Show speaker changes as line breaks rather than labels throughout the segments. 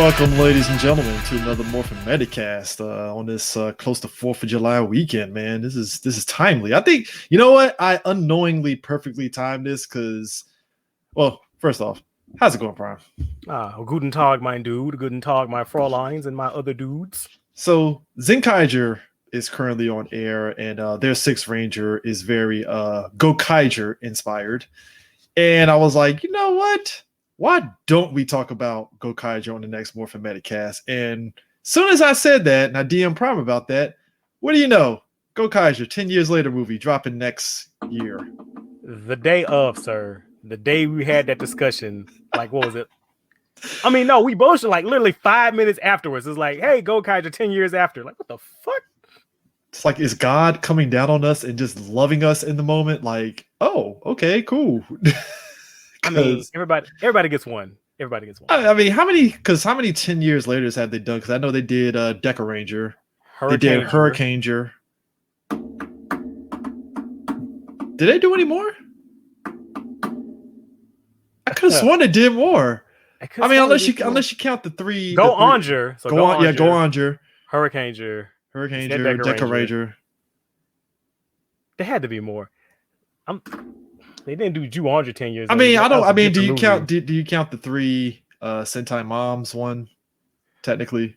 welcome, ladies and gentlemen, to another Morphin Metacast on this close to 4th of July weekend, man. This is timely. I think, you know what? I unknowingly perfectly timed this because, well, first off, how's it going, Prime?
Guten Tag, mein Dude. Guten Tag, my Fräuleins and my other dudes.
So, Zenkaiger is currently on air, and their Sixth Ranger is very Gokaiger inspired. And I was like, you know what? Why don't we talk about Gokaiger on the next Morphin Metacast? And as soon as I said that, and I DM Prime about that, what do you know? Gokaiger, 10 years later movie, dropping next year.
The day of, sir. The day we had that discussion. Like, what was it? I mean, no, we both like literally 5 minutes afterwards. It's like, hey, Gokaiger 10 years after. Like, what the fuck?
It's like, is God coming down on us and just loving us in the moment? Like, oh, okay, cool.
I mean, everybody gets one. Everybody gets one.
I mean, how many 10 years later have they done? Because I know they did Deca Ranger. They did Hurricaneger. Did they do any more? I could have sworn they did more. I mean, unless you count the three.
Gokaiger. So
Gokaiger.
Hurricaneger.
Deca Ranger.
There had to be more. They didn't do Ju-On 10 years.
I mean, do you count the three Sentai Moms one? Technically,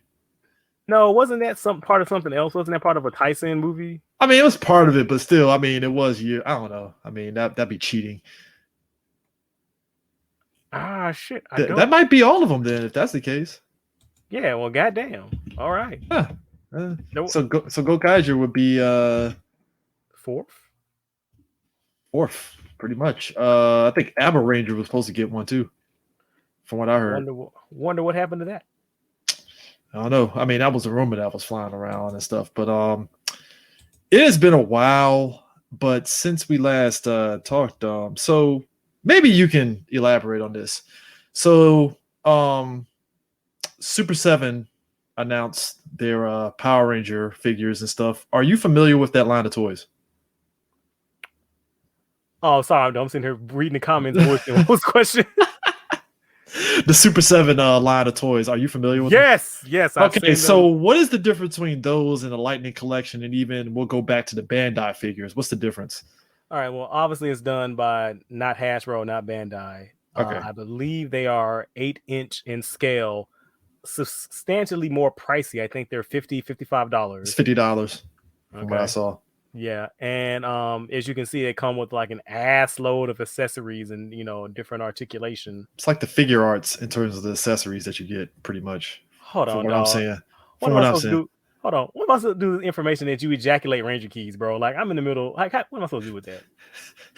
no. Wasn't that some part of something else? Wasn't that part of a Tyson movie?
I mean, it was part of it, but still, I mean, it was you. I don't know. I mean, that'd be cheating.
Shit.
That might be all of them then, if that's the case.
Yeah. Well, goddamn. All right.
Huh. So Gokaiger would be fourth, pretty much. I think Abba Ranger was supposed to get one too, from what I heard.
Wonder what happened to that.
I don't know. I mean, that was a rumor that was flying around and stuff, but it has been a while. But since we last talked, so maybe you can elaborate on this. So, Super 7 announced their Power Ranger figures and stuff. Are you familiar with that line of toys?
Oh, sorry, I'm sitting here reading the comments. What was the question?
The Super 7 line of toys. Are you familiar with
them? Yes.
Okay, so what is the difference between those and the Lightning Collection, and even we'll go back to the Bandai figures? What's the difference?
All right, well, obviously it's done by not Hasbro, not Bandai.
Okay.
I believe they are 8-inch in scale, substantially more pricey. I think they're $55.
It's $50 from what I saw.
Yeah, and as you can see, they come with like an ass load of accessories and different articulation.
It's like the figure arts in terms of the accessories that you get, pretty much.
Hold on,
what I'm saying.
Hold on, what am I supposed to do with information that you ejaculate Ranger keys, bro? Like, I'm in the middle. Like, what am I supposed to do with that?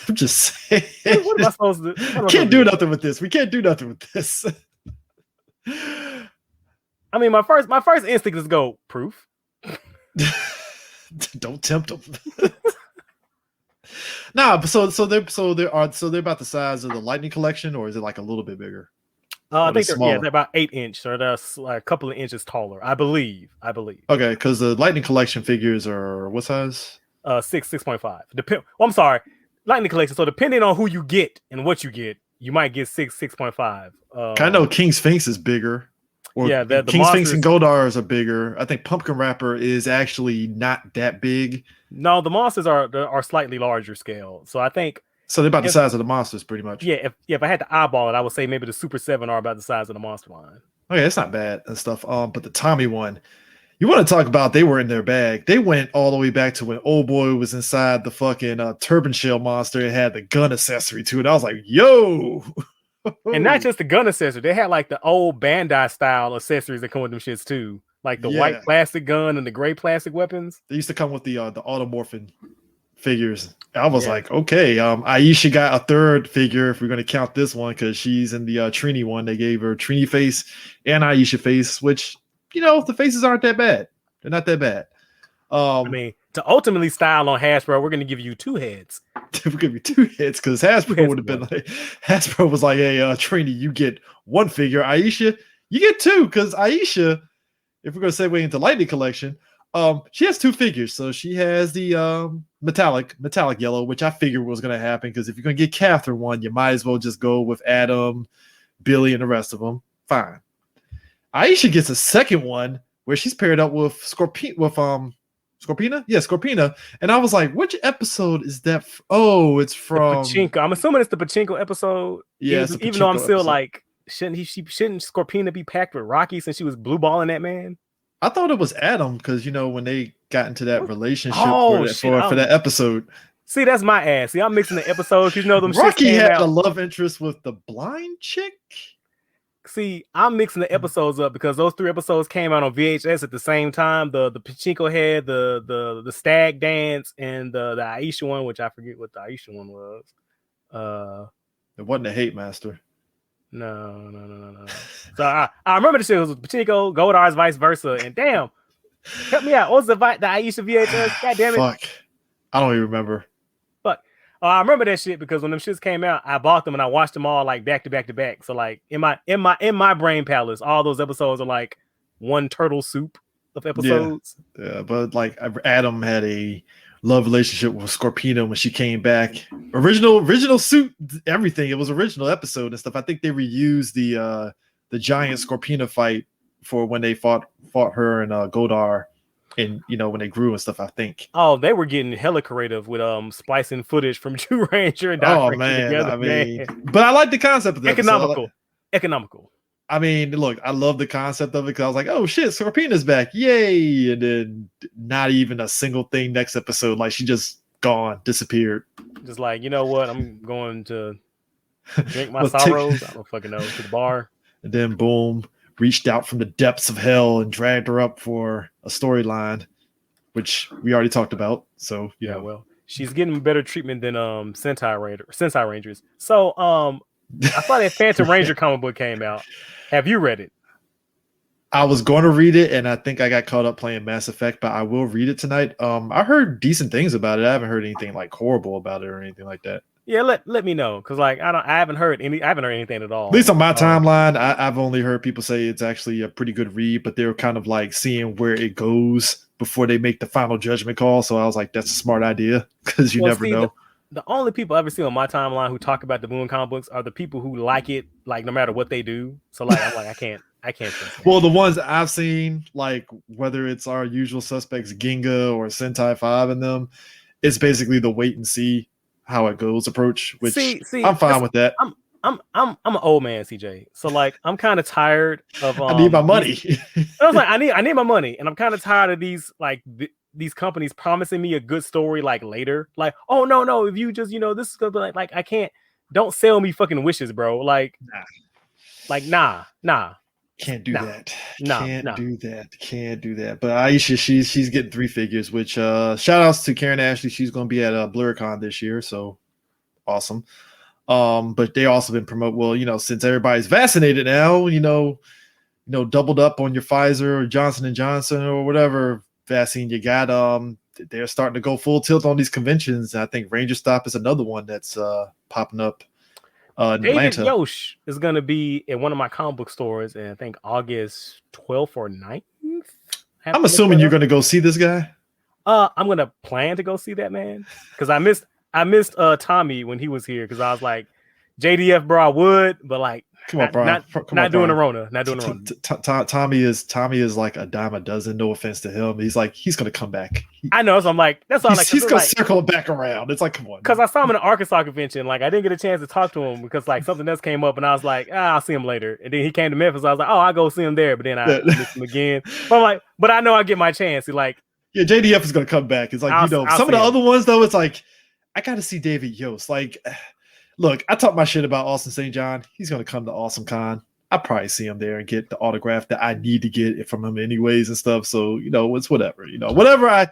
I'm just saying.
What am I supposed to do?
Can't do nothing with this. We can't do nothing with this.
I mean, my first instinct is go proof.
Don't tempt them. Nah, so they're about the size of the Lightning Collection, or is it like a little bit bigger?
I think they're about 8-inch, so they're like a couple of inches taller, I believe.
Okay, because the Lightning Collection figures are what size?
6.5. I'm sorry, Lightning Collection. So depending on who you get and what you get, you might get 6.5.
I know King Sphinx is bigger. Or
yeah, the
King Sphinx and Goldars are bigger. I think Pumpkin Rapper is actually not that big.
No, the monsters are slightly larger scale. So I think
they're about the size of the monsters, pretty much.
Yeah, if I had to eyeball it, I would say maybe the Super 7 are about the size of the monster line.
Okay, it's not bad and stuff. But the Tommy one, you want to talk about they were in their bag. They went all the way back to when Old Boy was inside the fucking Turban Shell monster and had the gun accessory to it. I was like, yo.
And not just the gun accessory, they had like the old Bandai style accessories that come with them shits too, like the white plastic gun and the gray plastic weapons.
They used to come with the Automorphin figures. I was like, okay, Aisha got a third figure if we're going to count this one, because she's in the Trini one. They gave her Trini face and Aisha face, which the faces aren't that bad. They're not that bad.
I mean, to ultimately style on Hasbro, we're going to give you 2 heads.
We're going to give you 2 heads, because Hasbro would have been like, Hasbro was like, hey, Trini, you get 1 figure. Aisha, you get 2, because Aisha, if we're going to segue into Lightning Collection, she has 2 figures. So she has the metallic yellow, which I figured was going to happen, because if you're going to get Catherine one, you might as well just go with Adam, Billy, and the rest of them. Fine. Aisha gets a second one where she's paired up with Scorpina? Yeah, Scorpina. And I was like, which episode is that? Oh, it's
The
from
Pachinko. I'm assuming it's the Pachinko episode.
yeah, it's a
even though I'm
Pachinko
still
episode.
like, shouldn't Scorpina be packed with Rocky since she was blue balling that man?
I thought it was Adam because when they got into that relationship for that episode.
See, that's my ass. See, I'm mixing the episodes. Them
Rocky
shits
had a love interest with the blind chick.
See, I'm mixing the episodes up because those 3 episodes came out on VHS at the same time. The Pachinko head, the stag dance, and the Aisha one, which I forget what the Aisha one was.
It wasn't a hate master.
No. So I remember the shit was Pachinko, Goldar's vice versa, and damn, help me out. What was the Aisha VHS? God damn it!
Fuck, I don't even remember.
I remember that shit because when them shits came out, I bought them and I watched them all like back to back to back. So like in my brain palace, all those episodes are like one turtle soup of episodes.
Yeah, but like Adam had a love relationship with Scorpina when she came back. Original suit, everything. It was original episode and stuff. I think they reused the giant Scorpina fight for when they fought her and Godar. And when they grew and stuff, I think.
Oh, they were getting hella creative with splicing footage from Jew Ranger and Dark Ranger together. Man.
But I like the concept of that.
Economical.
I mean, look, I love the concept of it because I was like, oh shit, Scorpina's back, yay! And then not even a single thing next episode. Like she just gone, disappeared.
Just like, you know what? I'm going to drink my sorrows. I don't fucking know, to the bar.
And then boom. Reached out from the depths of hell and dragged her up for a storyline, which we already talked about. So
yeah, well, she's getting better treatment than Sentai Rangers. So I saw that Phantom Ranger comic book came out. Have you read it?
I was going to read it, and I think I got caught up playing Mass Effect, but I will read it tonight. I heard decent things about it. I haven't heard anything like horrible about it or anything like that.
Yeah, let me know because like I haven't heard anything at all.
At least on my timeline, I've only heard people say it's actually a pretty good read, but they're kind of like seeing where it goes before they make the final judgment call. So I was like, that's a smart idea because you never know.
The only people I ever see on my timeline who talk about the Boom comic books are the people who like it, like no matter what they do. So like I'm like I can't.
Well, the ones I've seen, like whether it's our usual suspects, Ginga or Sentai 5 in them, it's basically the wait and see how it goes approach, which I'm fine with that.
I'm an old man, CJ. So like I'm kind of tired of
I need my money.
I was like, I need my money, and I'm kind of tired of these like these companies promising me a good story like later. Like, oh no, if you just this is gonna be like I can't. Don't sell me fucking wishes, bro. Like, nah.
Can't do that. Can't do that. But Aisha, she's getting 3 figures, which shout outs to Karen Ashley. She's going to be at BlurCon this year, so awesome. But they also been since everybody's vaccinated now, doubled up on your Pfizer or Johnson & Johnson or whatever vaccine you got. They're starting to go full tilt on these conventions. I think Ranger Stop is another one that's popping up.
David
Atlanta.
Yosh is going to be in one of my comic book stores in I think August 12th or 9th.
I'm assuming you're going to go see this guy.
I'm going to plan to go see that man because I missed Tommy when he was here because I was like, JDF, bro, I would, but like,
come on, Brian.
Not doing the Rona.
Tommy is like a dime a dozen. No offense to him. He's going to come back.
I know. So I'm like, that's all.
He's going to circle back around. It's like, come on.
Because I saw him in the Arkansas convention. Like, I didn't get a chance to talk to him because like something else came up, and I was like, I'll see him later. And then he came to Memphis. I was like, I'll go see him there. But then I missed him again. But I'm like, but I know I get my chance. He like,
yeah, JDF is going to come back. It's like some of the other ones though. It's like I got to see David Yost. Like. Look, I talk my shit about Austin St. John. He's going to come to Awesome Con. I'll probably see him there and get the autograph that I need to get from him anyways and stuff. So, it's whatever. Whatever I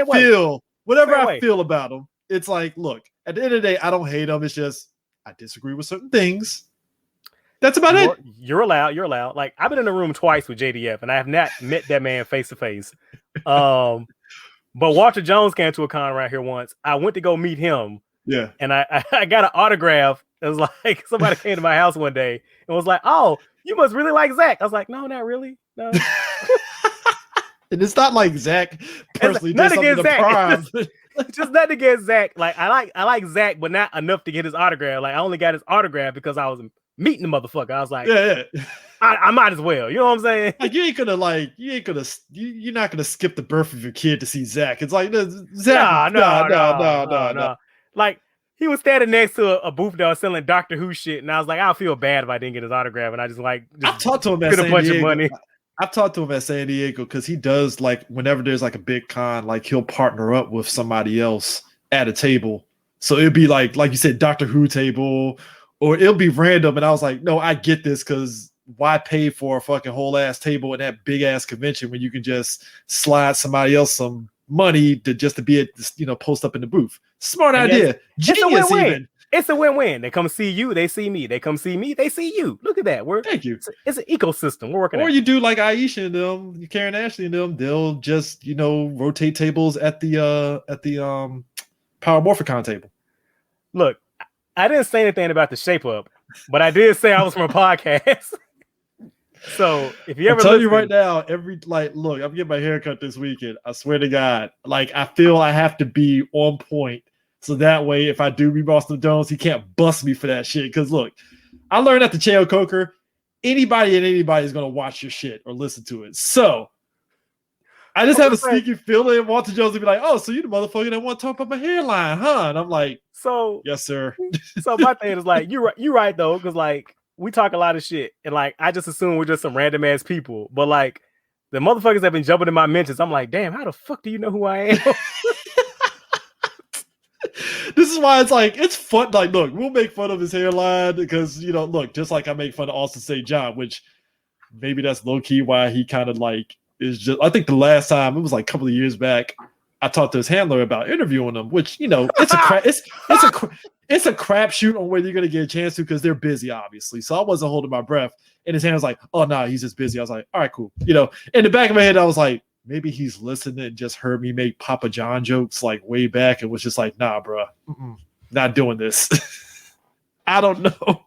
feel about him, it's like, look, at the end of the day, I don't hate him. It's just I disagree with certain things. That's about it.
You're allowed. Like, I've been in a room twice with JDF, and I have not met that man face to face. But Walter Jones came to a con around here once. I went to go meet him.
Yeah.
And I got an autograph. It was like somebody came to my house one day and was like, "Oh, you must really like Zach." I was like, "No, not really. No."
And it's not like Zach personally
did something
to Prime.
Just nothing against Zach. Like I like Zach, but not enough to get his autograph. Like I only got his autograph because I was meeting the motherfucker. I was like,
yeah.
I might as well. You know what I'm saying?
Like you're not gonna skip the birth of your kid to see Zach. It's like
Nah.
Zach, no.
Like he was standing next to a booth that was selling Doctor Who shit, and I was like, I feel bad if I didn't get his autograph, and I just
I've talked to him at
get a
San
bunch
Diego.
of money.
I've talked to him at San Diego because he does like whenever there's like a big con, like he'll partner up with somebody else at a table. So it'd be like you said, Doctor Who table, or it'll be random. And I was like, no, I get this because why pay for a fucking whole ass table in that big ass convention when you can just slide somebody else some money to be at post up in the booth. Smart idea. Genius even.
It's a win-win. They come see you, they see me. They come see me, they see you. Look at that.
Thank you.
It's an ecosystem. We're working.
Or you do like Aisha and them, Karen Ashley and them. They'll just rotate tables at the Power Morphicon table.
Look, I didn't say anything about the shape up, but I did say I was from a podcast. So if you ever
tell you right now, look, I'm getting my haircut this weekend. I swear to God, like I feel I have to be on point. So that way, if I do meet Boston Jones, he can't bust me for that shit. Because look, I learned at the Cheo Coker, anybody is going to watch your shit or listen to it. So I just have a sneaky feeling Walter Jones will be like, oh, so you the motherfucker that want to talk about my hairline, huh? And I'm like,
so
yes, sir.
So my thing is like, you're right though, because like we talk a lot of shit, and like I just assume we're just some random ass people. But like the motherfuckers have been jumping in my mentions. I'm like, damn, how the fuck do you know who I am?
This is why it's like it's fun. Like, look, we'll make fun of his hairline because look, just like I make fun of Austin St. John, which maybe that's low key why he kind of like is just. I think the last time it was like a couple of years back, I talked to his handler about interviewing him, which it's a crapshoot on whether you're gonna get a chance to because they're busy, obviously. So I wasn't holding my breath, and his hand was like, "Oh no, he's just busy." I was like, "All right, cool." In the back of my head, I was like, maybe he's listening and just heard me make Papa John jokes like way back and was just like, nah, bro, not doing this. I don't know.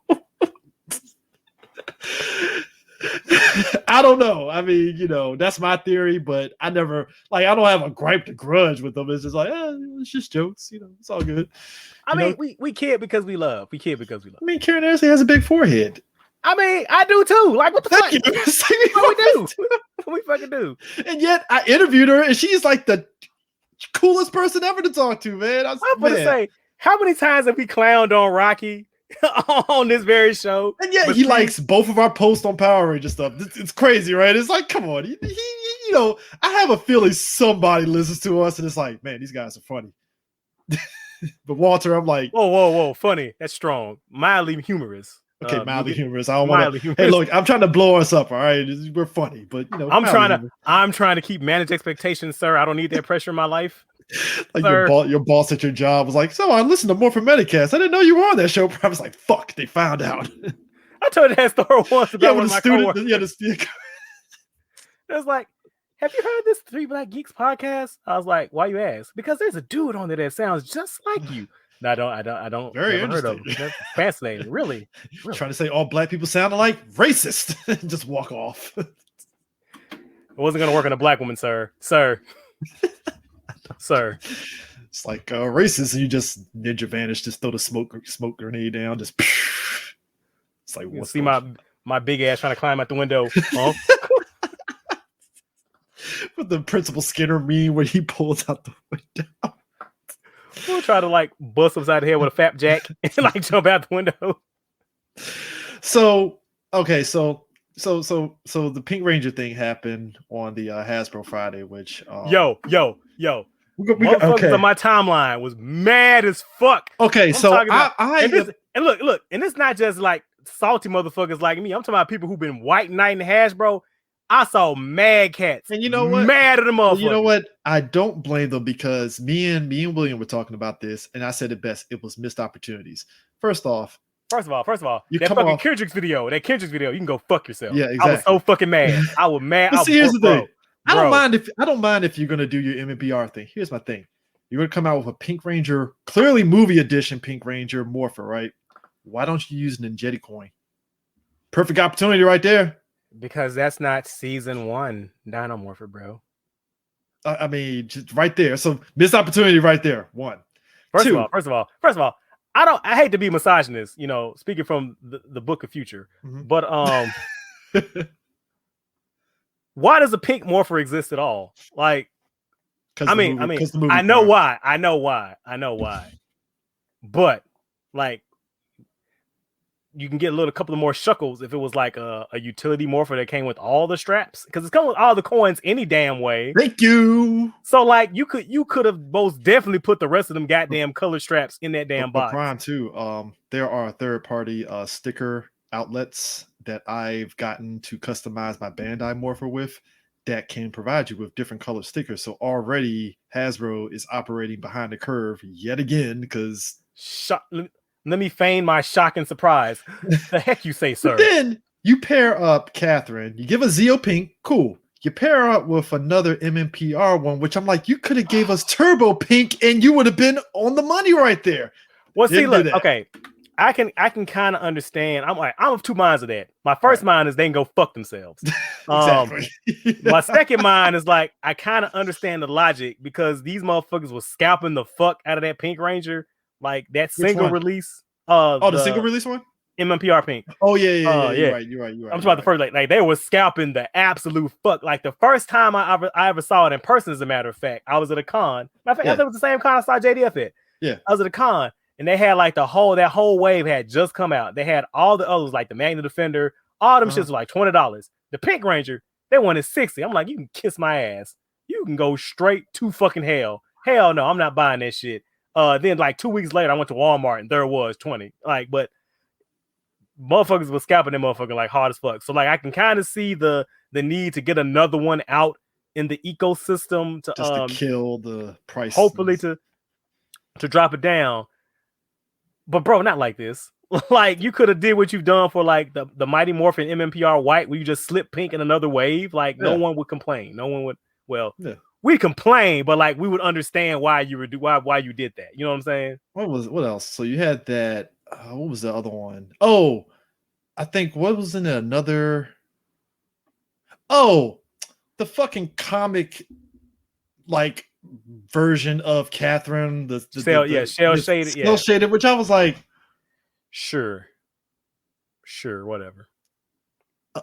I don't know. I mean, that's my theory, but I never, I don't have a gripe to grudge with them. It's just like, it's just jokes. It's all good.
I mean, we kid because we love. I
mean, Karen Ashley has a big forehead.
I mean, I do too. Like, what the fuck? What we do? What we fucking do?
And yet, I interviewed her, and she's like the coolest person ever to talk to, man.
I'm going to say, how many times have we clowned on Rocky on this very show?
And yet, he likes both of our posts on Power Ranger stuff. It's crazy, right? It's like, come on. I have a feeling somebody listens to us, and it's like, man, these guys are funny. But Walter, I'm like,
whoa, funny. That's strong. Mildly humorous.
Okay, mildly humorous. I don't want to. Hey, look, I'm trying to blow us up. All right, we're funny, but I'm
trying to keep manage expectations, sir. I don't need that pressure in my life.
Like your boss at your job was like, so I listened to Morphin Metacast. I didn't know you were on that show. I was like, fuck, they found out.
I told that story once about one of my coworkers.
Yeah, the student.
It was like, have you heard this Three Black Geeks podcast? I was like, why you ask? Because there's a dude on there that sounds just like you. No, I don't.
Very interesting.
Heard of That's fascinating. Really.
Trying to say all black people sound alike? Racist. Just walk off.
It wasn't going to work on a black woman, sir. Sir.
It's like racist, and you just ninja vanish, just throw the smoke grenade down, just. It's like
you see my big ass trying to climb out the window. Huh?
With the Principal Skinner meme where he pulls out the window.
We'll try to bust upside the head with a fat jack and jump out the window.
So the Pink Ranger thing happened on the Hasbro Friday, which
yo, motherfuckers on my timeline was mad as fuck.
Okay, so
look, and it's not just salty motherfuckers like me. I'm talking about people who've been white knighting Hasbro. I saw mad cats.
And you know what?
Mad at the motherfucker.
You know what? I don't blame them because me and William were talking about this, and I said it best. It was missed opportunities. First of all, that fucking Kendrick's video, you can go fuck yourself. Yeah, exactly.
I was so fucking mad. I was mad.
But see, here's the thing. I don't mind if you're gonna do your MMPR thing. Here's my thing. You're gonna come out with a Pink Ranger, clearly movie edition Pink Ranger Morpher, right? Why don't you use Ninjetti coin? Perfect opportunity right there.
Because that's not season 1 Dino Morpher, bro.
I mean, just right there. So missed opportunity right there. One.
First of all, I hate to be misogynist, speaking from the book of future, but why does a pink morpher exist at all? Like, I know why. But like, you can get a couple of more shuckles if it was like a utility morpher that came with all the straps, because it's coming with all the coins any damn way.
Thank you.
So like, you could have most definitely put the rest of them goddamn color straps in that damn box.
Brian, too, there are third-party sticker outlets that I've gotten to customize my Bandai morpher with that can provide you with different color stickers. So already Hasbro is operating behind the curve yet again, because
let me feign my shock and surprise. The heck you say, sir?
But then you pair up Catherine, you give a Zeo Pink, cool. You pair her up with another MMPR one, which I'm like, you could have gave us Turbo Pink and you would have been on the money right there.
Well, see, look, okay, I can kind of understand. I'm of two minds of that. My first mind is they can go fuck themselves.
Exactly.
My second mind is like, I kind of understand the logic, because these motherfuckers was scalping the fuck out of that Pink Ranger. Like that single release.
The single release one?
MMPR Pink.
Oh, yeah. You're right.
I'm talking about the first, like they were scalping the absolute fuck. Like the first time I ever saw it in person, as a matter of fact, I was at a con. I think it was the same con I saw JDF at.
Yeah.
I was at a con, and they had like that whole wave had just come out. They had all the others, like the Magna Defender, all them shits were like $20. The Pink Ranger, they wanted $60. I'm like, you can kiss my ass. You can go straight to fucking hell. Hell no, I'm not buying that shit. Then like 2 weeks later, I went to Walmart and there was 20. Like, but motherfuckers was scalping them motherfucker like hard as fuck. So like, I can kind of see the need to get another one out in the ecosystem to
kill the price,
hopefully to drop it down. But bro, not like this. Like, you could have did what you've done for like the Mighty Morphin MMPR White, where you just slip Pink in another wave. Like, no one would complain. No one would. Well, we complain, but like, we would understand why you why you did that. You know what I'm saying?
What else? So you had that. What was the other one? Oh, I think what was in another. Oh, the fucking comic, like, version of Catherine,
shell shaded,
which I was like,
sure, whatever.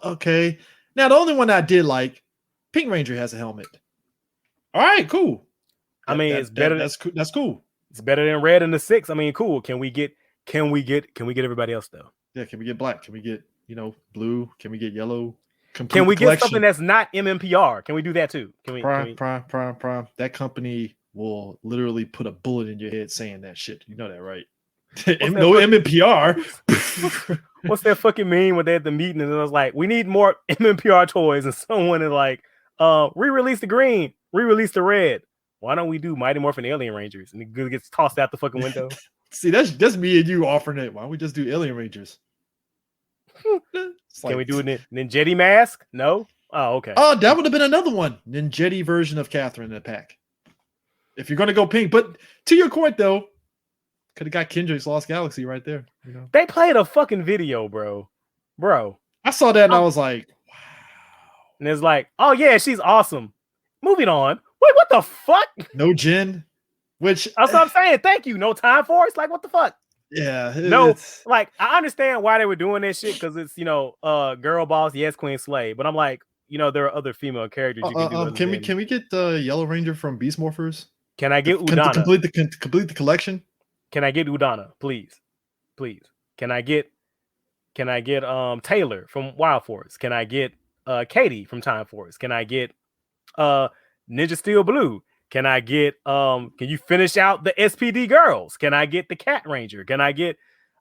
Okay. Now the only one I did like, Pink Ranger has a helmet. All right, cool.
It's better.
That's cool.
It's better than red in the 6. I mean, cool. Can we get everybody else though?
Yeah, can we get black? Can we get blue? Can we get yellow?
Can we get something that's not MMPR? Can we do that too?
Prime. That company will literally put a bullet in your head saying that shit. You know that, right? No MMPR.
What's that fucking meme when they had the meeting and it was like, we need more MMPR toys, and someone is like, re-release the green, re-release the red. Why don't we do Mighty Morphin Alien Rangers? And it gets tossed out the fucking window.
See, that's me and you offering it. Why don't we just do Alien Rangers?
Can we do it in Ninjetti mask? No? Oh, okay.
Oh, that would have been another one. Ninjetti version of Catherine in the pack. If you're going to go pink. But to your point, though, could have got Kendrick's Lost Galaxy right there.
They played a fucking video, bro.
I saw that and I was like, wow.
And it's like, oh yeah, she's awesome. Moving on. Wait, what the fuck?
No Jin. Which
that's what I'm saying. Thank you. No time for it. It's like, what the fuck?
Yeah.
Like, I understand why they were doing this shit, because it's girl boss, yes, Queen Slay. But I'm like, there are other female characters you can do.
Can we get the Yellow Ranger from Beast Morphers?
Can I get Udana?
Complete the collection?
Can I get Udana, please? Can I get Taylor from Wild Force? Can I get Katie from Time Force? Can I get Ninja Steel Blue? Can I get can you finish out the SPD girls? Can I get the Cat Ranger?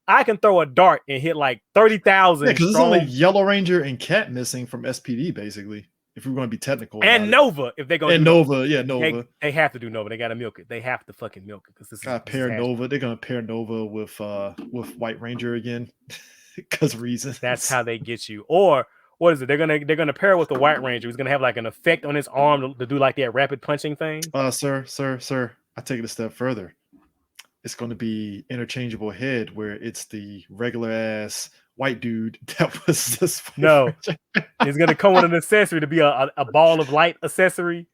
I can throw a dart and hit like 30,000.
Yeah, because there's only Yellow Ranger and Cat missing from SPD, basically. If we're going to be technical.
And Nova, if they're going to
Nova. Nova.
They have to do Nova. They got to milk it. They have to fucking milk it, because this
is pair Nova. They're going to pair Nova with White Ranger again, because reasons.
That's how they get you. Or what is it? They're gonna pair it with the White Ranger. He's gonna have like an effect on his arm to do like that rapid punching thing.
Sir, I take it a step further. It's going to be interchangeable head, where it's the regular ass white dude that was this.
No, he's gonna come with an accessory to be a ball of light accessory.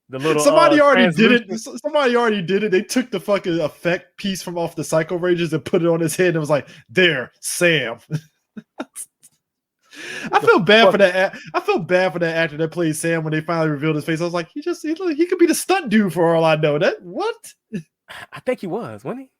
The little
somebody already did it.
translucent-
Somebody already did it. They took the fucking effect piece from off the Psycho Rangers and put it on his head. And it was like, there, Sam. I feel bad for that. I feel bad for that actor that played Sam when they finally revealed his face. I was like, he could be the stunt dude for all I know. That what?
I think he was, wasn't he?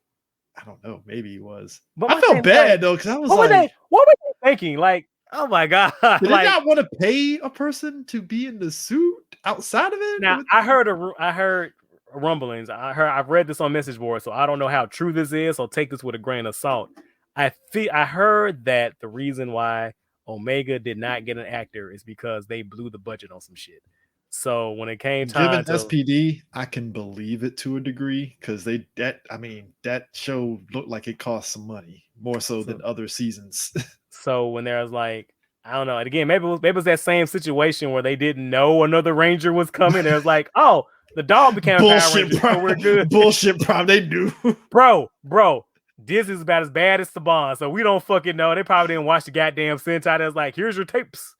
I don't know. Maybe he was.
But
I felt bad though because I was like,
what were they thinking? Like, oh my god!
Did they
like,
not want to pay a person to be in the suit outside of it?
now I heard rumblings. I've read this on message board, so I don't know how true this is. So take this with a grain of salt. I heard that the reason why Omega did not get an actor is because they blew the budget on some shit. So when it came time
to SPD, I can believe it to a degree because that show looked like it cost some money more so than other seasons.
So when there was like, I don't know, and again, maybe it was that same situation where they didn't know another Ranger was coming. It was like, oh, the dog became
bullshit,
a Power Ranger, so we're good.
Bullshit, problem. They do,
bro. This is about as bad as Saban, so we don't fucking know. They probably didn't watch the goddamn Sentai. That's like, here's your tapes.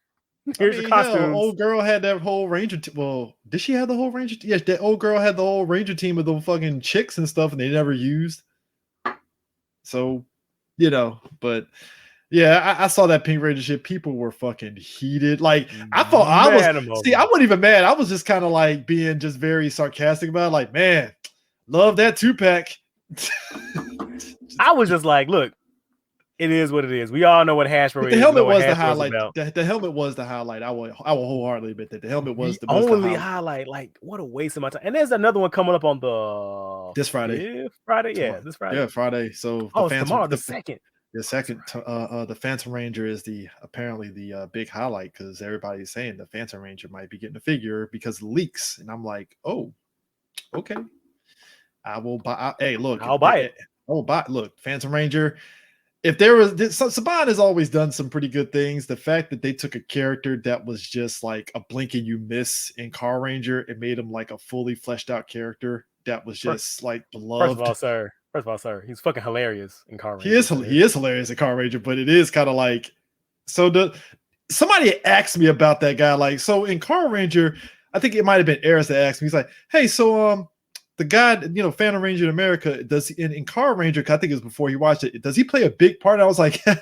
Here's your costumes.
Hell, old girl had that whole Ranger. Well, did she have the whole Ranger? Yes, that old girl had the whole Ranger team of the fucking chicks and stuff, and they never used. So, but yeah, I saw that Pink Ranger shit. People were fucking heated. Like I thought I wasn't even mad. I was just kind of like being just very sarcastic about it. Like, man, love that 2-pack.
I was just like, look. It is what it is. We all know what Hasbro is.
The helmet was the highlight. The helmet was the highlight. I will wholeheartedly admit that the helmet was the
only highlight. Like, what a waste of my time. And there's another one coming up on
this Friday.
This Friday.
Yeah, Friday. So
tomorrow, the second.
The second, the Phantom Ranger is apparently the big highlight because everybody's saying the Phantom Ranger might be getting a figure because of leaks, and I'm like, oh, okay, I will buy. Hey, look,
I'll buy it.
Look, Phantom Ranger. If there was Saban has always done some pretty good things. The fact that they took a character that was just like a blink and you miss in Car Ranger and made him like a fully fleshed out character that was just like beloved.
First of all, sir, he's fucking hilarious in Car Ranger.
He is hilarious in Car Ranger, but it is kind of like somebody asked me about that guy. Like, so in Car Ranger, I think it might have been Eris that asked me. He's like, hey, so the guy, Phantom Ranger in America, does in Car Ranger, I think it was before he watched it, does he play a big part? I was like, no,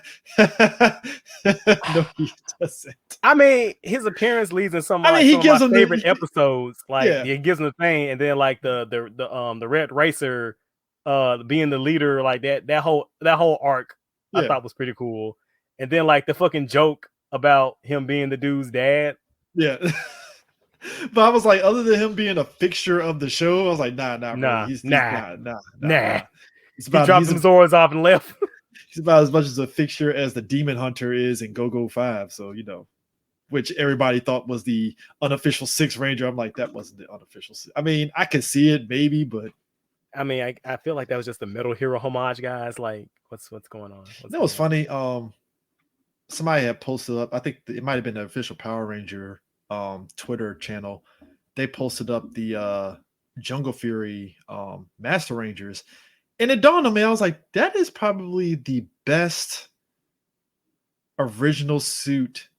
he doesn't.
I mean, his appearance leads in some
he gives
my
him
favorite episodes. Like, he gives him the thing, and then like the Red Racer being the leader, like that whole arc I thought was pretty cool. And then like the fucking joke about him being the dude's dad.
Yeah. But I was like, other than him being a fixture of the show, I was like, nah. He's nah.
He dropped some Zords off and left.
He's about as much as a fixture as the Demon Hunter is in Go-Go 5. So, which everybody thought was the unofficial 6th Ranger. I'm like, that wasn't the unofficial. I mean, I could see it maybe, but
I mean, I feel like that was just a Metal Hero homage, guys. Like, what's going on?
That was funny. Somebody had posted up, I think it might have been the official Power Ranger Twitter channel. They posted up the Jungle Fury Master Rangers, and it dawned on me, I was like, that is probably the best original suit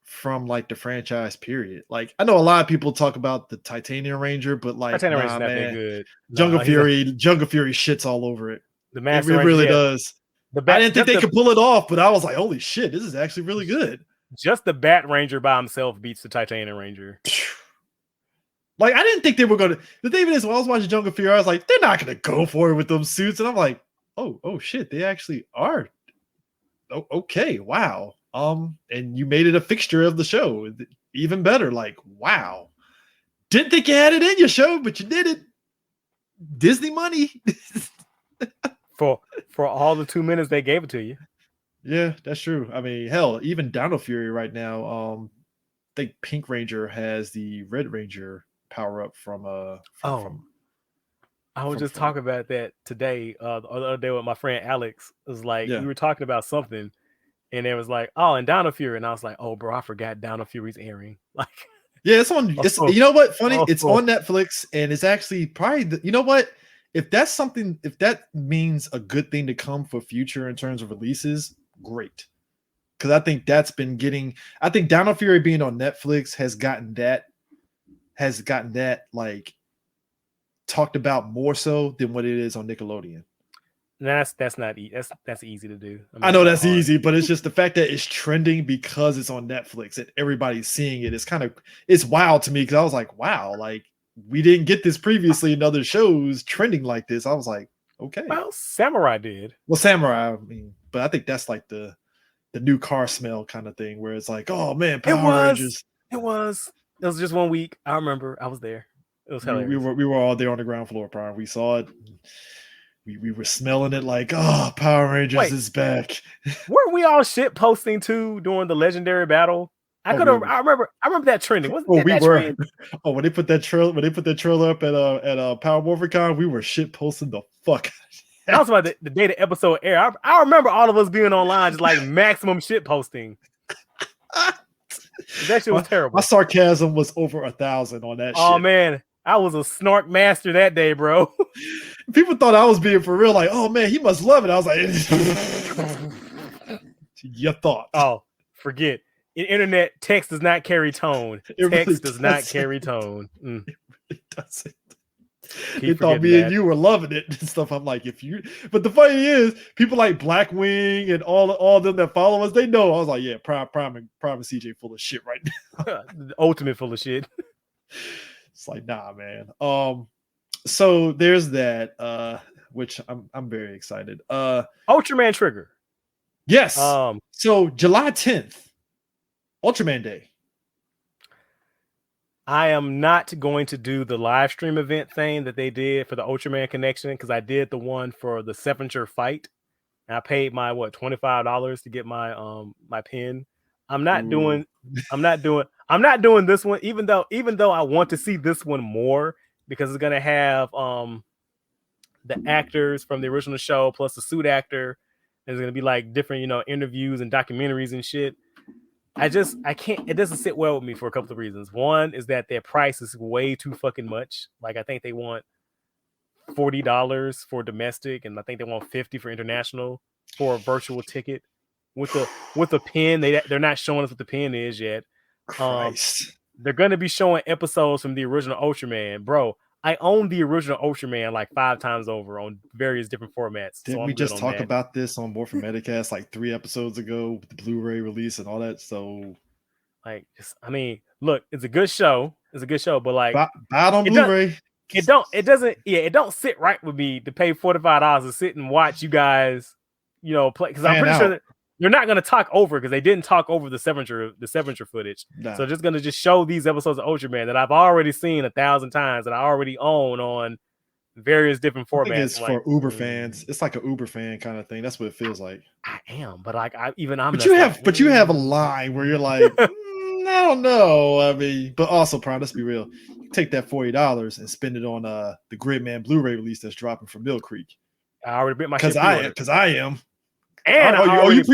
from like the franchise period. Like, I know a lot of people talk about the Titanium Ranger, but like,
Titanium man, good.
Jungle Fury shits all over it.
The Master
it
Ranger,
really does. I didn't think they could pull it off, but I was like, holy shit, this is actually really good.
Just the Bat Ranger by himself beats the Titanium Ranger.
Like, I didn't think they were going to. The thing is, when I was watching Jungle Fury, I was like, they're not going to go for it with those suits. And I'm like, oh shit, they actually are. Oh, okay, wow. And you made it a fixture of the show. Even better. Like, wow. Didn't think you had it in your show, but you did it. Disney money.
For all the 2 minutes they gave it to you.
Yeah, that's true. I mean, hell, even Dino Fury right now, I think Pink Ranger has the Red Ranger power up from
I was just talking about that today. The other day with my friend Alex. It was like we were talking about something, and it was like, oh, and Dino Fury, and I was like, oh, bro, I forgot Dino Fury's airing. Like,
yeah, it's on. It's you know what? Funny, it's on Netflix, and it's actually probably you know what? If that means a good thing to come for future in terms of releases, great. Because I think that's been getting. I think Dino Fury being on Netflix has gotten that has gotten that like talked about more so than what it is on Nickelodeon.
That's not that's easy to do.
I know that's easy, but it's just the fact that it's trending because it's on Netflix and everybody's seeing it. It's wild to me because I was like, wow, like we didn't get this previously in other shows trending like this. I was like, okay.
Well, Samurai did.
Well, Samurai, I mean, but I think that's like the new car smell kind of thing where it's like, oh man, Power Rangers.
It was just 1 week. I remember I was there. It was hilarious.
We were all there on the ground floor, Prime. We saw it. We were smelling it like, oh, Power Rangers is back.
Weren't we all shit posting too during the legendary battle? I remember that trending.
We were. Oh, when they put that trailer up at Power Morphin, we were shit posting the fuck.
That was about the day the episode aired. I remember all of us being online just like maximum shit posting. That shit was terrible.
My sarcasm was over 1,000 on that shit.
Oh man, I was a snark master that day, bro.
People thought I was being for real, like, oh man, he must love it. I was like, your thoughts.
Oh, forget. In internet, text does not carry tone. Text does not carry tone.
It really doesn't. They thought me and you were loving it and stuff. I'm like, but the funny thing is, people like Blackwing and all them that follow us, they know. I was like, yeah, Prime and CJ full of shit right now.
The ultimate full of shit.
It's like, nah, man. So there's that, which I'm very excited.
Ultraman Trigger.
Yes. So July 10th, Ultraman Day.
I am not going to do the live stream event thing that they did for the Ultraman Connection because I did the one for the Sevenger fight. And I paid my $25 to get my my pin. I'm not doing this one, even though I want to see this one more because it's gonna have the actors from the original show plus the suit actor. There's gonna be like different, interviews and documentaries and shit. I can't, it doesn't sit well with me for a couple of reasons. One is that their price is way too fucking much. Like I think they want $40 for domestic, and I think they want $50 for international for a virtual ticket with the pin. They're not showing us what the pin is yet. They're gonna be showing episodes from the original Ultraman, bro. I own the original Ultraman like 5 times over on various different formats.
Didn't we just talk about this on Morphin Metacast like 3 episodes ago with the Blu-ray release and all that? So,
like, look, it's a good show. But like,
buy it on Blu-ray.
It don't sit right with me to pay $45 to sit and watch you guys, play. Because I'm pretty sure that you're not going to talk over because they didn't talk over the Sevenger footage. Nah. So just going to show these episodes of Ultraman that I've already seen 1,000 times that I already own on various different formats. I think
it's for Uber fans. It's like an Uber fan kind of thing. That's what it feels like.
I am, but like I'm.
But you have a line where you're like, I don't know. I mean, but also, Prime, let's be real. You take that $40 and spend it on the Gridman Blu-ray release that's dropping from Mill Creek.
I already bit my
because I am.
And
you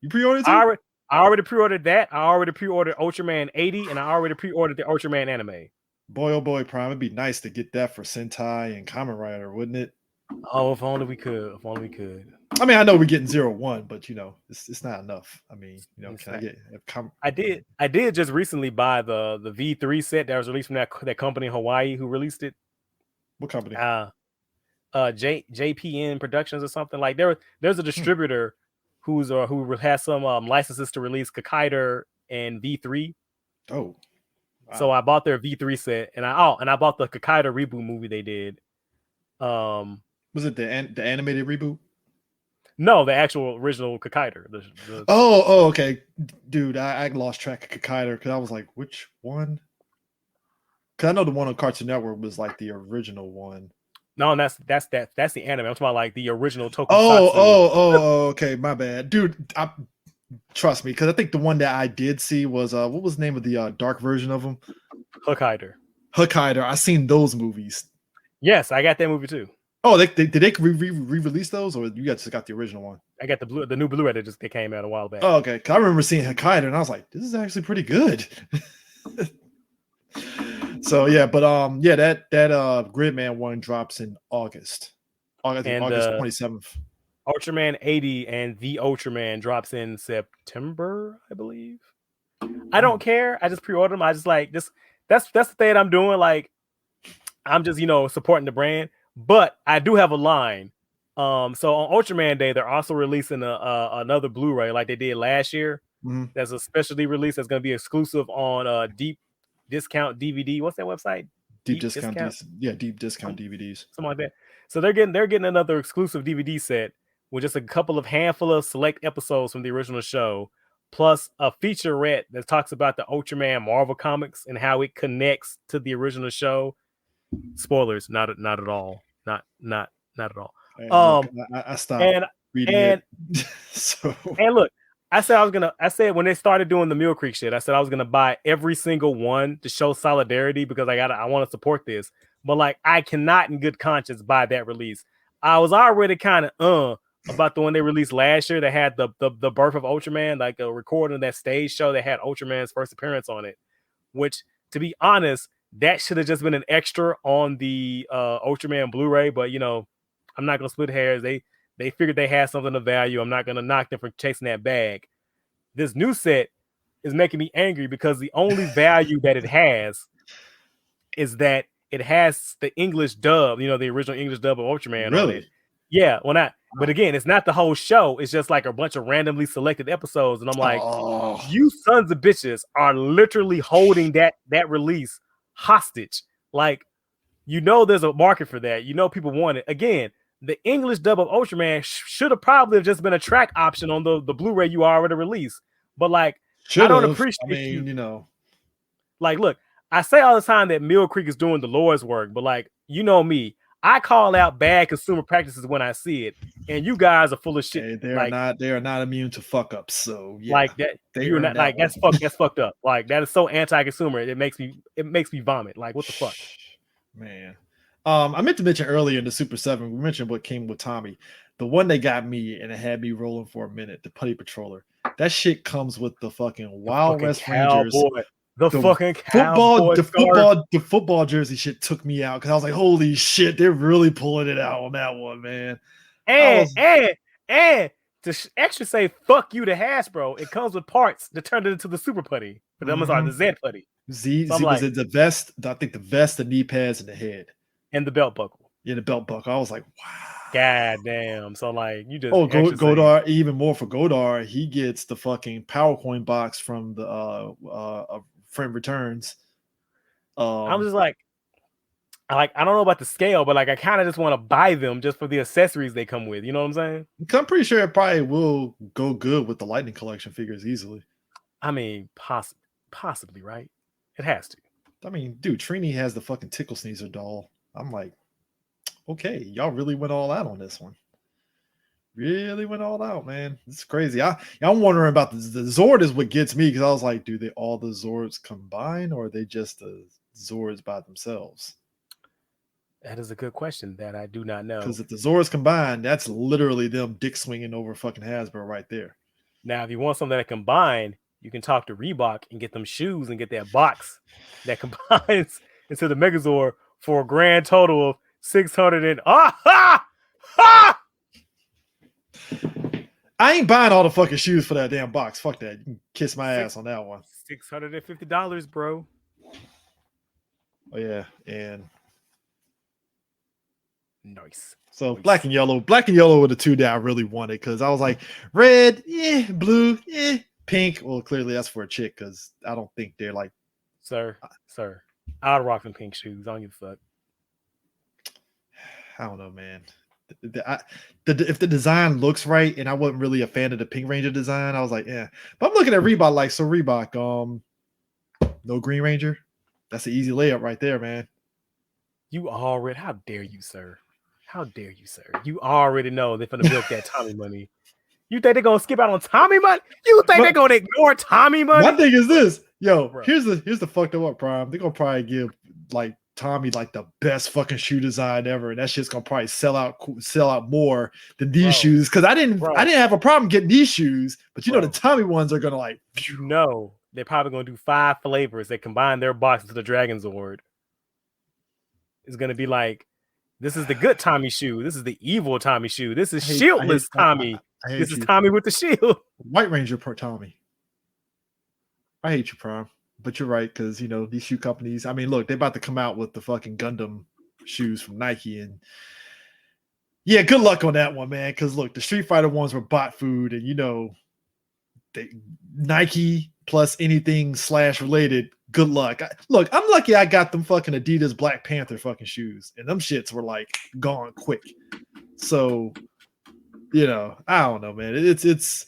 pre-ordered?
I already pre-ordered that. I already pre-ordered Ultraman 80, and I already pre-ordered the Ultraman anime.
Boy, oh boy, Prime! It'd be nice to get that for Sentai and Kamen Rider, wouldn't it?
Oh, if only we could.
I mean, I know we're getting 0-1, but it's not enough. I mean,
I did just recently buy the V3 set that was released from that company in Hawaii who released it.
What company?
JPN Productions or something. Like there's a distributor who has some licenses to release Gokaiger and V3.
Oh, wow.
So I bought their V3 set, and I bought the Gokaiger reboot movie they did.
Was it the animated reboot?
No, the actual original Gokaiger.
Oh, okay, dude. I lost track of Gokaiger because I was like, which one? Because I know the one on Cartoon Network was like the original one.
No, and that's the anime. I'm talking about like the original toku.
Oh, okay, my bad, dude. Trust me, because I think the one that I did see was what was the name of the dark version of them?
Gokaiger.
I seen those movies.
Yes, I got that movie too.
Oh, did they re-release those, or you guys just got the original one?
I got the new Blu-ray that came out a while back.
Oh, okay. Because I remember seeing Gokaiger, and I was like, this is actually pretty good. So yeah, but that Gridman one drops in August 27th.
Ultraman 80 and the Ultraman drops in September, I believe. I don't care. I just pre-ordered them. I just like this. that's the thing I'm doing. Like, I'm just supporting the brand, but I do have a line. So on Ultraman Day, they're also releasing another Blu-ray like they did last year.
Mm-hmm.
That's a specialty release that's going to be exclusive on Deep Discount DVD. What's that website?
Deep discount DVDs.
Something like that. So they're getting another exclusive DVD set with just a couple of handful of select episodes from the original show, plus a featurette that talks about the Ultraman Marvel comics and how it connects to the original show. Spoilers, not at all. Not at all.
And look, I stopped reading it. So
and look, I said when they started doing the Mill Creek shit, I said I was gonna buy every single one to show solidarity because I want to support this. But like, I cannot in good conscience buy that release. I was already kind of about the one they released last year that had the birth of Ultraman, like a recording of that stage show that had Ultraman's first appearance on it. Which, to be honest, that should have just been an extra on the Ultraman Blu-ray. But I'm not gonna split hairs. They figured they had something of value. I'm not gonna knock them for chasing that bag. This new set is making me angry because the only value that it has is that it has the English dub, the original English dub of Ultraman on it. Yeah, but again, it's not the whole show. It's just like a bunch of randomly selected episodes. And I'm like, you sons of bitches are literally holding that release hostage. Like, there's a market for that. People want it. Again, the English dub of Ultraman should have probably just been a track option on the Blu-ray you already released. But like, I don't appreciate Like, look, I say all the time that Mill Creek is doing the Lord's work, but like, me, I call out bad consumer practices when I see it, and you guys are full of shit.
Hey, they are not immune to fuck ups. So yeah,
like that, you're not like that's fucked up. Like, that is so anti-consumer. It makes me vomit. Like, what the fuck,
man. I meant to mention earlier in the Super 7, we mentioned what came with Tommy. The one that got me and it had me rolling for a minute, the Putty Patroller. That shit comes with the fucking Wild West Rangers.
The
football jersey shit took me out because I was like, holy shit, they're really pulling it out on that one, man.
And to extra say fuck you to Hasbro, it comes with parts that turned it into the Super Putty. But them are the Z Putty.
Z was the vest, I think the vest, the knee pads, and the head.
And the belt buckle.
Yeah, the belt buckle. I was like, wow.
God damn. So like, you just
Godar, even more for Godar, he gets the fucking Power Coin box from the Friend Returns.
I'm just like I don't know about the scale, but like, I kind of just want to buy them just for the accessories they come with. You know what I'm saying?
I'm pretty sure it probably will go good with the Lightning Collection figures easily.
I mean, possibly, right? It has to.
I mean, dude, Trini has the fucking Tickle Sneezer doll. I'm like, okay, y'all really went all out on this one. Really went all out, man. It's crazy. I'm wondering about the Zord is what gets me, because I was like, do they all the Zords combine, or are they just the Zords by themselves?
That is a good question that I do not know.
Because if the Zords combine, that's literally them dick swinging over fucking Hasbro right there.
Now, if you want something that combine, you can talk to Reebok and get them shoes and get that box that combines into the Megazord for a grand total of 600 and
I ain't buying all the fucking shoes for that damn box. Fuck that. You can kiss my ass on that one.
$650, bro.
Oh yeah, and
nice.
So black and yellow were the two that I really wanted, because I was like, red, blue, pink. Well, clearly that's for a chick, because I don't think they're like,
sir. I'd rock them pink shoes. I don't give a fuck.
I don't know, man. If the design looks right, and I wasn't really a fan of the Pink Ranger design, I was like, yeah. But I'm looking at Reebok, like, so Reebok, no Green Ranger. That's an easy layup right there, man.
How dare you, sir? How dare you, sir? You already know they're gonna milk that Tommy money. You think they're gonna skip out on Tommy money? You think they're gonna ignore Tommy money?
My thing is this, yo. Bro. Here's the fucked up Prime. They're gonna probably give like Tommy like the best fucking shoe design ever, and that shit's gonna probably sell out more than these shoes. Because I didn't have a problem getting these shoes, but know the Tommy ones are gonna like.
They're probably gonna do 5 flavors that combine their box into the Dragon Zord. It's gonna be like, this is the good Tommy shoe. This is the evil Tommy shoe. This is shieldless Tommy. This is Tommy with the shield.
White Ranger per Tommy. I hate you, Prime. but you're right, because these shoe companies. I mean, look, they're about to come out with the fucking Gundam shoes from Nike, and yeah, good luck on that one, man. Because look, the Street Fighter ones were bot food, and Nike plus anything / related. Good luck. Look, I'm lucky I got them fucking Adidas Black Panther fucking shoes, and them shits were like gone quick. So, I don't know, man. It's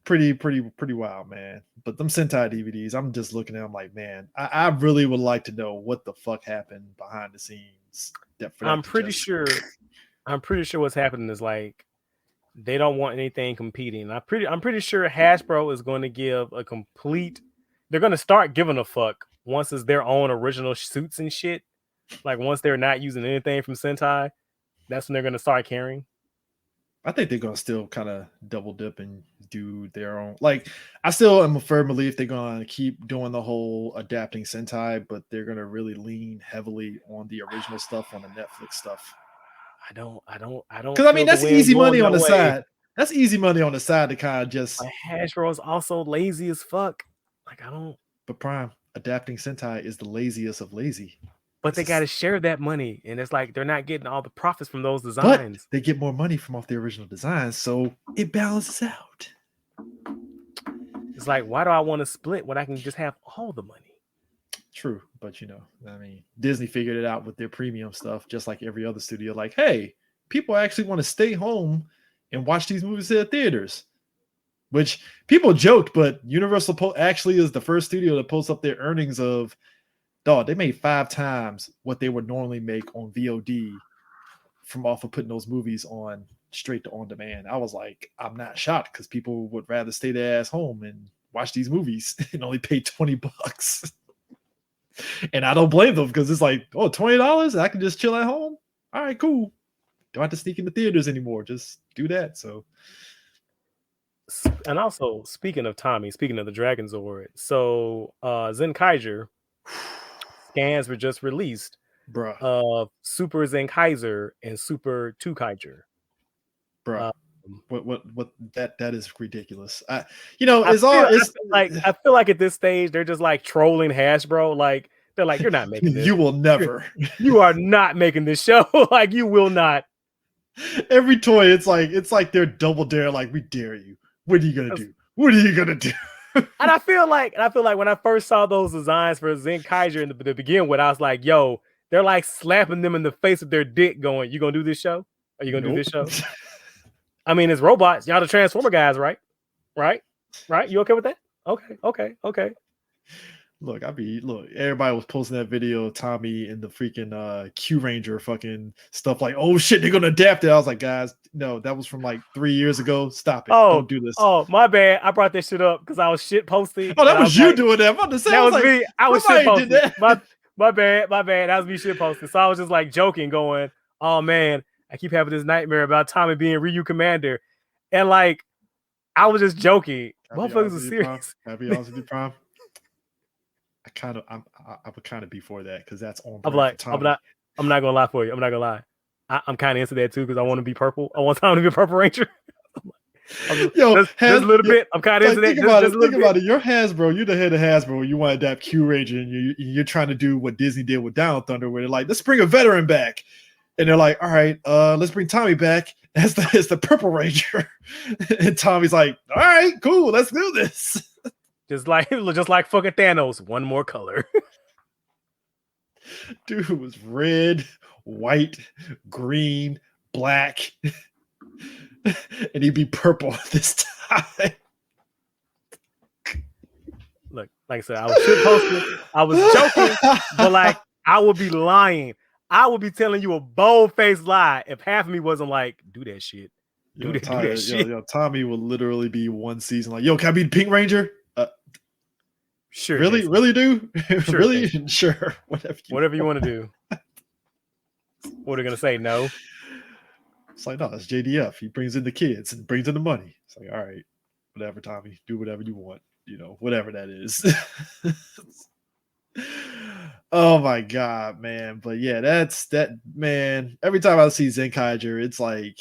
pretty wild, man. But them Sentai DVDs, I'm just looking at them like, man, I really would like to know what the fuck happened behind the scenes.
I'm pretty sure what's happening is like they don't want anything competing. I'm pretty sure Hasbro is going to give a complete. They're going to start giving a fuck once it's their own original suits and shit. Like once they're not using anything from Sentai, that's when they're going to start caring.
I think they're going to still kind of double dip and do their own. Like, I still am a firm belief they're going to keep doing the whole adapting Sentai, but they're going to really lean heavily on the original stuff, on the Netflix stuff.
I don't.
Because I mean, that's easy money on the side. That's easy money on the side to kind of just.
But Hasbro is also lazy as fuck. Like I don't.
But Prime, adapting Sentai is the laziest of lazy.
But they got to share that money, and it's like they're not getting all the profits from those designs.
But they get more money from off the original designs, so it balances out.
It's like, why do I want to split when I can just have all the money?
True, but I mean, Disney figured it out with their premium stuff, just like every other studio. Like, hey, people actually want to stay home and watch these movies at theaters. Which people joked, but Universal actually is the first studio to post up their earnings of, dog, they made 5 times what they would normally make on VOD from off of putting those movies on straight to on demand. I was like, I'm not shocked because people would rather stay their ass home and watch these movies and only pay $20. And I don't blame them because it's like, oh, $20? I can just chill at home. All right, cool. Don't have to sneak in the theaters anymore. Just do that. So.
And also, speaking of Tommy, speaking of the Dragon Zord, so Zenkaiger scans were just released of Super Zenkaiger and Super Twokaizer.
Bruh. What that is ridiculous. I
feel like at this stage they're just like trolling Hasbro. Like they're like, you're not making this.
You will never.
You are not making this show. Like you will not.
Every toy, it's like they're double dare. Like we dare you. What are you gonna do? What are you gonna do?
And I feel like when I first saw those designs for Zenkaiger in the begin with, I was like, yo, they're like slapping them in the face with their dick, going, "You gonna do this show? Are you gonna do this show?" I mean, it's robots. Y'all the Transformer guys, right? Right? You okay with that? Okay.
Look, everybody was posting that video of Tommy and the freaking Q Ranger fucking stuff like, oh shit, they're gonna adapt it. I was like, guys, no, that was from like 3 years ago. Stop it. Don't do this.
Oh, my bad. I brought that shit up because I was shit posting.
Oh, that was you doing that. That
was me. I was shit posting. My bad. That was me shit posting. So I was just like joking, going, oh man, I keep having this nightmare about Tommy being Ryu Commander. And like, I was just joking. Motherfuckers are serious.
Can I be honest with you, Prime? I would kind of be for that because that's on.
I'm not gonna lie for you. I'm not gonna lie. I'm kind of into that too because I want to be purple. I want Tom to be a Purple Ranger. Just a little bit. I'm kind of into that.
Think about it. You're Hasbro. You're the head of Hasbro. You want to adapt Q Ranger, and you're trying to do what Disney did with Down Thunder, where they're like, let's bring a veteran back, and they're like, all right, let's bring Tommy back as the Purple Ranger, and Tommy's like, all right, cool, let's do this.
Just like fucking Thanos, one more color.
Dude was red, white, green, black, and he'd be purple this time.
Look, like I said, I was shit posting. I was joking, but like I would be lying. I would be telling you a bold-faced lie if half of me wasn't like, do that shit. Do that shit.
Tommy will literally be one season like, yo, can I be the Pink Ranger?
Sure.
Really do?
Sure,
really? Sure.
Whatever you want to do. What are they gonna say? No.
It's like, no, that's JDF. He brings in the kids and brings in the money. It's like, all right, whatever, Tommy. Do whatever you want. Whatever that is. Oh my god, man. But yeah, that's that, man. Every time I see Zenkaiger, it's like,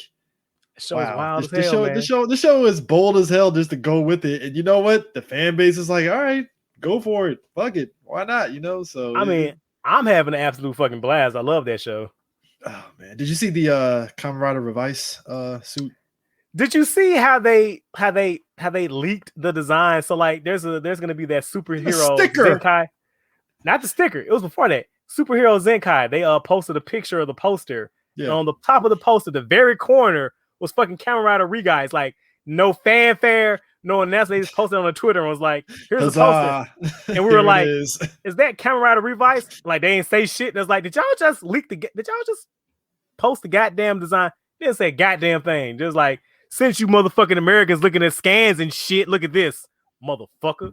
wow,
the show is bold as hell just to go with it. And you know what? The fan base is like, all right, Go for it. Fuck it. Why not? So
I mean, I'm having an absolute fucking blast. I love that show.
Oh man, did you see the Kamen Rider Revice suit?
Did you see how they leaked the design? So like, there's gonna be that superhero Zenkai, not the sticker. It was before that superhero Zenkai. They posted a picture of the poster. Yeah. And on the top of the poster, the very corner was fucking Kamen Rider Re-Guys. Like no fanfare, no announcement. They just posted on the Twitter and was like, "Here's the poster." And we were like, "Is that Kamen Rider Revice?" Like they didn't say shit. And it was like, "Did y'all just leak the? Did y'all just post the goddamn design?" They didn't say a goddamn thing. Just like, since you motherfucking Americans looking at scans and shit, look at this, motherfucker.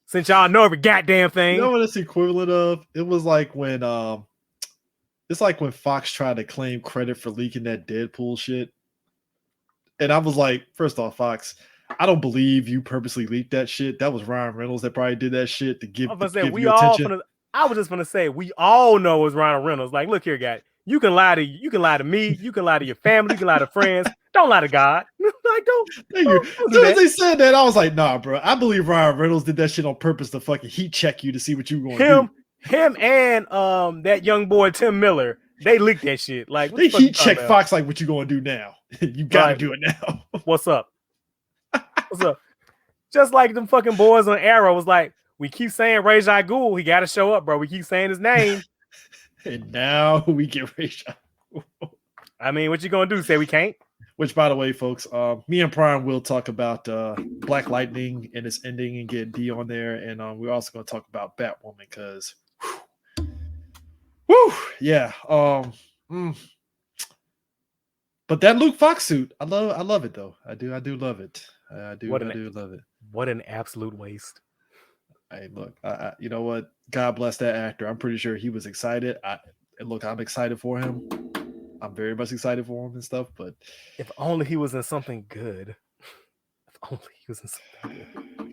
Since y'all know every goddamn thing.
You know what it's equivalent of? It was like when it's like when Fox tried to claim credit for leaking that Deadpool shit. And I was like, first off, Fox, I don't believe you purposely leaked that shit. That was Ryan Reynolds that probably did that shit to give, you attention.
I was just gonna say we all know it was Ryan Reynolds. Like, look here, guy. You can lie to me, you can lie to your family, you can lie to friends. Don't lie to God. Like, don't.
Thank you. As soon as they said that, I was like, nah, bro. I believe Ryan Reynolds did that shit on purpose to fucking heat check you to see what you were going to do.
Him and that young boy Tim Miller, they leaked that shit. Like
they heat check Fox like, what you gonna do now? You gotta do it now.
What's up? What's up? Just like them fucking boys on Arrow was like, we keep saying Rajai Ghul, he gotta show up, bro. We keep saying his name.
And now we get Rajai Ghul.
I mean, what you gonna do? Say we can't?
Which, by the way, folks, me and Prime will talk about Black Lightning and its ending and get D on there, and we're also going to talk about Batwoman because, yeah. But that Luke Fox suit, I love it though. I do love it. I do love it.
What an absolute waste.
Hey, look, you know what? God bless that actor. I'm pretty sure he was excited. I'm excited for him. I'm very much excited for him and stuff, but
if only he was in something good. If only he was in something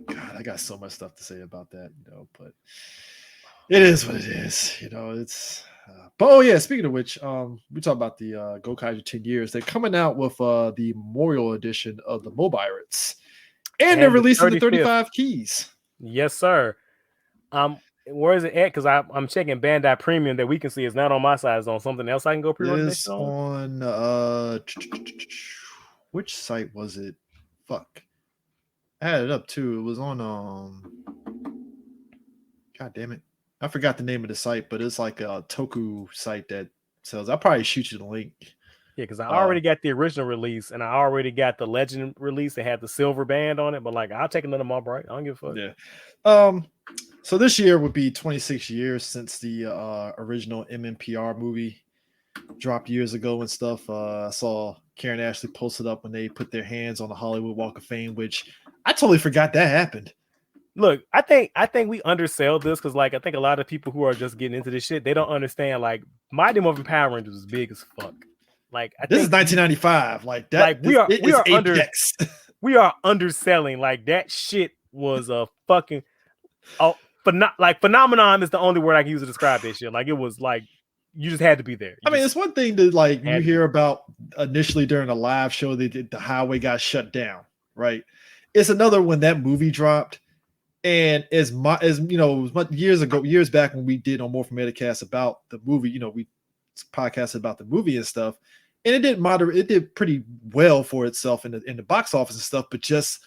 good.
God, I got so much stuff to say about that, but it is what it is. It's but yeah, speaking of which, we talk about the Gokaiger 10 years. They're coming out with the Memorial Edition of the Mobirates. And they're releasing the 35 keys.
Yes, sir. Where is it at? Because I'm checking Bandai Premium that we can see. It's not on my side. It's on something else I can go pre-order.
It's on which site was it? Fuck. I had it up too. It was on God damn it. I forgot the name of the site, but it's like a toku site that sells. I'll probably shoot you the link.
Yeah, because I already got the original release and I already got the Legend release that had the silver band on it. But like, I'll take another mob, right? I don't give a fuck.
Yeah. So this year would be 26 years since the original MMPR movie dropped years ago and stuff. I saw Karen Ashley posted up when they put their hands on the Hollywood Walk of Fame, which I totally forgot that happened.
Look, I think we undersell this because like I think a lot of people who are just getting into this shit, they don't understand like Mighty Morphin Power Rangers was big as fuck. Like
this is 1995. Like that. Like
we are underselling. Like that shit was a fucking phenomenon is the only word I can use to describe this shit. Like it was like you just had to be there.
It's one thing to like you hear about initially during a live show they did the highway got shut down, right? It's another when that movie dropped. And as years back when we did on Morphin Metacast about the movie, we podcasted about the movie and stuff, and it did pretty well for itself in the box office and stuff, but just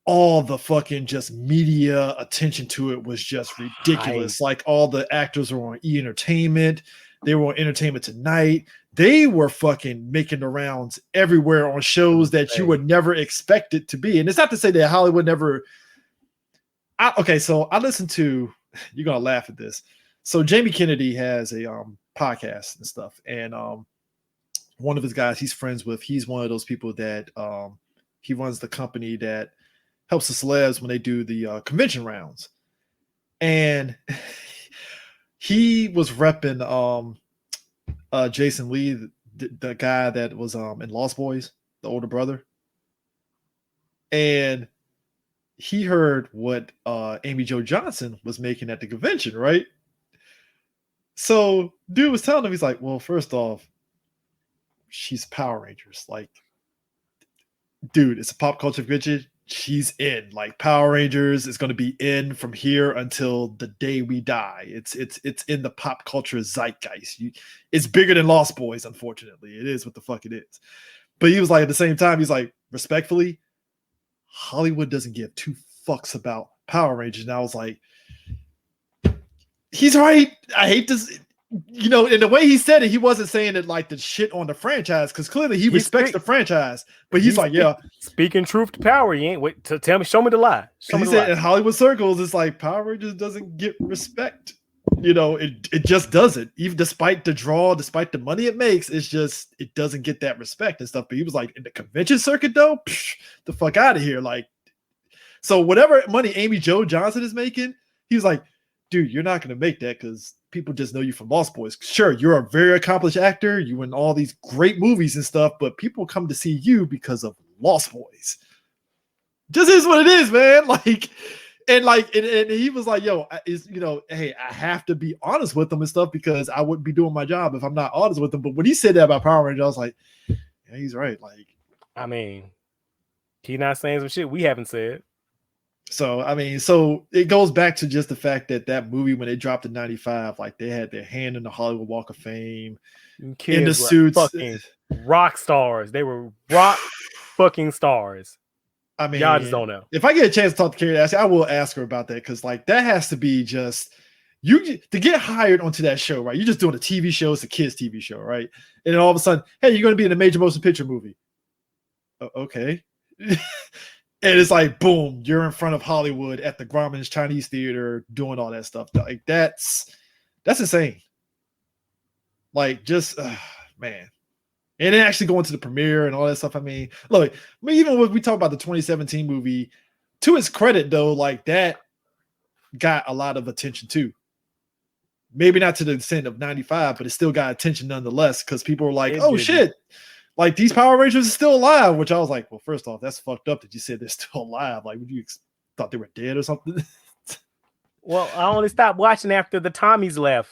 all the fucking just media attention to it was just ridiculous. Like all the actors were on E! Entertainment, they were on Entertainment Tonight, they were fucking making the rounds everywhere on shows that you would never expect it to be. And it's not to say that Hollywood never. So I listened to, you're gonna laugh at this. So Jamie Kennedy has a podcast and stuff, and one of his guys he's friends with, he's one of those people that he runs the company that helps the celebs when they do the convention rounds, and he was repping Jason Lee, the guy that was in Lost Boys, the older brother, and he heard what Amy Jo Johnson was making at the convention, right? So dude was telling him, he's like, well, first off, she's Power Rangers. Like, dude, it's a pop culture convention. she's in. Like Power Rangers is going to be in from here until the day we die. It's in the pop culture zeitgeist. It's bigger than Lost Boys, unfortunately. It is what the fuck it is. But he was like, at the same time, he's like, respectfully, Hollywood doesn't give two fucks about Power Rangers. And I was like, he's right. I hate this. You know, in the way he said it, he wasn't saying it like the shit on the franchise, because clearly he respects the franchise. But he's like, yeah,
speaking truth to power. You ain't wait to tell me, show me the lie.
He said in Hollywood circles, it's like Power Rangers doesn't get respect. You know, it just doesn't. Even despite the draw, despite the money it makes, it's just it doesn't get that respect and stuff. But he was like, in the convention circuit though, the fuck out of here. Like, so whatever money Amy Jo Johnson is making, he was like, dude, you're not gonna make that because people just know you from Lost Boys. Sure, you're a very accomplished actor. You in all these great movies and stuff, but people come to see you because of Lost Boys. Just is what it is, man. Like, and he was like, yo, hey, I have to be honest with them and stuff because I wouldn't be doing my job if I'm not honest with them. But when he said that about Power Rangers, I was like, yeah, he's right. Like,
I mean, he's not saying some shit we haven't said.
So, I mean, so it goes back to just the fact that movie, when they dropped in 95, like they had their hand in the Hollywood Walk of Fame,
kids
in the suits.
Fucking rock stars. They were rock fucking stars.
I mean,
y'all just don't know.
If I get a chance to talk to Carrie Ashley, I will ask her about that, because like that has to be just you to get hired onto that show, right? You're just doing a TV show, it's a kids' TV show, right? And then all of a sudden, hey, you're going to be in a major motion picture movie. Okay. And it's like, boom, you're in front of Hollywood at the Grauman's Chinese Theater doing all that stuff. Like, that's insane. Like, just, man. And then actually going to the premiere and all that stuff. I mean, look, even when we talk about the 2017 movie, to its credit, though, like, that got a lot of attention, too. Maybe not to the extent of 95, but it still got attention nonetheless, because people were like, oh, shit. Like, these Power Rangers are still alive, which I was like, well, first off, that's fucked up that you said they're still alive. Like, would you thought they were dead or something?
Well, I only stopped watching after the Tommies left.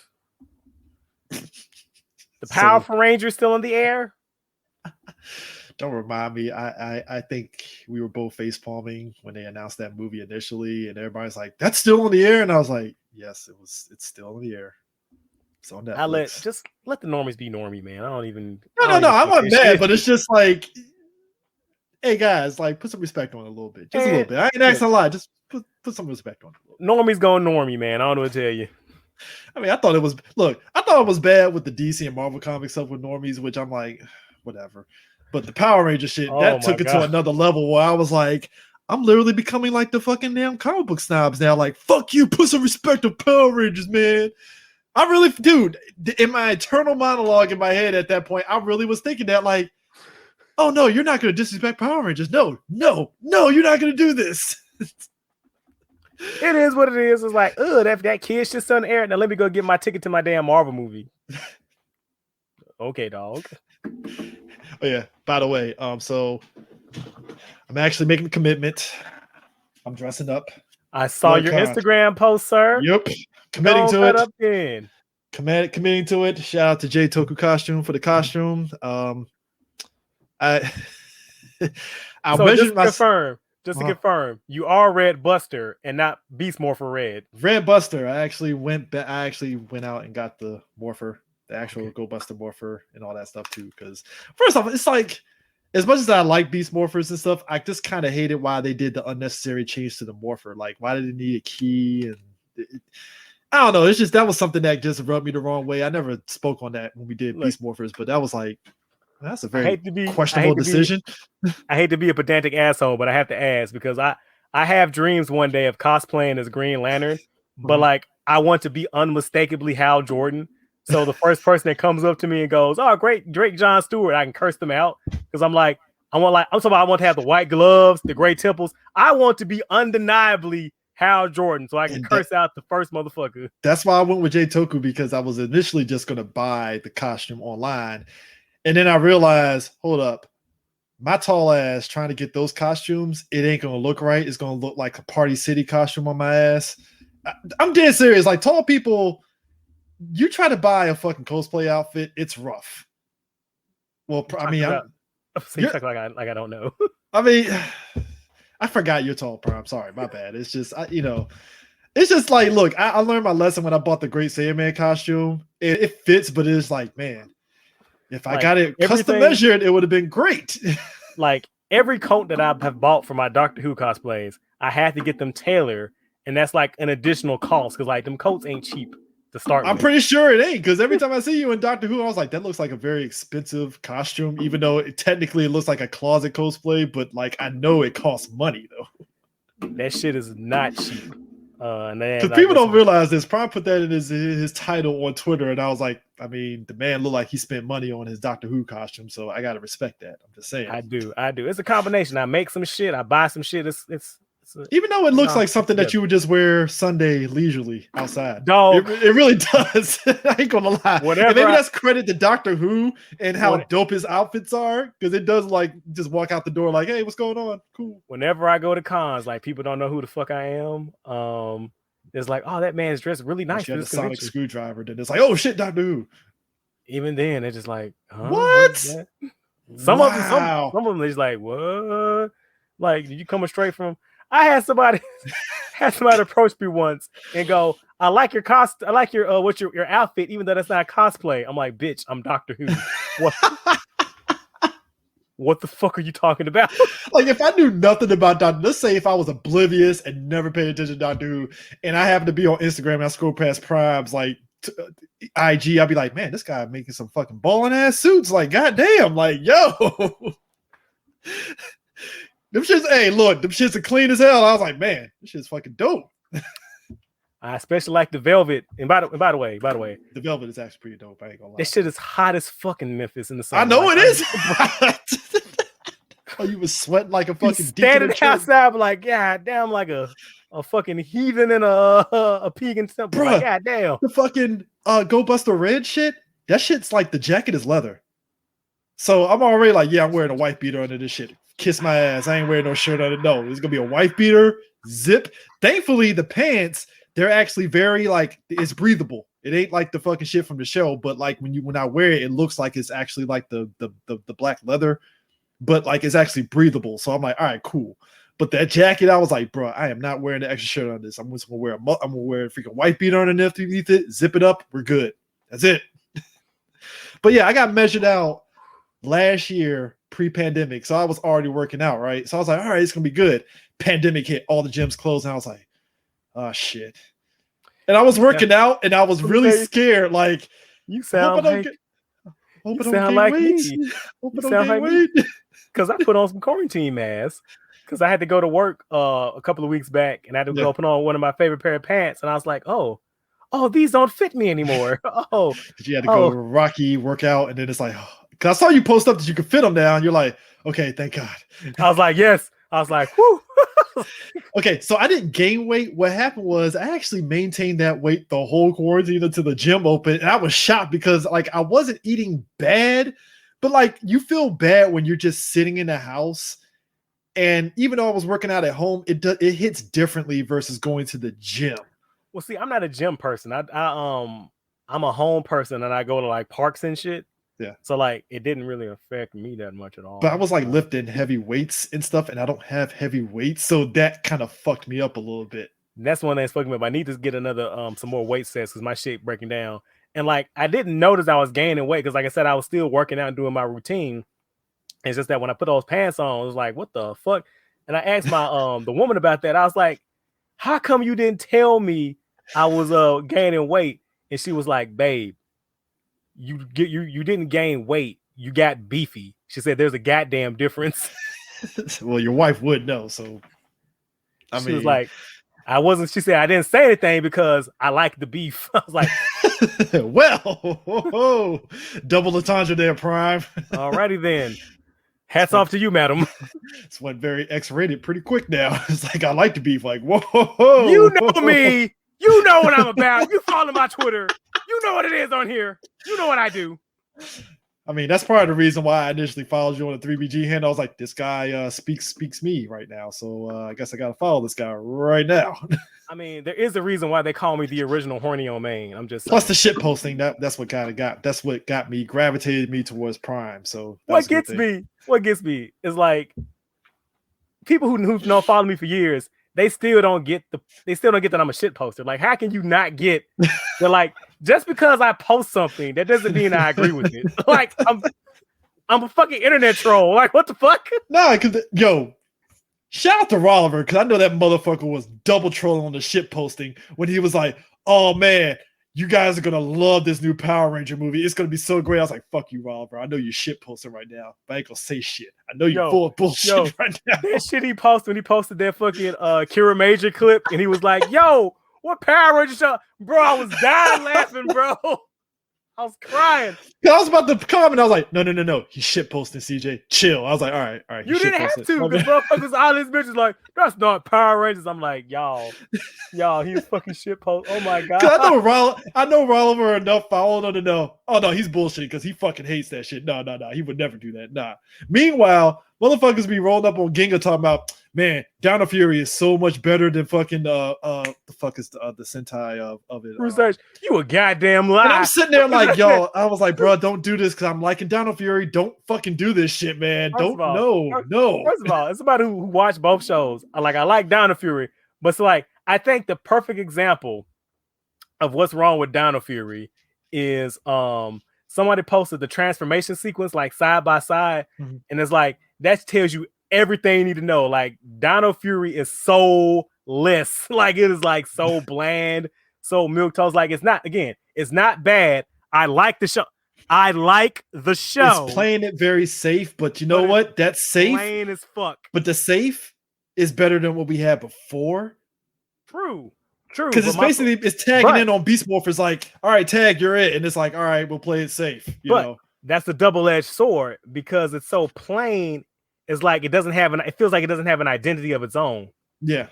The Powerful Rangers still in the air?
Don't remind me. I think we were both face palming when they announced that movie initially, and everybody's like, that's still in the air. And I was like, yes, it's still in the air. It's on Netflix.
Let the normies be normie, man. I don't even.
No. I'm not mad, but it's just like, hey guys, like put some respect on it a little bit, just a little bit. I ain't asking a lot. Just put some respect on it.
Normies going normie, man. I don't know what to tell you.
I mean, I thought it was bad with the DC and Marvel comic stuff with normies, which I'm like, whatever. But the Power Ranger shit, that took it to another level where I was like, I'm literally becoming like the fucking damn comic book snobs now. Like, fuck you, put some respect on Power Rangers, man. I really, dude, in my eternal monologue in my head at that point, I really was thinking that, like, oh no, you're not going to disrespect Power Rangers. No, you're not going to do this.
It is what it is. It's like, that kid shit's on the air. Now let me go get my ticket to my damn Marvel movie. Okay, dog.
Oh yeah. By the way, so I'm actually making a commitment. I'm dressing up.
I saw your Instagram post, sir.
Yep. Committing to it.
Up in.
Committing to it. Shout out to J Toku Costume for the costume.
Just to confirm, you are Red Buster and not Beast Morpher Red.
Red Buster. I actually went out and got the Morpher, the actual Go Buster Morpher, and all that stuff too. Because first off, it's like, as much as I like Beast Morphers and stuff, I just kind of hated why they did the unnecessary change to the Morpher. Like, why did it need a key? And I don't know. It's just, that was something that just rubbed me the wrong way. I never spoke on that when we did Beast Morphers, but that was like, that's a very questionable decision.
I hate to be a pedantic asshole, but I have to ask, because I have dreams one day of cosplaying as Green Lantern, but like, I want to be unmistakably Hal Jordan. So the first person that comes up to me and goes, "Oh, great, Drake John Stewart," I can curse them out, because I'm talking about, I want to have the white gloves, the gray temples. I want to be undeniably Hal Jordan, so I can curse out the first motherfucker.
That's why I went with J Toku, because I was initially just going to buy the costume online. And then I realized, hold up, my tall ass trying to get those costumes, it ain't going to look right. It's going to look like a Party City costume on my ass. I'm dead serious. Like, tall people, you try to buy a fucking cosplay outfit, it's rough. Well, I mean,
like I don't know.
I mean, I forgot you're tall, Prime. Sorry, my bad. It's just it's just like, look, I learned my lesson when I bought the Great Saiyaman costume. It fits, but it's like, man, if I got it custom measured, it would have been great.
Like every coat that I have bought for my Doctor Who cosplays, I had to get them tailored, and that's like an additional cost because like them coats ain't cheap to start.
I'm pretty sure it ain't, because every time I see you in Doctor Who, I was like, that looks like a very expensive costume, even though technically it looks like a closet cosplay, but like I know it costs money though.
That shit is not cheap.
Because people don't realize this. Prime put that in his title on Twitter, and I was like, I mean, the man looked like he spent money on his Doctor Who costume, so I gotta respect that. I'm just saying.
I do. It's a combination. I make some shit, I buy some shit. It's
even though it looks like something that you would just wear Sunday leisurely outside.
Dog.
It really does. I ain't gonna lie. And maybe that's credit to Doctor Who and how dope his outfits are, because it does like just walk out the door like, hey, what's going on? Cool.
Whenever I go to cons, like people don't know who the fuck I am. It's like, oh, that man's dressed really nice.
You had a sonic screwdriver. Then it's like, oh shit, Doctor Who.
Even then, it's just like, huh?
What?
Some of them, they're just like, what? Like, did you coming straight from? I had somebody approach me once and go, I like your cost. I like your your outfit, even though that's not cosplay. I'm like, bitch, I'm Doctor Who. What? What the fuck are you talking about?
Like, if I knew nothing about Doctor, let's say if I was oblivious and never paid attention to Doctor Who, and I happen to be on Instagram and I scroll past Prime's like IG, I'd be like, man, this guy making some fucking balling ass suits. Like, goddamn, like, yo. Them shits, hey, look, them shits are clean as hell. I was like, man, this shit's fucking dope.
I especially like the velvet. And by the way,
the velvet is actually pretty dope. I ain't gonna lie.
This shit is hot as fucking Memphis in the summer.
I know it is. Oh, you was sweating like a fucking
standing outside, like, god damn, like a fucking heathen in a pagan temple.
Bruh,
like, god damn.
The fucking Go Buster Red shit. That shit's like the jacket is leather. So I'm already like, yeah, I'm wearing a white beater under this shit. Kiss my ass. I ain't wearing no shirt under. No, it's gonna be a white beater, zip. Thankfully, the pants, they're actually very like, it's breathable. It ain't like the fucking shit from the show, but like when I wear it, it looks like it's actually like the black leather, but like it's actually breathable. So I'm like, all right, cool. But that jacket, I was like, bro, I am not wearing the extra shirt on this. I'm just gonna wear a freaking white beater underneath it, zip it up, we're good. That's it. But yeah, I got measured out last year pre-pandemic, so I was already working out, right? So I was like, all right, it's gonna be good. Pandemic hit, all the gyms closed, and I was like, oh shit. And I was working out, and I was really scared. Like,
you sound like me. You sound like me. Because I put on some quarantine masks because I had to go to work a couple of weeks back, and I had to go put on one of my favorite pair of pants, and I was like, oh, these don't fit me anymore. Oh,
you had to go Rocky workout, and then it's like, because I saw you post up that you could fit them down. You're like, okay, thank God.
I was like, yes. I was like, whoo.
Okay, so I didn't gain weight. What happened was I actually maintained that weight the whole quarantine until the gym opened. And I was shocked because like I wasn't eating bad, but like you feel bad when you're just sitting in the house. And even though I was working out at home, it hits differently versus going to the gym.
Well, see, I'm not a gym person. I'm a home person, and I go to like parks and shit.
Yeah.
So like it didn't really affect me that much at all.
But I was like lifting heavy weights and stuff, and I don't have heavy weights, so that kind of fucked me up a little bit.
And that's one thing that's fucking me up. I need to get another some more weight sets because my shit breaking down. And like I didn't notice I was gaining weight because like I said, I was still working out and doing my routine. And it's just that when I put those pants on, I was like, what the fuck? And I asked my the woman about that. I was like, how come you didn't tell me I was gaining weight? And she was like, babe, you didn't gain weight, you got beefy. She said there's a goddamn difference.
Well, your wife would know, so
she was like, she said I didn't say anything because I like the beef. I was like,
well, double entendre there, Prime.
Alrighty then. Hats off to you, madam.
It's went very X-rated pretty quick now. It's like I like the beef, like whoa.
You know me. You know what I'm about. You follow my Twitter. You know what it is on here. You know what I do.
I mean, that's part of the reason why I initially followed you on the 3BG handle. I was like, this guy speaks me right now. So I guess I got to follow this guy right now.
I mean, there is a reason why they call me the original horny on main. I'm just
plus the shit posting. That's what kind of that's what got me, gravitated me towards Prime. So
what gets me is like, people who've known follow me for years, they still don't get that I'm a shit poster. Like, how can you not get the like just because I post something that doesn't mean I agree with it? Like, I'm a fucking internet troll. Like, what the fuck?
Nah, because shout out to Rolliver, because I know that motherfucker was double trolling on the shit posting when he was like, "Oh man, you guys are gonna love this new Power Ranger movie. It's gonna be so great." I was like, "Fuck you, Rolliver. I know you shit posting right now, but I ain't gonna say shit. I know you're full of bullshit right now."
That shit he posted when he posted that fucking Kira Major clip, and he was like, "Yo, what Power Ranger show?" Bro, I was dying laughing, bro. I was crying.
I was about to comment. I was like, no. He's shit posting, CJ. Chill. I was like, all right.
You didn't have to, because motherfuckers, all these bitches like, that's not Power Rangers. I'm like, y'all, he was fucking shit post. Oh my god.
I know Rolliver enough. I don't know. Oh no, he's bullshit because he fucking hates that shit. No. He would never do that. Nah. Meanwhile, motherfuckers be rolling up on Ginga talking about, man, Down of Fury is so much better than fucking the fuck is the Sentai of it.
Research, you a goddamn lie.
And I'm sitting there like, yo, I was like, bro, don't do this because I'm liking Down of Fury. Don't fucking do this shit, man. No.
First of all, it's somebody who watched both shows. I like Down of Fury, but it's like, I think the perfect example of what's wrong with Down of Fury is somebody posted the transformation sequence like side by side, and it's like that tells you everything you need to know. Like, Dino Fury is so less. Like, it is like so bland, so milquetoast. Like, it's not bad. I like the show. It's
playing it very safe, but you know what? That's safe.
Plain as fuck.
But the safe is better than what we had before.
True.
Because it's tagging in on Beast Morphers like, all right, tag, you're it. And it's like, all right, we'll play it safe. You know?
That's a double-edged sword because it's so plain. It's like it feels like it doesn't have an identity of its own.
Yeah.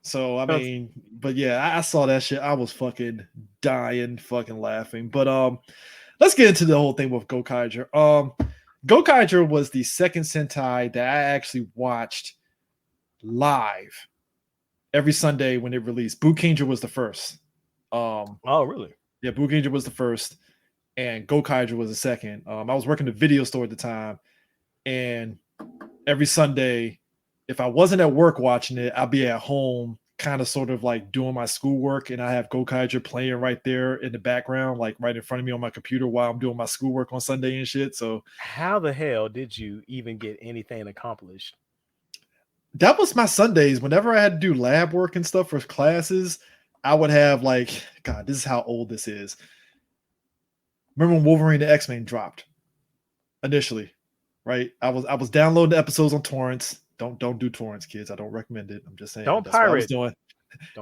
So I mean, but yeah, I saw that shit. I was fucking dying, fucking laughing. But let's get into the whole thing with Gokaiger. Gokaiger was the second Sentai that I actually watched live every Sunday when it released. Gokaiger was the first.
Oh, really?
Yeah, Gokaiger was the first, and Gokaiger was the second. I was working the video store at the time, and every Sunday, if I wasn't at work watching it, I'd be at home, kind of sort of like doing my schoolwork, and I have Gokaiger playing right there in the background, like right in front of me on my computer while I'm doing my schoolwork on Sunday and shit. So
how the hell did you even get anything accomplished?
That was my Sundays. Whenever I had to do lab work and stuff for classes, I would have like, God, this is how old this is. Remember when Wolverine and X-Men dropped initially, right? I was downloading the episodes on torrents. Don't do torrents, kids. I don't recommend it. I'm just saying.
Don't pirate. What I was
doing.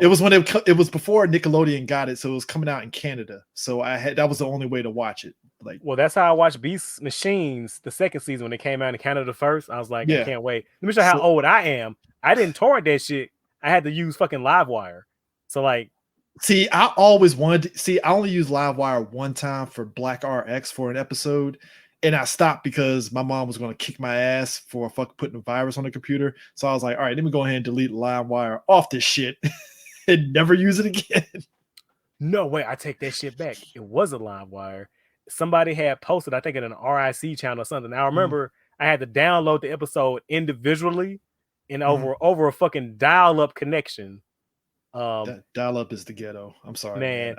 It was when it was before Nickelodeon got it, so it was coming out in Canada. So that was the only way to watch it. Like,
well, that's how I watched Beast Machines the second season when it came out in Canada first. I was like, I can't wait. Let me show you how old I am. I didn't torrent that shit. I had to use fucking Livewire. So like,
see, I always wanted to I only used Livewire one time for Black RX for an episode, and I stopped because my mom was going to kick my ass for fucking putting a virus on the computer. So I was like, all right, let me go ahead and delete Livewire off this shit and never use it again.
No way, I take that shit back. It was a Livewire. Somebody had posted, I think, in an RIC channel or something. Now I remember I had to download the episode individually and over a fucking dial-up connection.
Dial-up is the ghetto. I'm sorry, man.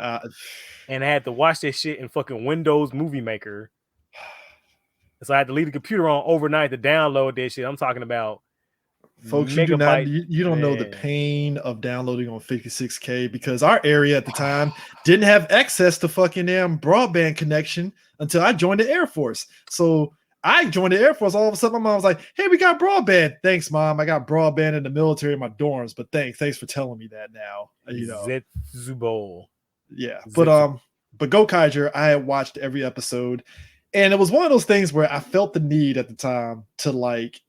And I had to watch that shit in fucking Windows Movie Maker. So I had to leave the computer on overnight to download that shit. I'm talking about,
folks, you don't know the pain of downloading on 56K because our area at the time didn't have access to fucking damn broadband connection until I joined the Air Force. So I joined the Air Force. All of a sudden, my mom was like, "Hey, we got broadband." Thanks, Mom. I got broadband in the military in my dorms, but thanks for telling me that now. You know,
Zetsubo.
Yeah, but Gokaiger, I had watched every episode, and it was one of those things where I felt the need at the time to like,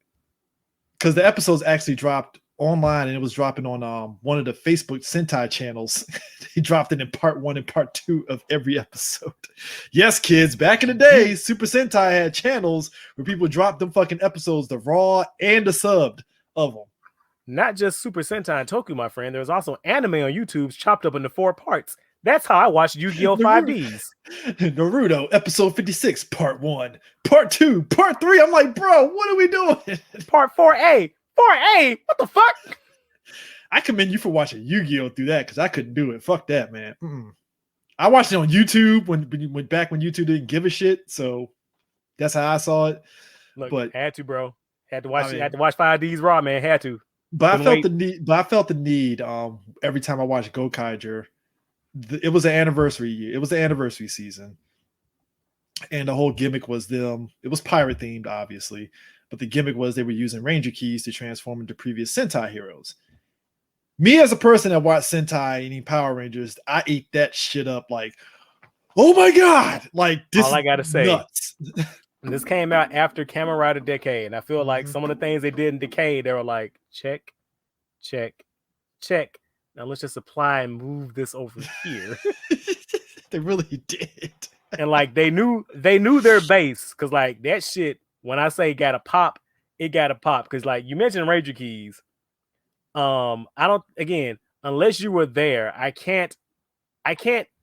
because the episodes actually dropped online and it was dropping on one of the Facebook Sentai channels. He dropped it in part 1 and part 2 of every episode. Yes, kids, back in the day, Super Sentai had channels where people dropped them fucking episodes, the raw and the subbed of them.
Not just Super Sentai and Toku, my friend. There's also anime on YouTube chopped up into 4 parts. That's how I watched Yu-Gi-Oh! 5Ds.
Naruto, episode 56, part 1, part 2, part 3. I'm like, bro, what are we doing?
Part 4A, 4A? What the fuck?
I commend you for watching Yu-Gi-Oh through that because I couldn't do it. Fuck that, man. I watched it on YouTube when YouTube didn't give a shit. So that's how I saw it.
Look,
but
had to, bro. Had to watch.
I mean,
had to watch 5Ds Raw, man. Had to.
But
Couldn't
I felt
wait.
the need. But I felt the need. Every time I watched Gokaiger, it was an anniversary year. It was the anniversary season, and the whole gimmick was them. It was pirate themed, obviously, but the gimmick was they were using Ranger keys to transform into previous Sentai heroes. Me as a person that watched Sentai and Power Rangers, I ate that shit up like, oh my god! Like this.
All I gotta say,
nuts.
And this came out after Kamen Rider Decade, and I feel like some of the things they did in Decade, they were like, check, check, check. Now let's just apply and move this over here.
They really did.
And like they knew their base, because like that shit, when I say got a pop, it got a pop. Because like you mentioned Ranger keys. I don't, again, unless you were there, I can't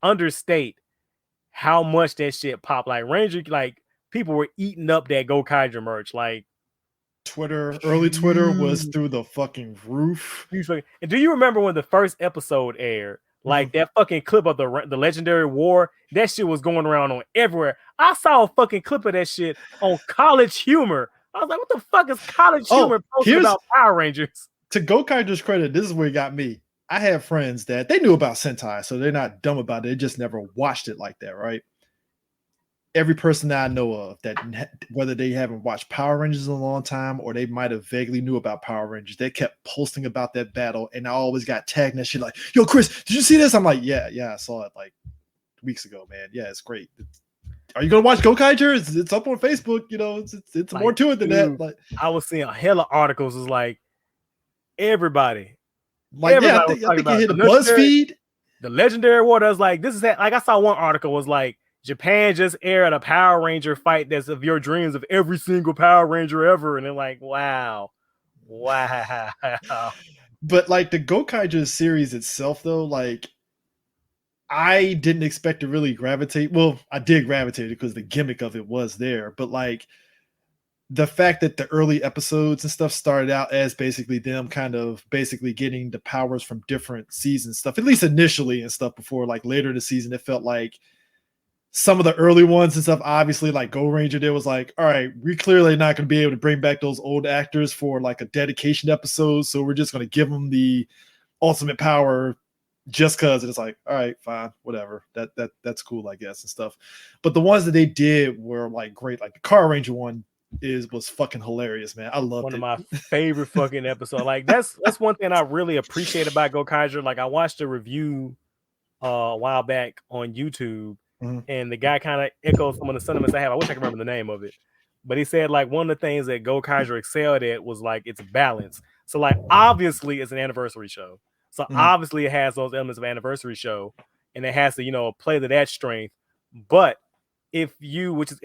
understate how much that shit popped. Like Ranger, like people were eating up that Gokaiger merch. Like
early Twitter was through the fucking roof.
And do you remember when the first episode aired? Like that fucking clip of the Legendary War, that shit was going around on everywhere. I saw a fucking clip of that shit on College Humor. I was like, what the fuck is College Humor posting about Power Rangers?
To Gokaiger's credit, this is where it got me. I have friends that they knew about Sentai, so they're not dumb about it. They just never watched it like that, right? Every person that I know of that, whether they haven't watched Power Rangers in a long time or they might have vaguely knew about Power Rangers, they kept posting about that battle, and I always got tagged in that shit like, yo, Chris, did you see this? I'm like, yeah, I saw it like weeks ago, man. Yeah, it's great. Are you gonna watch Gokaiger? It's up on Facebook, you know, it's like, more to it than that. Like
I was seeing a hella articles, is like everybody.
Like, everybody I think it hit a BuzzFeed.
The Legendary War, was like, this is that, like I saw one article was like, Japan just aired a Power Ranger fight that's of your dreams of every single Power Ranger ever. And they're like, wow.
But like the Gokaiger series itself, though, like I didn't expect to really gravitate. Well, I did gravitate because the gimmick of it was there. But like the fact that the early episodes and stuff started out as basically them kind of basically getting the powers from different season stuff, at least initially and stuff, before like later in the season, it felt like some of the early ones and stuff, obviously, like Go Ranger, there was like, all right, we clearly not going to be able to bring back those old actors for like a dedication episode, so we're just going to give them the ultimate power just because. It's like, all right, fine, whatever. That's cool, I guess, and stuff. But the ones that they did were like great. Like the Car Ranger one was fucking hilarious, man. I loved
one
it.
Of my favorite fucking episodes. Like that's one thing I really appreciate about Gokaiger. Like I watched a review a while back on YouTube. And the guy kind of echoes some of the sentiments I have. I wish I could remember the name of it. But he said, like, one of the things that Gokaiger excelled at was, like, its balance. So, like, obviously, it's an anniversary show. So, obviously, it has those elements of anniversary show. And it has to, you know, play to that strength. But if you, which is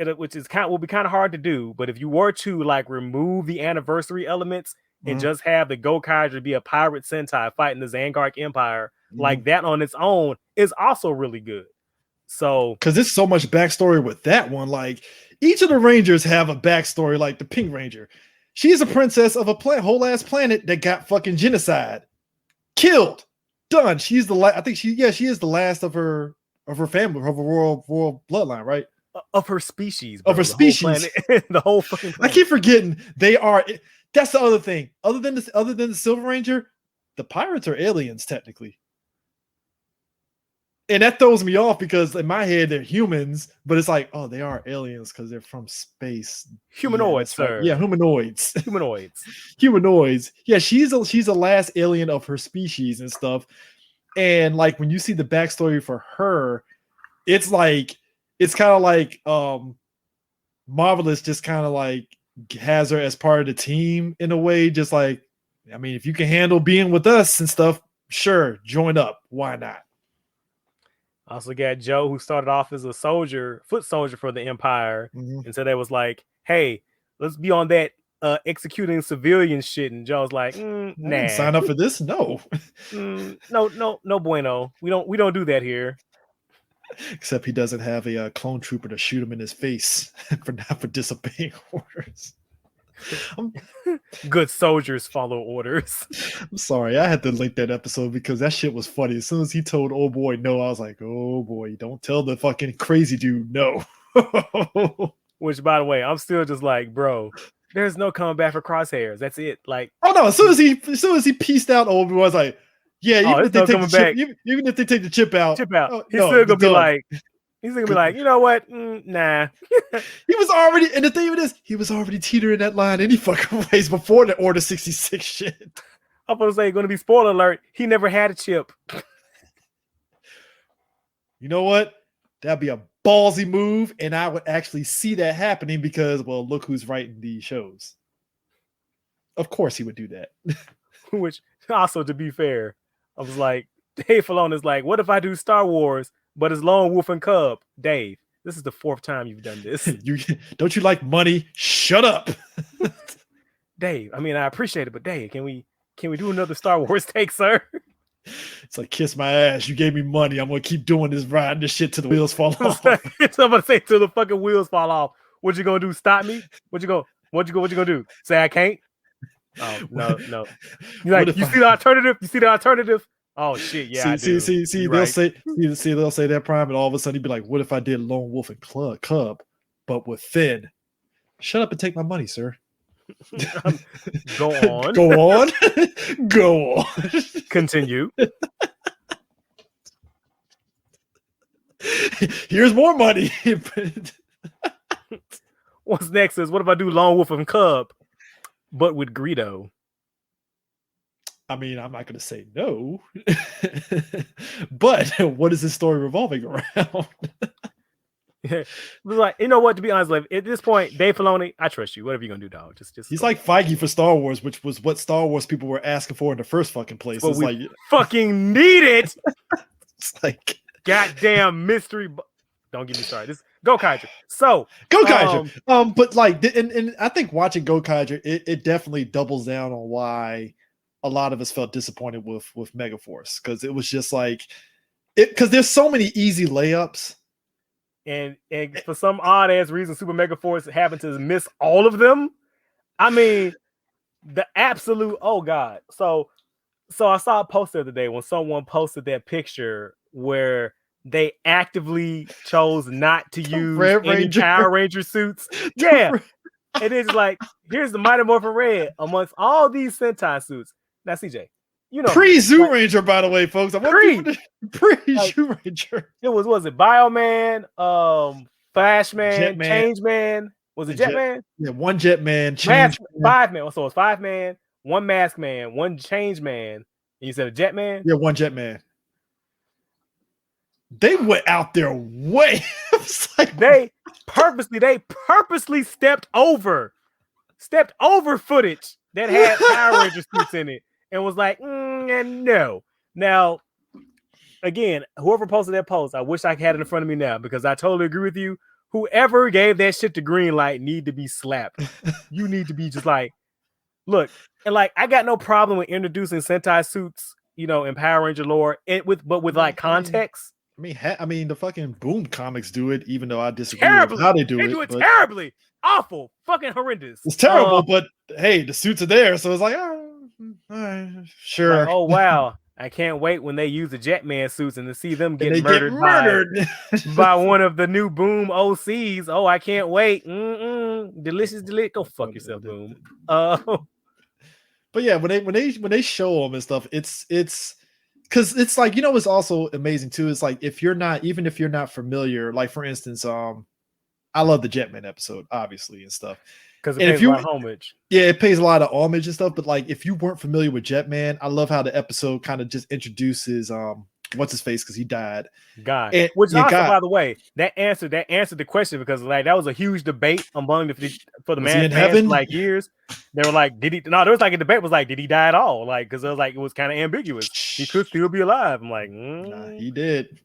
kind of, will be kind of hard to do, but if you were to, like, remove the anniversary elements and just have the Gokaiger be a pirate Sentai fighting the Zangark Empire, like that on its own is also really good. So,
because there's so much backstory with that one. Like each of the Rangers have a backstory. Like the Pink Ranger, she's a princess of a whole ass planet that got fucking genocide, killed, done. She's the last. I think she is the last of her family, of her royal bloodline, right?
Of her species,
bro. Of her species,
the whole fucking planet.
I keep forgetting they are. That's the other thing. Other than the Silver Ranger, the pirates are aliens technically. And that throws me off because in my head they're humans, but it's like, oh, they are aliens because they're from space.
Humanoids, sir.
Yeah, humanoids.
Humanoids.
Yeah, she's a last alien of her species and stuff. And like when you see the backstory for her, it's like it's kind of like Marvelous just kind of like has her as part of the team in a way. Just like, I mean, if you can handle being with us and stuff, sure, join up. Why not?
Also got Joe, who started off as a foot soldier for the Empire. And so they was like, hey, let's be on that executing civilian shit. And Joe's like, nah.
Sign up for this? No.
No bueno. We don't do that here.
Except he doesn't have a clone trooper to shoot him in his face for disobeying orders.
Good soldiers follow orders.
I'm sorry, I had to link that episode because that shit was funny. As soon as he told old boy no, I was like, oh boy, don't tell the fucking crazy dude no.
Which, by the way, I'm still just like, bro, there's no coming back for Crosshairs. That's it. Like,
oh no, as soon as he pieced out old boy, I was like, yeah, even if they take the chip, even if they take the chip out,
he's still gonna be like, you know what? Nah.
He was already, and the thing of this, he was already teetering that line any fucking ways before the Order 66 shit.
I'm gonna say, gonna be spoiler alert, he never had a chip.
You know what? That'd be a ballsy move, and I would actually see that happening because, well, look who's writing the shows. Of course he would do that.
Which, also, to be fair, I was like, Dave Filoni's like, what if I do Star Wars, but it's Lone Wolf and Cub? Dave, this is the 4th time you've done this.
Don't you like money? Shut up.
Dave, I mean, I appreciate it, but Dave, can we do another Star Wars take, sir?
It's like, kiss my ass. You gave me money. I'm gonna keep doing this, riding this shit till the wheels fall off.
I'm gonna say till the fucking wheels fall off. What you gonna do? Stop me? What you gonna do? Say I can't? Oh no. You like, you see the alternative? You see the alternative? Oh shit, yeah.
See, they'll say that, Prime, and all of a sudden he'd be like, what if I did Lone Wolf and Cub, but with Finn? Shut up and take my money, sir.
Go on.
Go on.
Continue.
Here's more money.
What's next is, what if I do Lone Wolf and Cub, but with Greedo?
I mean, I'm not going to say no. But what is this story revolving around?
Like, you know what? To be honest, like, at this point, Dave Filoni, I trust you. Whatever you're gonna do, dog. Just
he's like Feige for Star Wars, which was what Star Wars people were asking for in the first fucking place.
It's like fucking need it.
It's like
goddamn mystery. Don't get me started. This Gokaiger. So
Gokaiger. But like, and I think watching Gokaiger, it definitely doubles down on why a lot of us felt disappointed with Megaforce, because it was just like because there's so many easy layups.
And for some odd ass reason, Super Mega Force happened to miss all of them. I mean, the absolute god. So I saw a post the other day when someone posted that picture where they actively chose not to use any Power Ranger suits. Yeah, it is like, here's the Mighty Morphin Red amongst all these Sentai suits. Now, CJ, you know,
pre-Zoo Ranger, by the way, folks. I want pre-Zoo Ranger.
It was it Bioman, Flashman, Changeman? Was it Jetman?
Yeah, one Jetman,
five man. So it's 5 man, 1 Mask Man, 1 Changeman. And you said a Jetman?
Yeah, 1 Jetman. They went out their way.
Like, they purposely stepped over footage that had Power Ranger suits in it. And was like, and no. Now, again, whoever posted that post, I wish I had it in front of me now, because I totally agree with you. Whoever gave that shit the green light need to be slapped. You need to be just like, look, and like, I got no problem with introducing Sentai suits, you know, in Power Ranger lore, but with like context.
I mean, the fucking Boom comics do it, even though I disagree with how they do it.
They do it terribly, awful, fucking horrendous.
It's terrible, but hey, the suits are there, so it's like, sure.
Like, oh wow, I can't wait when they use the Jetman suits and to see them get murdered. By one of the new Boom OCs. Oh, I can't wait. Delicious. Go fuck yourself, Boom.
But yeah, when they show them and stuff, it's because it's like, you know, it's also amazing too. It's like, if you're not familiar, like for instance, I love the Jetman episode, obviously, and stuff.
Because it pays a lot of homage.
Yeah, it pays a lot of homage and stuff. But like, if you weren't familiar with Jetman, I love how the episode kind of just introduces what's his face, because he died.
God. Which also, by the way, that answered the question, because like that was a huge debate among for the man for like years. They were like, did he? No, there was like a debate was like, did he die at all? Like, because it was kind of ambiguous. He could still be alive. I'm like,
nah, he did.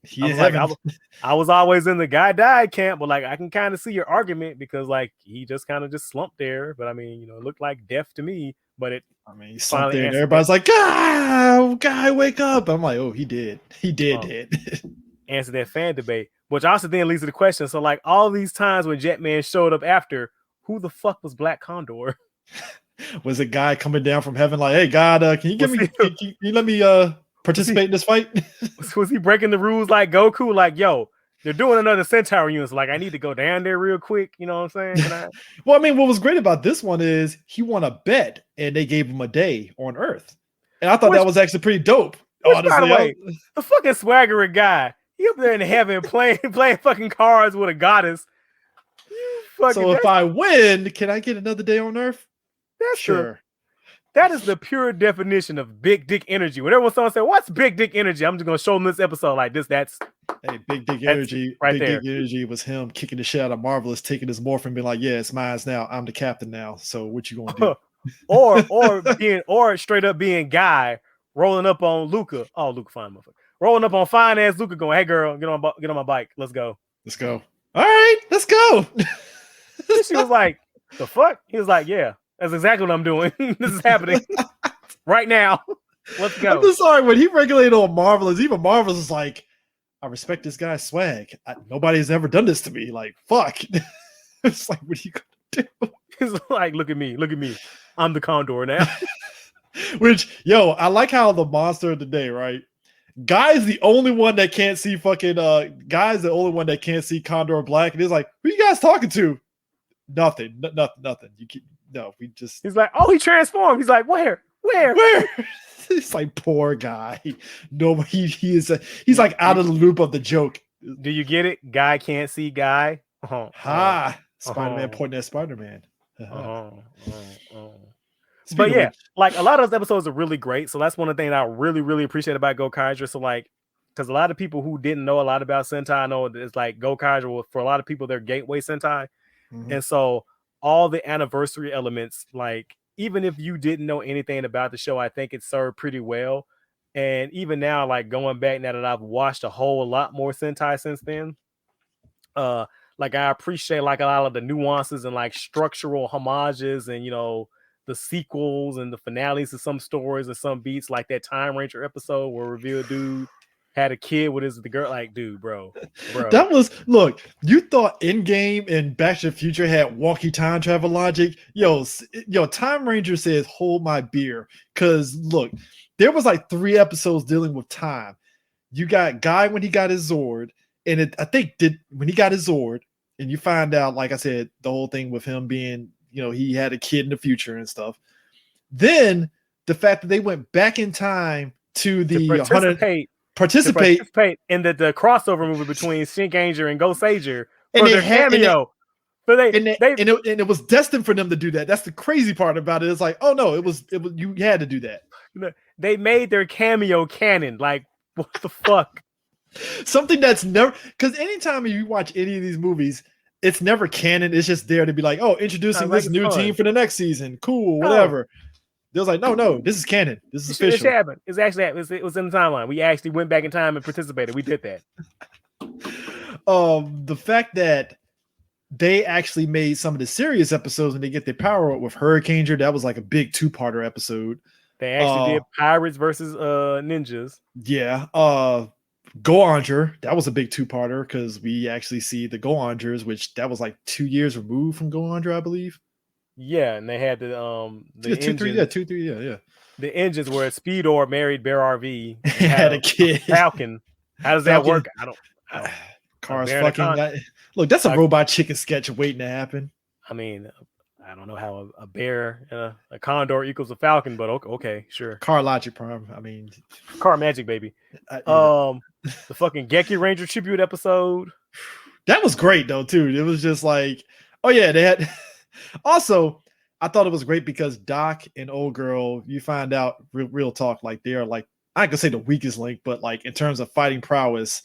I was always in the guy died camp, but like I can kind of see your argument, because like he just kind of just slumped there. But I mean, you know, it looked like death to me. But
he slumped there, and everybody's like, guy, wake up. I'm like, oh, he did. He did.
Answer that fan debate, which also then leads to the question. So like all these times when Jetman showed up after, who the fuck was Black Condor?
Was a guy coming down from heaven like, hey God, can you give me can you let me participate in this fight?
Was he breaking the rules like Goku? Like, yo, they're doing another Sentai reunion. So like, I need to go down there real quick. You know what I'm saying?
Well, I mean, what was great about this one is he won a bet and they gave him a day on Earth. And I thought that was actually pretty dope.
Honestly, by the way, the fucking swaggery guy, he up there in heaven playing fucking cards with a goddess.
So if I win, can I get another day on Earth?
That's sure. That is the pure definition of big dick energy. Whenever someone says, "What's big dick energy?" I'm just gonna show them this episode like this. That's
big dick energy. Right there. Big dick energy was him kicking the shit out of Marvelous, taking his Morphin, being like, "Yeah, it's mine now. I'm the captain now. So what you gonna do?"
or straight up being Guy rolling up on Luca. Oh, Luca, fine motherfucker. Rolling up on fine ass Luca, going, "Hey girl, get on my bike. Let's go.
Let's go. All right, let's go."
She was like, "The fuck?" He was like, "Yeah, that's exactly what I'm doing. This is happening right now. Let's go."
I'm just sorry when he regulated on Marvelous. Even Marvelous is like, "I respect this guy's swag. Nobody's ever done this to me. Like, fuck." It's like, what are you gonna do?
He's like, look at me. I'm the Condor now."
Which, yo, I like how the monster of the day, right? Guy's the only one that can't see fucking Guy's the only one that can't see Condor Black. And he's like, who you guys talking to? Nothing. You keep we just.
He's like, oh, he transformed. He's like, where?
It's like, poor guy. Nobody. He's like out of the loop of the joke.
Do you get it? Guy can't see Guy.
Spider-Man pointing at Spider-Man.
But yeah, like a lot of those episodes are really great. So that's one of the things I really, really appreciate about Gokaiger. So like, because a lot of people who didn't know a lot about Sentai, I know it's like Gokaiger, for a lot of people, they're gateway Sentai. Mm-hmm. And so all the anniversary elements, like even if you didn't know anything about the show, I think it served pretty well. And even now, like going back now that I've watched a whole lot more Sentai since then, like I appreciate like a lot of the nuances and like structural homages and, you know, the sequels and the finales of some stories and some beats, like that Time Ranger episode where Reveal Dude had a kid with the girl. Like, dude, bro.
That was, look, you thought Endgame and Back to the Future had wonky time travel logic. Yo, Time Ranger says, hold my beer. Because look, there was like 3 episodes dealing with time. You got Guy when he got his Zord, and when he got his Zord, and you find out, like I said, the whole thing with him being, you know, he had a kid in the future and stuff. Then the fact that they went back in time to participate
in the crossover movie between Zenkaiger and Gokaiger
for
their cameo.
It was destined for them to do that. That's the crazy part about it. It's like, oh no, it was you had to do that.
They made their cameo canon. Like, what the fuck?
Something that's never, because anytime you watch any of these movies, it's never canon. It's just there to be like, oh, introducing this new team for the next season. Cool, whatever. They was like, no, this is canon. This is official.
It happened. It's actually happened. It was in the timeline. We actually went back in time and participated. We did that.
The fact that they actually made some of the serious episodes when they get their power up with Hurricaneer, that was like a big 2-parter episode.
They actually did pirates versus ninjas.
Yeah. Gokaiger, that was a big 2-parter because we actually see the Gokaigers, which that was like 2 years removed from Gokaiger, I believe.
Yeah, and they had the
2, 3, yeah.
The engines where Speedor married Bear RV,
had a kid.
Falcon. How does that work? I don't.
Cars fucking. Look, that's a Robot Chicken sketch waiting to happen.
I mean, I don't know how a bear and a condor equals a falcon, but okay, sure.
Car logic, Prime. I mean,
car magic, baby. The fucking Geki Ranger tribute episode.
That was great though, too. It was just like, oh yeah, they had. Also, I thought it was great because Doc and Old Girl, you find out real talk, like they are like, I can say the weakest link, but like in terms of fighting prowess,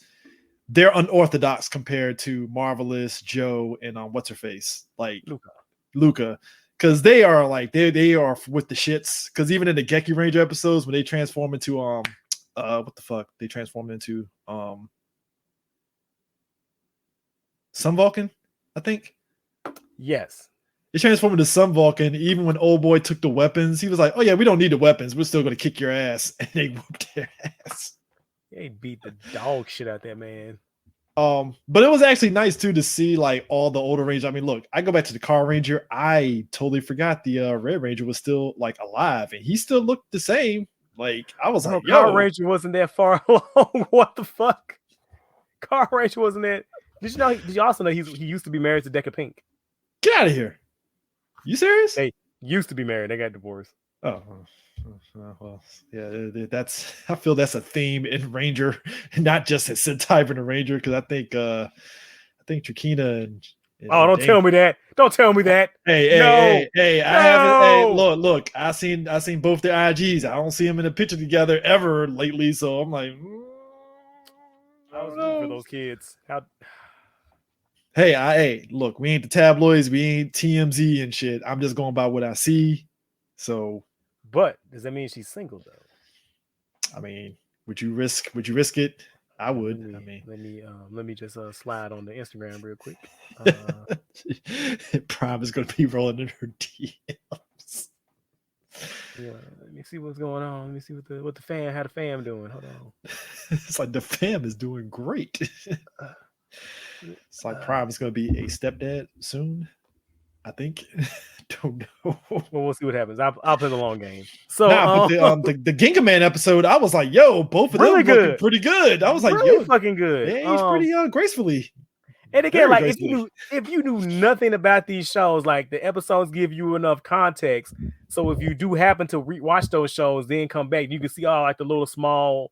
they're unorthodox compared to Marvelous, Joe, and what's her face, like Luca, because they are like they are with the shits. Because even in the Geki Ranger episodes, when they transform into what the fuck, they transform into Sun Vulcan, I think.
Yes.
They transformed into Sun Vulcan. Even when Old Boy took the weapons, he was like, "Oh yeah, we don't need the weapons. We're still going to kick your ass." And they whooped their ass.
They beat the dog shit out that man.
But it was actually nice too to see like all the older Rangers. I mean, look, I go back to the Car Ranger. I totally forgot the Red Ranger was still like alive, and he still looked the same. Like I was like,
Car
yo,
Ranger wasn't that far along. What the fuck? Car Ranger wasn't that. Did you know? Did you also know he used to be married to Deca Pink?
get out of here. You serious?
They used to be married. They got divorced.
Oh, well, yeah. That's I feel that's a theme in Ranger, not just in Sentai but in Ranger, because I think Trakina and
don't tell me that. Don't tell me that.
Hey,
no.
hey! I haven't. Hey, look! I seen both their IGs. I don't see them in a picture together ever lately. So I'm like,
I was rooting for those kids.
Hey, look, we ain't the tabloids, we ain't TMZ and shit. I'm just going by what I see. So,
but does that mean she's single though?
I mean, would you risk it? I would.
Let me just slide on the Instagram real quick.
Prime is going to be rolling in her DMs.
Yeah, let me see what's going on. Let me see what the fam, how the fam doing. Hold on.
It's like the fam is doing great. It's like Prime is going to be a stepdad soon, I think. Don't know.
Well, we'll see what happens. I'll play the long game. So,
but the Ginga Man episode, I was like, yo, both of them looking pretty good. I was like,
really fucking good.
Yeah, he's pretty gracefully.
And again, like if you knew nothing about these shows, like the episodes give you enough context. So if you do happen to watch those shows, then come back, you can see all like the little small.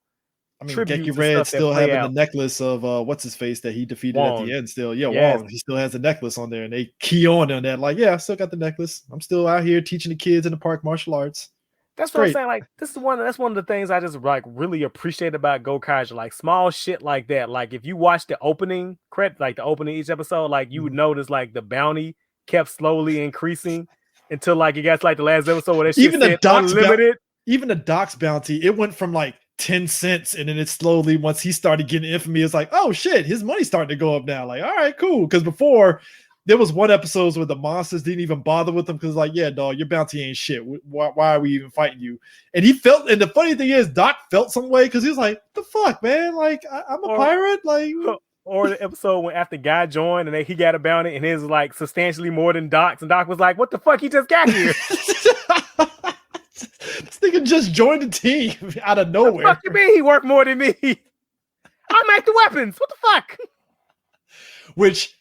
I mean, Geki Red still having the necklace of what's his face that he defeated Wong. At the end. Still, Wong. He still has the necklace on there, and they key on that. Like, yeah, I still got the necklace. I'm still out here teaching the kids in the park martial arts.
That's what I'm saying. Like, that's one of the things I just like really appreciate about Gokaiger. Like small shit like that. Like if you watch the opening credit, like the opening each episode, like you would notice like the bounty kept slowly increasing until like it got to like the last episode where that shit said unlimited.
Even the Doc's bounty, it went from like 10 cents, and then it slowly, once he started getting infamy, it's like, oh shit, his money's starting to go up now. Like, all right, cool. Because before there was one episode where the monsters didn't even bother with him because, like, yeah, dog, your bounty ain't shit. Why are we even fighting you? And he felt, and the funny thing is, Doc felt some way because he was like, the fuck, man? Like, I'm a pirate. Like,
or the episode when after Guy joined and he got a bounty and his was like substantially more than Doc's, and Doc was like, what the fuck? He just got here.
This nigga just joined the team out of nowhere.
What the fuck you mean he worked more than me? I make the weapons. What the fuck?
Which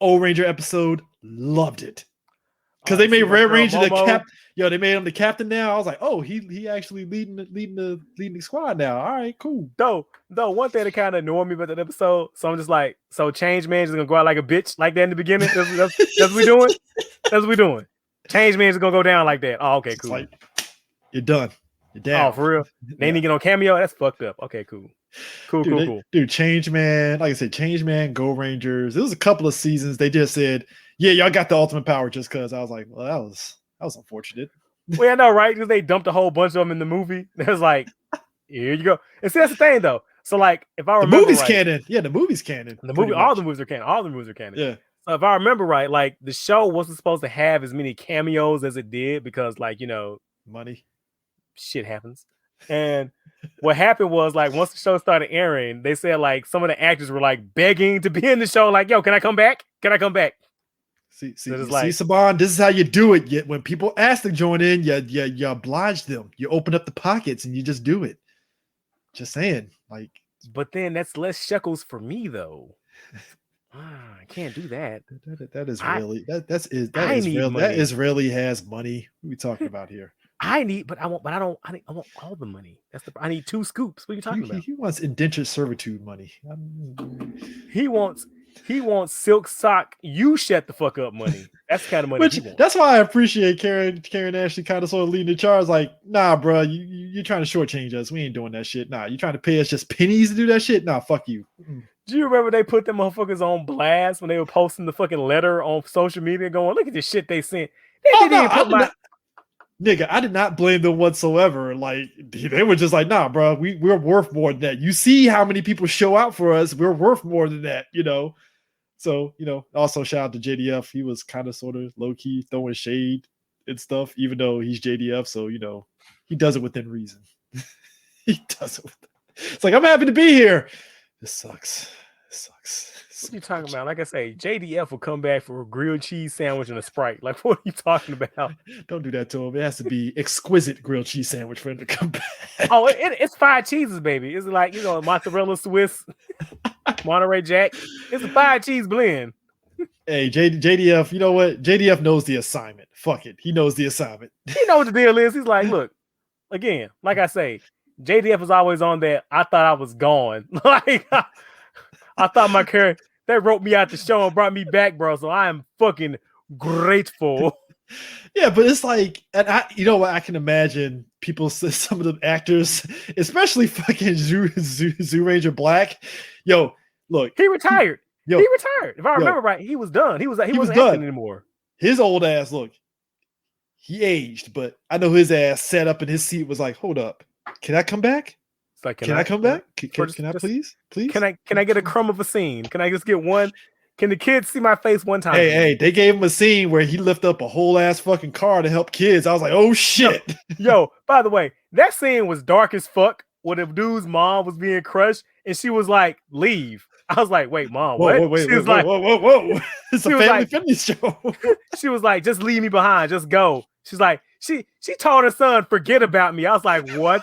Old Ranger episode, loved it. Because they made Red Ranger the captain. Yo, they made him the captain now. I was like, oh, he actually leading the squad now. All right, cool.
Though one thing that kind of annoyed me about that episode, so I'm just like, so Change Man is gonna go out like a bitch like that in the beginning. That's what we doing. That's what we doing. Change Man is gonna go down like that. Oh, okay, cool.
Like, you're done. You're down.
Oh, for real? They didn't get on cameo. That's fucked up. Okay, cool. Cool.
Dude, Change Man, like I said, Change Man, Go Rangers. There was a couple of seasons they just said, yeah, y'all got the ultimate power just because. I was like, well, that was unfortunate.
Well, I know, right? Because they dumped a whole bunch of them in the movie. It was like, here you go. And see, that's the thing, though. So, like, if I remember,
the movie's canon. Yeah, the movie's canon.
All the movies are canon. All the movies are canon.
Yeah.
So if I remember right, like the show wasn't supposed to have as many cameos as it did because, like, you know,
money,
shit happens. And what happened was, like, once the show started airing, they said like some of the actors were like begging to be in the show, like, yo, can I come back? Can I come back?
See, Saban, this is how you do it. Yet when people ask to join in, you oblige them. You open up the pockets and you just do it. Just saying, like.
But then that's less shekels for me, though. I can't do that.
That Israeli has money. What are we talking about here?
I want all the money. I need 2 scoops. What are you talking about?
He wants indentured servitude money.
He wants silk sock. You shut the fuck up money. That's the kind of money he wants.
That's why I appreciate Karen Ashley kind of sort of leading the charge. Like, nah, bro, you're trying to shortchange us. We ain't doing that shit. Nah, you trying to pay us just pennies to do that shit? Nah, fuck you.
Do you remember they put them motherfuckers on blast when they were posting the fucking letter on social media going, look at this shit they sent.
Nigga, I did not blame them whatsoever. Like, they were just like, nah, bro, we're worth more than that. You see how many people show out for us. We're worth more than that, you know? So, you know, also shout out to JDF. He was kind of sort of low-key throwing shade and stuff, even though he's JDF. So, you know, he does it within reason. He does it. It's like, I'm happy to be here. This sucks. sucks.
What you talking about? Like I say, JDF will come back for a grilled cheese sandwich and a Sprite. Like, what are you talking about?
Don't do that to him. It has to be exquisite grilled cheese sandwich for him to come back.
Oh, it's 5 cheeses, baby. It's like, mozzarella Swiss, Monterey Jack. It's a 5 cheese blend.
Hey, JDF, you know what? JDF knows the assignment. Fuck it. He knows the assignment.
He knows what the deal is. He's like, look, again, like I say, JDF is always on that. I thought I was gone. Like, I thought my character, they wrote me out the show and brought me back, bro. So I am fucking grateful.
Yeah, but it's like, and you know what? I can imagine people, some of the actors, especially fucking Zoo Ranger Black. Yo, look,
he retired. He retired. If I remember right, he was done. He wasn't acting anymore.
His old ass, look, he aged, but I know his ass sat up in his seat, was like, "Hold up, can I come back?
It's like,
can I come back? Can I please?
Can I get a crumb of a scene? Can I just get one? Can the kids see my face one time?"
Hey, they gave him a scene where he lifted up a whole ass fucking car to help kids. I was like, oh shit.
Yo, by the way, that scene was dark as fuck. Where the dude's mom was being crushed, and she was like, "Leave." I was like, "Wait, mom, what?"
Whoa. It's a family fitness show.
She was like, "Just leave me behind. Just go." She's like, she told her son, "Forget about me." I was like, what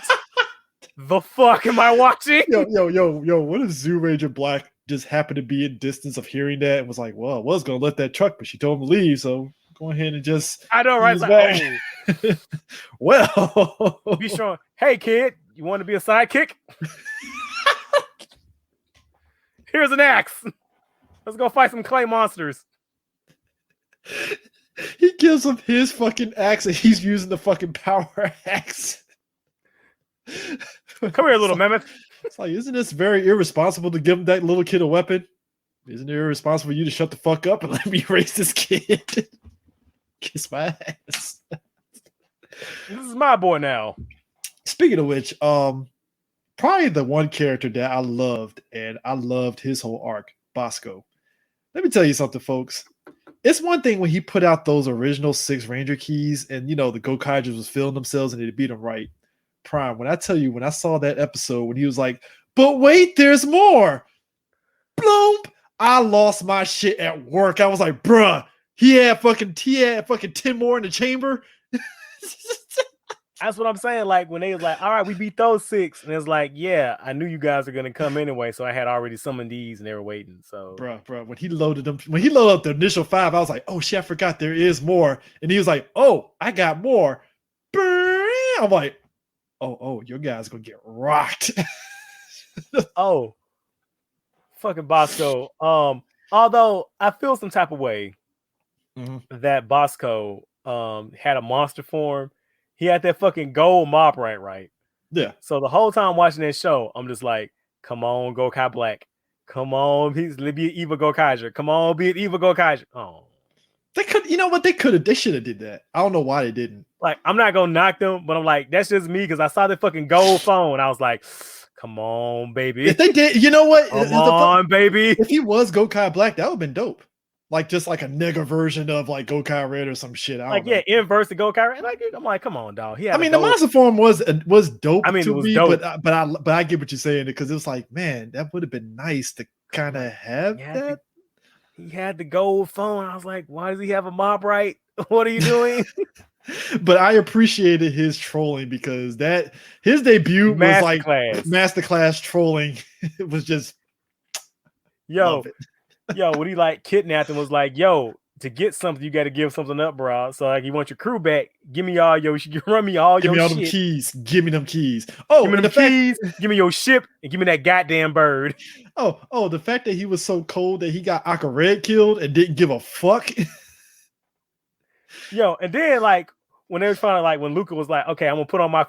the fuck am I watching?
Yo, what if Zoo Ranger Black just happened to be in distance of hearing that and was like, well, I was going to let that truck, but she told him to leave, so go ahead and just...
I know, right? Like,
well...
Be sure, hey, kid, you want to be a sidekick? Here's an axe. Let's go fight some clay monsters.
He gives him his fucking axe and he's using the fucking power axe.
Come here, little mammoth.
It's like, isn't this very irresponsible to give that little kid a weapon? Isn't it irresponsible for you to shut the fuck up and let me raise this kid? Kiss my ass.
This is my boy now.
Speaking of which, probably the one character that I loved, and I loved his whole arc, Bosco. Let me tell you something, folks. It's one thing when he put out those original 6 Ranger keys and, the Gokaigers was feeling themselves and they beat them right. Prime, when I tell you, when I saw that episode, when he was like, but wait, there's more. Bloom. I lost my shit at work. I was like, bruh, he had fucking 10 more in the chamber.
That's what I'm saying. Like, when they was like, all right, we beat those 6. And it's like, yeah, I knew you guys were going to come anyway. So I had already summoned these and they were waiting. So,
bro, when he loaded up the initial 5, I was like, oh shit, I forgot there is more. And he was like, oh, I got more. I'm like, oh, your guy's going to get rocked.
Oh, fucking Bosco. Although I feel some type of way that Bosco had a monster form. He had that fucking gold mob right?
Yeah.
So the whole time watching that show, I'm just like, come on, Gokai Black. Come on, be an evil Gokaiger. Come on, be an evil Gokaiger. Oh.
They could, you know what? They should have did that. I don't know why they didn't.
Like, I'm not gonna knock them, but I'm like, that's just me because I saw the fucking gold phone. I was like, come on, baby.
If they did, you know what?
Come on, baby.
If he was Gokai Black, that would have been dope. Like, just like a nigga version of like Gokai Red or some shit.
Inverse of Gokai Red. Like, I'm like, come on, dog.
The monster form was dope.
I mean, it was
me,
dope.
but I get what you're saying because it was like, man, that would have been nice to kind of have that.
He had the gold phone. I was like, why does he have a mob right? What are you doing?
But I appreciated his trolling because his debut was like masterclass trolling. It was just
yo, when he like kidnapped him was like, yo, to get something you got to give something up, bro. So like, you want your crew back? Give me all your, run me all your shit.
Them keys. Give me them keys.
Oh, give me them keys. Give me your ship and give me that goddamn bird.
Oh, the fact that he was so cold that he got Aka Red killed and didn't give a fuck.
Yo, and then like when they were trying to like when Luca was like, okay, I'm gonna put on my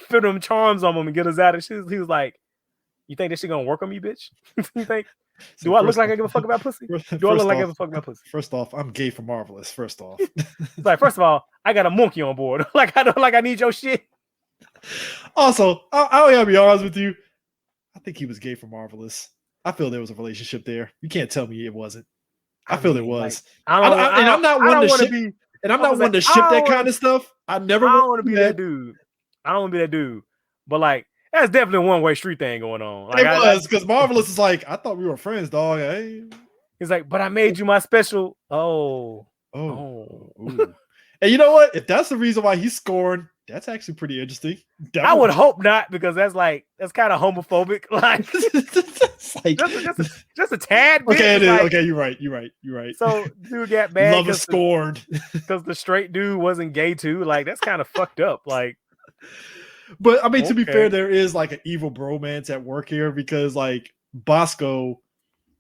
Phantom charms on him and get us out of shit. He was like, you think this shit gonna work on me, bitch? You think? Do I look like I give a fuck about pussy? Do I look like I give a fuck about pussy?
First off, I'm gay for Marvelous. First off,
it's like, first of all, I got a monkey on board. Like, I don't like I need your shit.
Also, I gotta be honest with you. I think he was gay for Marvelous. I feel there was a relationship there. You can't tell me it wasn't. I feel there was. I'm not one to ship that kind of stuff. I don't want to
be that dude. I don't want to be that dude. But like, That's definitely a one-way street thing going on. Like,
It was because Marvelous is like, I thought we were friends, dog. Hey.
He's like, but I made you my special.
Oh. And you know what? If that's the reason why he's scoring, that's actually pretty interesting. Definitely.
I would hope not, because that's kind of homophobic. Like, just a tad bit.
Okay, it is.
Like,
Okay, you're right.
So dude got mad.
Love is scorned
because the straight dude wasn't gay too. Like, that's kind of fucked up. Like,
but I mean, to be fair, there is like an evil bromance at work here, because like Bosco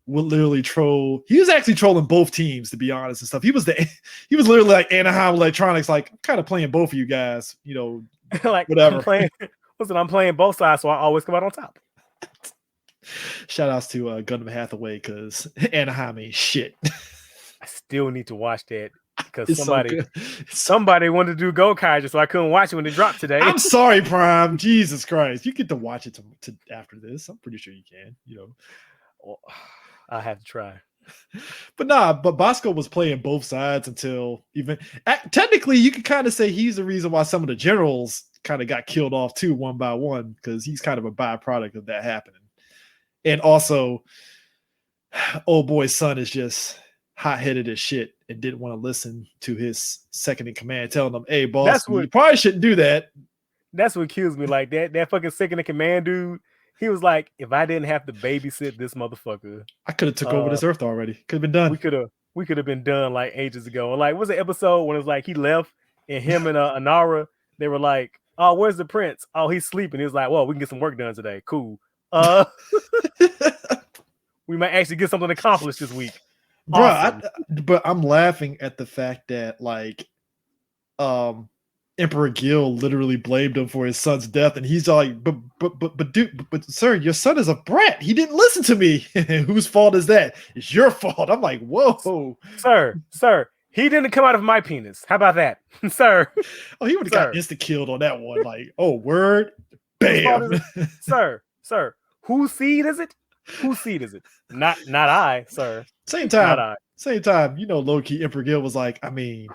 would literally troll. He was actually trolling both teams, to be honest, and stuff. He was literally like Anaheim Electronics, like, I'm kind of playing both of you guys, you know,
like
whatever.
I'm playing both sides, so I always come out on top.
Shout outs to Gundam Hathaway, because Anaheim ain't shit.
I still need to watch that, because somebody wanted to do Gokaiger, so I couldn't watch it when it dropped today.
I'm sorry, Prime. Jesus Christ, you get to watch it to after this. I'm pretty sure you can. You know.
Well, I have to try.
But Bosco was playing both sides until technically you could kind of say he's the reason why some of the generals kind of got killed off too, one by one, because he's kind of a byproduct of that happening. And also, old boy's son is just hot-headed as shit and didn't want to listen to his second in command telling him, hey, boss, you probably shouldn't do that.
That's what kills me. Like, that fucking second in command dude, he was like, if I didn't have to babysit this motherfucker, I
could have took over this earth already. Could have been done.
We could have been done like ages ago. Like, was the episode when it was like he left and him and Anara, they were like, oh, where's the prince? Oh, he's sleeping. He was like, well, we can get some work done today. Cool. We might actually get something accomplished this week.
Awesome. But I'm laughing at the fact that, like, Emperor Gil literally blamed him for his son's death, and he's like, but dude, but sir, your son is a brat. He didn't listen to me. Whose fault is that? It's your fault. I'm like, whoa,
sir, he didn't come out of my penis. How about that, sir?
Oh, he would have got insta killed on that one. Like, oh, word, bam,
sir. Whose seed is it? Not I, sir.
Same time, you know, low key, Emperor Gil was like, I mean,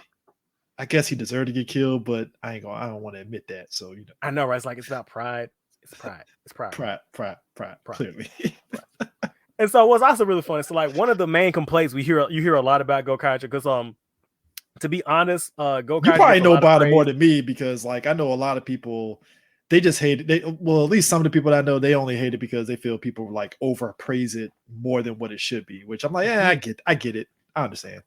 I guess he deserved to get killed, but I don't want to admit that. So, you know,
I know, right? It's like, it's not pride. It's pride.
Pride. Clearly.
And so what's also really funny, so like one of the main complaints you hear a lot about Gokaiger, because to be honest, Gokaiger,
you probably know about it more than me, because like I know a lot of people, they just hate it. Well, at least some of the people that I know, they only hate it because they feel people like overpraise it more than what it should be. Which I'm like, yeah, I get it, I understand.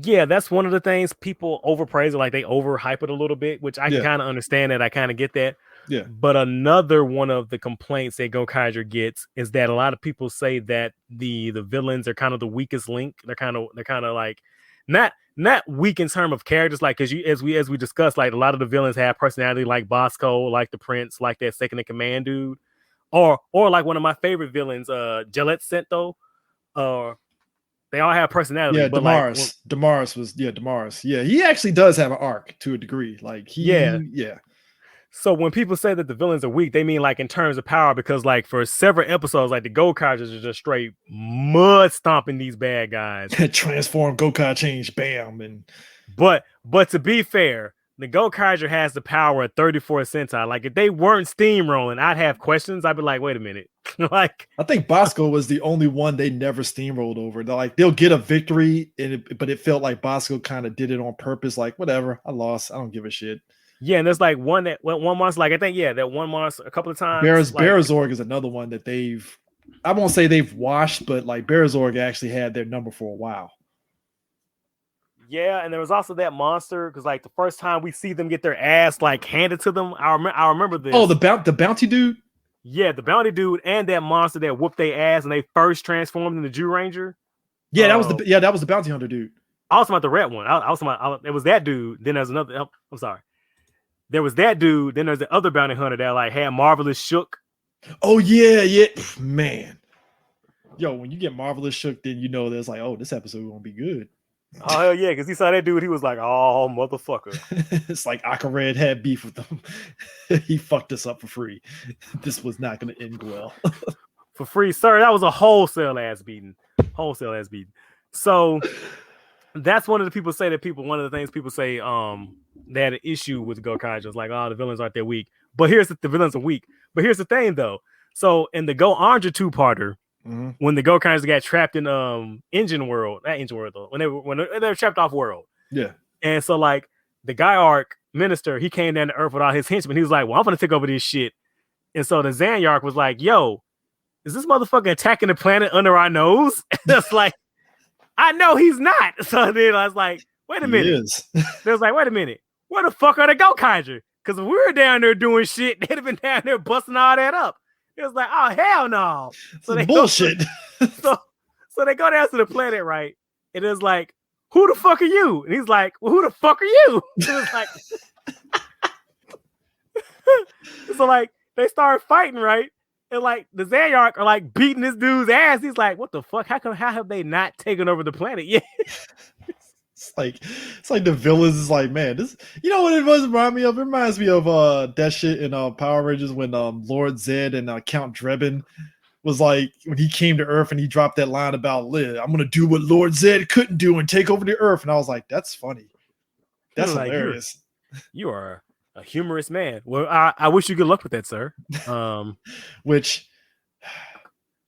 Yeah, that's one of the things. People overpraise it, like they overhype it a little bit, which I can kind of understand that. I kind of get that.
Yeah.
But another one of the complaints that Gokaiger gets is that a lot of people say that the villains are kind of the weakest link. They're kind of like not weak in terms of characters, like, because as we discussed, like a lot of the villains have personality, like Bosco, like the Prince, like that second in command dude, or like one of my favorite villains, Gillette Sento, they all have personality.
Yeah,
but
Damaris. Yeah, he actually does have an arc to a degree. Like yeah.
So when people say that the villains are weak, they mean like in terms of power, because like for several episodes, like the Gokaigers are just straight mud stomping these bad guys.
Transform, Gokai change, bam.
But to be fair, the Gokaiger has the power at 34 Sentai. Like if they weren't steamrolling, I'd have questions. I'd be like, wait a minute. Like,
I think Bosco was the only one they never steamrolled over. They're like, they'll get a victory, but it felt like Bosco kind of did it on purpose. Like, whatever, I lost. I don't give a shit.
Yeah, and there's like one monster, like I think, that one monster a couple of times.
Bearazorg is another one that I won't say they've washed, but like Bearazorg actually had their number for a while.
Yeah, and there was also that monster, because like the first time we see them get their ass like handed to them, I remember this.
Oh, the bounty dude.
Yeah, the bounty dude and that monster that whooped their ass and they first transformed into Jew Ranger.
Yeah, that was the bounty hunter dude.
I was talking about the red one. It was that dude. Then there's another. I'm sorry. There was that dude. Then there's the other bounty hunter that like had Marvelous Shook.
Oh yeah, man. Yo, when you get Marvelous Shook, then you know there's like, oh, this episode gonna be good.
Oh hell yeah, because he saw that dude, he was like, oh motherfucker.
It's like Akared had beef with them. He fucked us up for free. This was not gonna end well.
For free, sir. That was a wholesale ass beating. So that's one of the people say that one of the things people say they had an issue with Gokaiger. It's like, oh, the villains aren't that weak. But the villains are weak. But here's the thing though. So in the Go-Anja 2-parter, when the Gokaigers got trapped in Engine World, not Engine World though, when they were trapped off world.
Yeah.
And so like the Gaiark minister, he came down to Earth with all his henchmen. He was like, well, I'm gonna take over this shit. And so the Zanyark was like, yo, is this motherfucker attacking the planet under our nose? It's like, I know he's not. So then I was like, wait a minute. They was like, wait a minute. Where the fuck are the Gokaiger? Because if we were down there doing shit, they'd have been down there busting all that up. It was like, oh, hell no. So they
bullshit.
So they go down to the planet, right? And it's like, who the fuck are you? And he's like, well, who the fuck are you? It was like, so like, they started fighting, right? And like the Zayark are like beating this dude's ass. He's like, what the fuck? How have they not taken over the planet yet?
It's like the villains is like, man, this, you know what it was remind me of? It reminds me of that shit in Power Rangers when Lord Zed and Count Drebin was like, when he came to Earth and he dropped that line about I'm gonna do what Lord Zed couldn't do and take over the Earth. And I was like, that's funny. That's like, hilarious.
You are a humorous man. Well, I wish you good luck with that, sir.
Which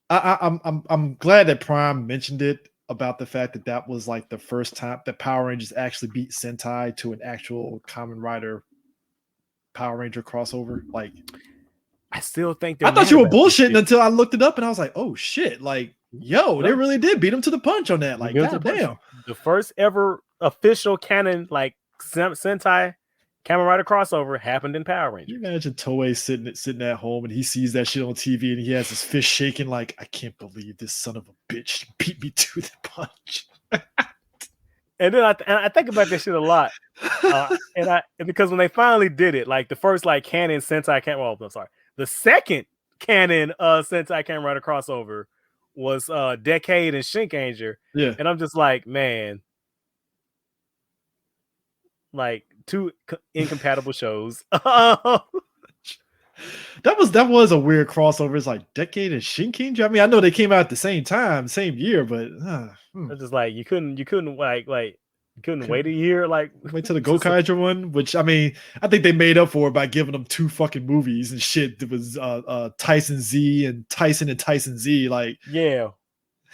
I'm glad that Prime mentioned it about the fact that was like the first time that Power Rangers actually beat Sentai to an actual Kamen Rider Power Ranger crossover. Like,
I still think
I thought you were bullshitting until I looked it up and I was like, oh shit, like, yo, they really did beat him to the punch on that. Like, goddamn.
The first ever official canon like Sentai Kamen Rider crossover happened in Power Rangers.
Can you imagine Toei sitting at home and he sees that shit on TV and he has his fist shaking like, I can't believe this son of a bitch beat me to the punch.
And then I think about this shit a lot, and because when they finally did it, like the first like canon Sentai the second canon Sentai Kamen Rider crossover was Decade and Zenkaiger.
Yeah,
and I'm just like, man, like two incompatible shows.
That was a weird crossover. It's like Decade and Zenkaiger. I mean, I know they came out at the same time, same year, but
it's just like you couldn't you couldn't wait a year, like
wait till the Gokaiger one, which I mean, I think they made up for it by giving them 2 fucking movies and shit. There was Tyson Z and Tyson Z. Like,
yeah.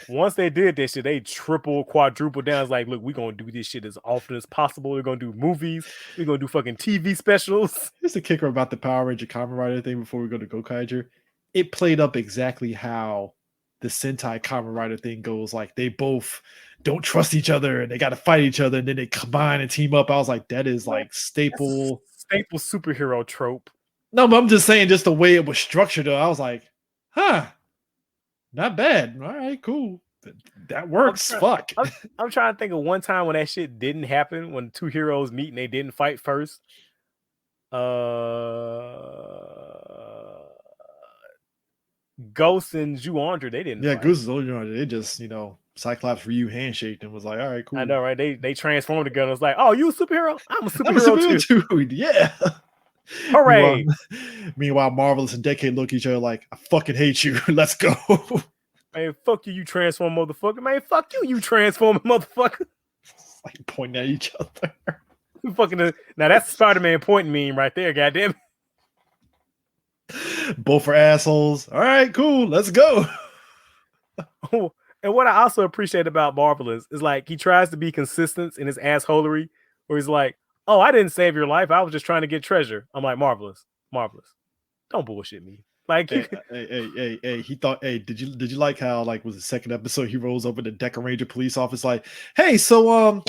Once they did this shit, they quadruple down. It's like, look, we're gonna do this shit as often as possible. We're gonna do movies. We're gonna do fucking TV specials.
Here's the kicker about the Power Ranger Kamen Rider thing before we go to Gokaiger. It played up exactly how the Sentai Kamen Rider thing goes. Like, they both don't trust each other and they got to fight each other and then they combine and team up. I was like, that is like staple
superhero trope.
No, but I'm just saying, just the way it was structured, though, I was like, huh. Not bad. All right, cool. That works. Fuck.
I'm trying to think of one time when that shit didn't happen, when 2 heroes meet and they didn't fight first. Ghost and Zhuandra, they didn't.
Yeah, Ghost and Zhuandra, they just, Cyclops Ryu handshaked and was like, all right, cool.
I know, right? They transformed together. It's like, oh, you a superhero? I'm a superhero
too. Yeah.
Hooray!
Meanwhile, Marvelous and Decade look at each other like, I fucking hate you. Let's go.
Man, fuck you, you transform motherfucker. Man, fuck you, you transform motherfucker.
It's like pointing at each other.
Now that's the Spider-Man pointing meme right there, goddamn.
Both are assholes. All right, cool. Let's go.
Oh, and what I also appreciate about Marvelous is like he tries to be consistent in his assholery, where he's like, oh, I didn't save your life. I was just trying to get treasure. I'm like, Marvelous. Don't bullshit me. Like,
hey, he thought, hey, did you like how, like, was the second episode he rolls up with the Deca Ranger police office like, hey, so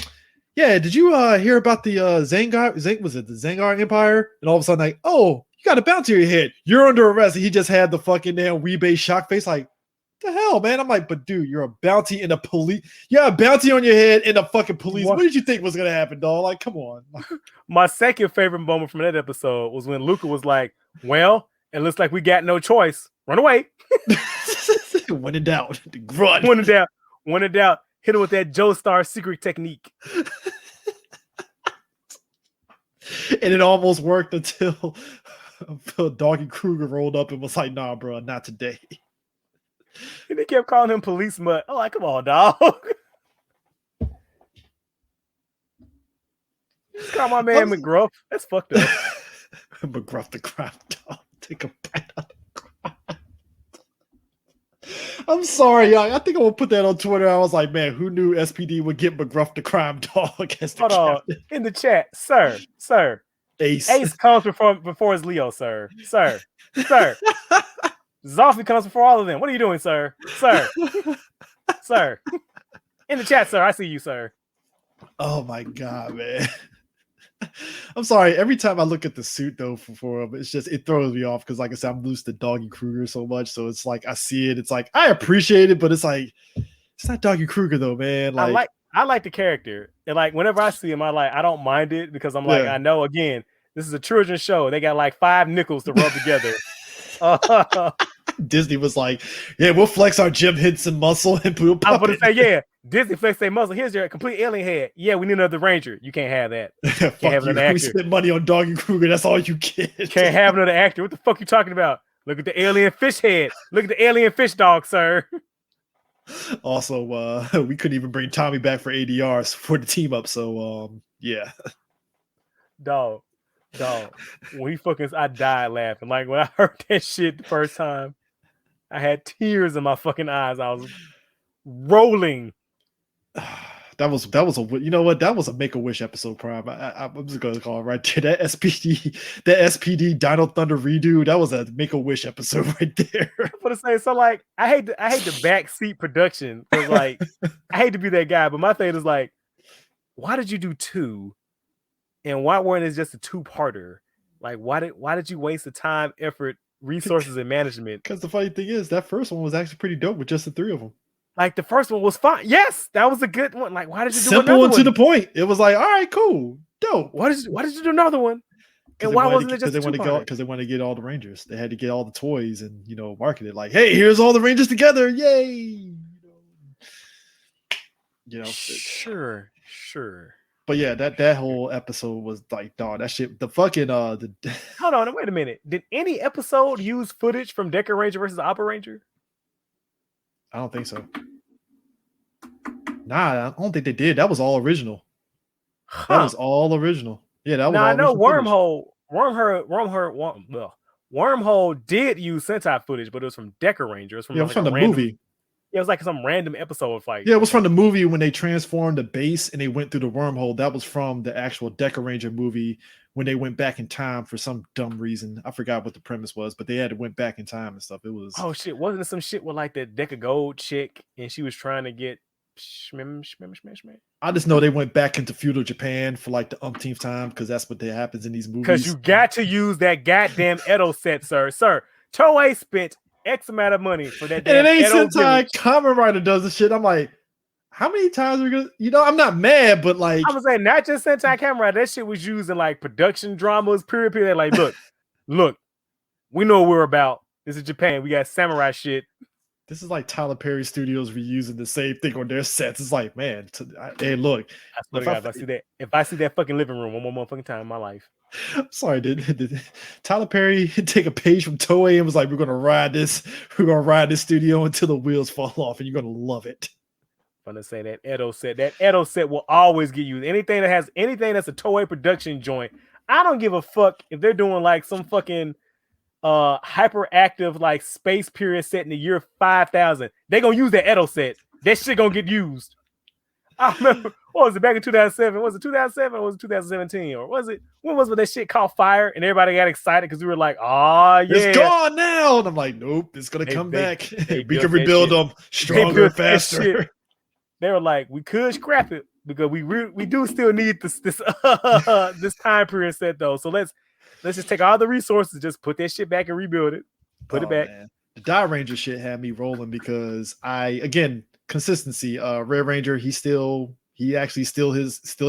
yeah, did you hear about the was it the Zengar Empire? And all of a sudden, like, oh, you got a bounty on your head. You're under arrest. And he just had the fucking damn Weebay shock face, like, the hell, man? I'm like, but dude, you're a bounty in a police. Yeah, a bounty on your head in a fucking police. What did you think was gonna happen, dog? Like, come on.
My second favorite moment from that episode was when Luca was like, well, it looks like we got no choice. Run away.
When in doubt, run.
When in doubt, hit him with that Joestar secret technique.
And it almost worked until Doggy Kruger rolled up and was like, nah, bro, not today.
And they kept calling him Police Mutt. Oh, like, come on, dog. Just call my man McGruff. That's fucked up.
McGruff the crime dog. Take a bite out of I'm sorry, y'all. I think I'm gonna put that on Twitter. I was like, man, who knew SPD would get McGruff the crime dog as the
Hold on.
captain?
In the chat, sir. Ace comes before his Leo, sir. Zoffy comes before all of them. What are you doing, sir? Sir. In the chat, sir. I see you, sir.
Oh my god, man. I'm sorry. Every time I look at the suit though for him, it throws me off because, like I said, I'm used to Doggy Kruger so much. So it's like I see it. It's like I appreciate it, but it's like it's not Doggy Kruger though, man. Like
I like the character, and like whenever I see him, I don't mind it because I'm like I know again this is a children's show. They got like 5 nickels to rub together.
Disney was like, yeah, we'll flex our Jim Henson muscle and put a puppet.
I'm going to say, yeah, Disney flex their muscle. Here's your complete alien head. Yeah, we need another Ranger. You can't have that.
Can't have another actor. We spent money on Doggy Kruger. That's all you get.
Can't have another actor. What the fuck you talking about? Look at the alien fish head. Look at the alien fish dog, sir.
Also, we couldn't even bring Tommy back for ADRs for the team up. So, yeah.
Dog. When I died laughing. Like when I heard that shit the first time, I had tears in my fucking eyes. I was rolling.
That was a Make-A-Wish episode, Prime. I'm just gonna call it right there. That SPD Dino Thunder redo, that was a Make-A-Wish episode right there.
I'm gonna say, so like I hate the backseat production because like I hate to be that guy, but my thing is like, why did you do 2? And why weren't it just a 2-parter? Like, why did you waste the time, effort, resources, and management?
Because the funny thing is, that first one was actually pretty dope with just the 3 of them.
Like the first one was fine. Yes, that was a good one. Like, why did you do
simple
another
and
one?
to the point? It was like, all right, cool, dope.
Why did you do another one? And why wasn't it just
because they wanted to get all the Rangers? They had to get all the toys and market it like, hey, here's all the Rangers together, yay!
Sure.
But yeah, that whole episode was like, dog, that shit. The fucking Hold
on, wait a minute. Did any episode use footage from Deca Ranger versus Opera Ranger?
I don't think so. Nah, I don't think they did. That was all original. That was all original. Yeah, that was.
Now I know Wormhole did use Sentai footage, but it was from Deca Ranger. It was from
the movie.
Yeah, it was like some random episode of like.
Yeah, it was from the movie when they transformed the base and they went through the wormhole. That was from the actual Deca Ranger movie when they went back in time for some dumb reason. I forgot what the premise was, but they had to went back in time and stuff. It was
shit. Wasn't it some shit with like that Deca Gold chick and she was trying to get
I just know they went back into feudal Japan for like the umpteenth time because that's what happens in these movies.
Because you got to use that goddamn Edo set, sir. Toei spent X amount of money for that.
And it ain't Sentai. Kamen Rider does the shit. I'm like, how many times are we gonna? I'm not mad, but like,
I was saying, not just Sentai Kamen Rider. That shit was used in like production dramas. Period. Like, look, we know what we're about. This is Japan. We got samurai shit.
This is like Tyler Perry Studios reusing the same thing on their sets. It's like, man, hey, look.
If I see that fucking living room one more motherfucking time in my life.
I'm sorry, did Tyler Perry take a page from Toei and was like, we're gonna ride this studio until the wheels fall off and you're gonna love it.
I'm gonna say that Edo set will always get used. Anything that's a Toei production joint. I don't give a fuck if they're doing like some fucking hyperactive like space period set in the year 5000. They're gonna use that Edo set. That shit gonna get used. I remember, what was it, back in 2007? Was it 2007 or was it 2017? Or was it, when was that shit caught fire and everybody got excited because we were like, oh yeah,
it's gone now. And I'm like, nope, it's gonna come back. We can rebuild them stronger, faster.
They were like, we could scrap it because we do still need this this time period set though. So let's just take all the resources, just put that shit back and rebuild it. Put it back.
Man. The Die Ranger shit had me rolling because consistency. Red Ranger, he's still a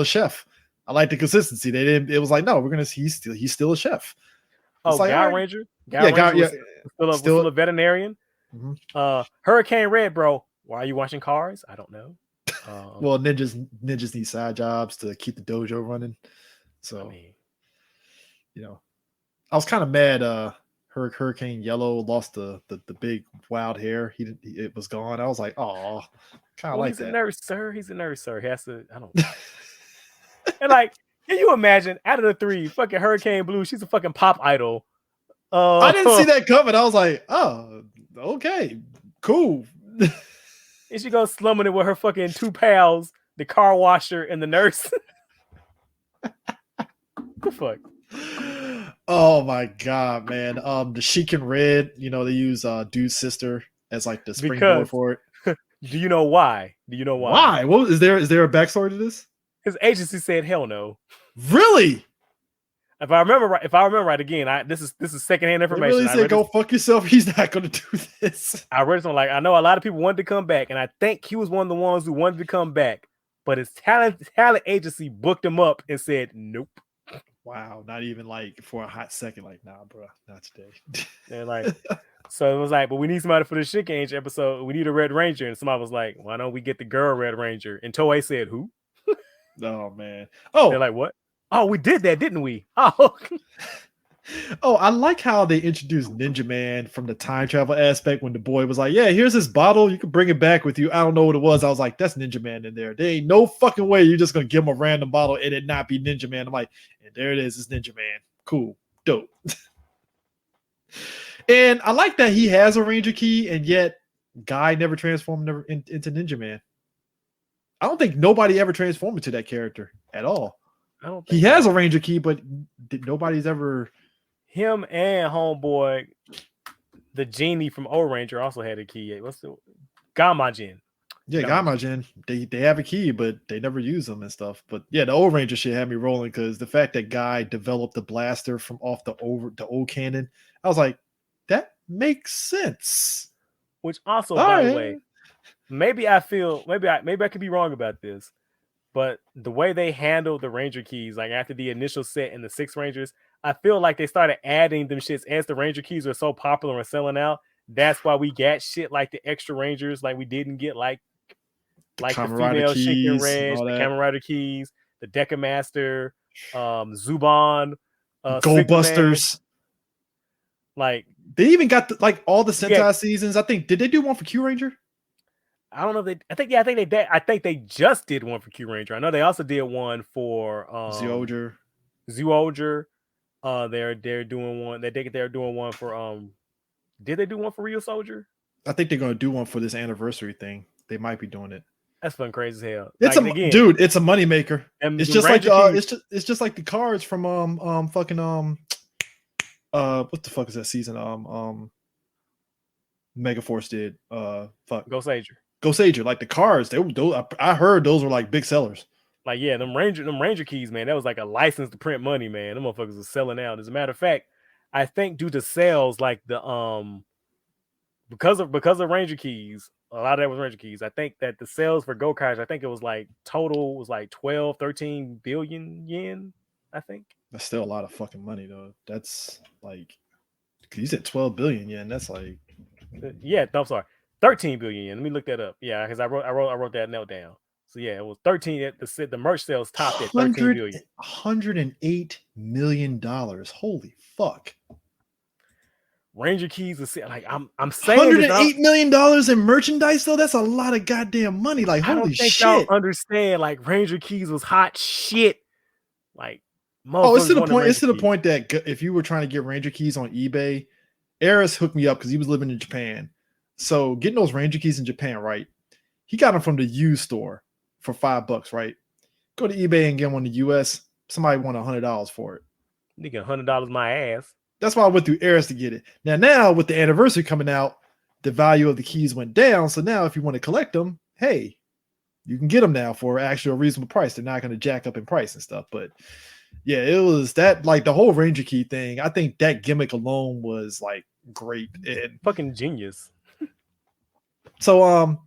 chef. I like the consistency. It was like, no, he's still a chef.
It's like, Guy Ranger? Ranger was still a veterinarian.
Mm-hmm.
Hurricane Red, bro. Why are you watching Cars? I don't know.
Well, ninjas need side jobs to keep the dojo running. So, I was kind of mad. Hurricane Yellow lost the big wild hair. It was gone. I was like, oh, kind of like that.
He's a nurse, sir. He has to. I don't know. And like, Can you imagine out of the three, fucking Hurricane Blue, she's a fucking pop idol.
I didn't see that coming. I was like, oh, okay, cool.
And she goes slumming it with her fucking two pals, the car washer and the nurse. The fuck?
Oh my god, man. The Sheik in Red, you know, they use Dude's sister as like the springboard for it.
Do you know why?
Why? What is there a backstory to this?
His agency said hell no.
Really?
If I remember right, again, this is secondhand information.
They really said go fuck yourself. He's not gonna do this.
I read something like, I know a lot of people wanted to come back, and I think he was one of the ones who wanted to come back, but his talent agency booked him up and said nope.
Wow, not even like for a hot second, like, nah, bro, not today.
They're like, so it was like, but we need somebody for the Zenkaiger episode. We need a Red Ranger, and somebody was like, why don't we get the girl Red Ranger? And Toei said, who?
Oh man. Oh,
they're like, what? Oh, we did that, didn't we? Oh,
oh, I like how they introduced Ninja Man from the time travel aspect when the boy was like, yeah, here's this bottle. You can bring it back with you. I don't know what it was. I was like, that's Ninja Man in there. There ain't no fucking way you're just going to give him a random bottle and it not be Ninja Man. I'm like, and there it is. It's Ninja Man. Cool. Dope. And I like that he has a Ranger key and yet Guy never transformed into Ninja Man. I don't think nobody ever transformed into that character at all.
I don't think
he has a Ranger key, but nobody's ever...
Him and homeboy, the genie from O Ranger, also had a key. What's the Gamajin?
Yeah, Gamajin. They have a key, but they never use them and stuff. But yeah, the O Ranger shit had me rolling because the fact that Guy developed the blaster from off the old cannon, I was like, that makes sense.
Which also, by the way, maybe I could be wrong about this, but the way they handled the Ranger keys, like after the initial set and the 6 Rangers, I feel like they started adding them shits as the Ranger keys were so popular and selling out. That's why we got shit like the extra Rangers, like we didn't get like the female Shinken Red, the Kamen Rider keys, the Deca Master, Zuban,
Gold Busters.
Like
they even got all the Sentai seasons. I think did they do one for Q Ranger?
I don't know if they. I think they just did one for Q Ranger. I know they also did one for Zyuohger. They're doing one. They're doing one for Did they do one for Real Soldier?
I think they're gonna do one for this anniversary thing. They might be doing it.
That's fun, crazy as hell.
It's dude. It's a moneymaker. It's just like it's just like the cards from fucking what the fuck is that season? Megaforce did Gokaiger. Like the cards, I heard those were like big sellers.
Like yeah, them Ranger keys, man. That was like a license to print money, man. Them motherfuckers are selling out. As a matter of fact, I think due to sales, like the because of Ranger keys, a lot of that was Ranger keys. I think that the sales for Gokaiger, I think it was like total was like 13 billion yen. I think
that's still a lot of fucking money though. That's like you said 12 billion yen. That's like
yeah. No, I'm sorry, 13 billion yen. Let me look that up. Yeah, because I wrote that note down. So yeah, it was 13. The merch sales topped at 13 billion.
$108 million. Holy fuck.
Ranger keys are like I'm saying
$108 million in merchandise though. That's a lot of goddamn money. Like holy shit.
Y'all understand like Ranger keys was hot shit. Like
it's to the point. It's to the point that if you were trying to get Ranger keys on eBay, Eris hooked me up because he was living in Japan. So getting those Ranger keys in Japan, right? He got them from the used store for $5, right? Go to eBay and get one in the US. Somebody want $100 for it.
Nigga, $100 my ass.
That's why I went through Eris to get it. Now with the anniversary coming out, the value of the keys went down. So now if you want to collect them, hey, you can get them now for actually a reasonable price. They're not going to jack up in price and stuff. But yeah, it was that like the whole Ranger key thing. I think that gimmick alone was like great and
fucking genius.
So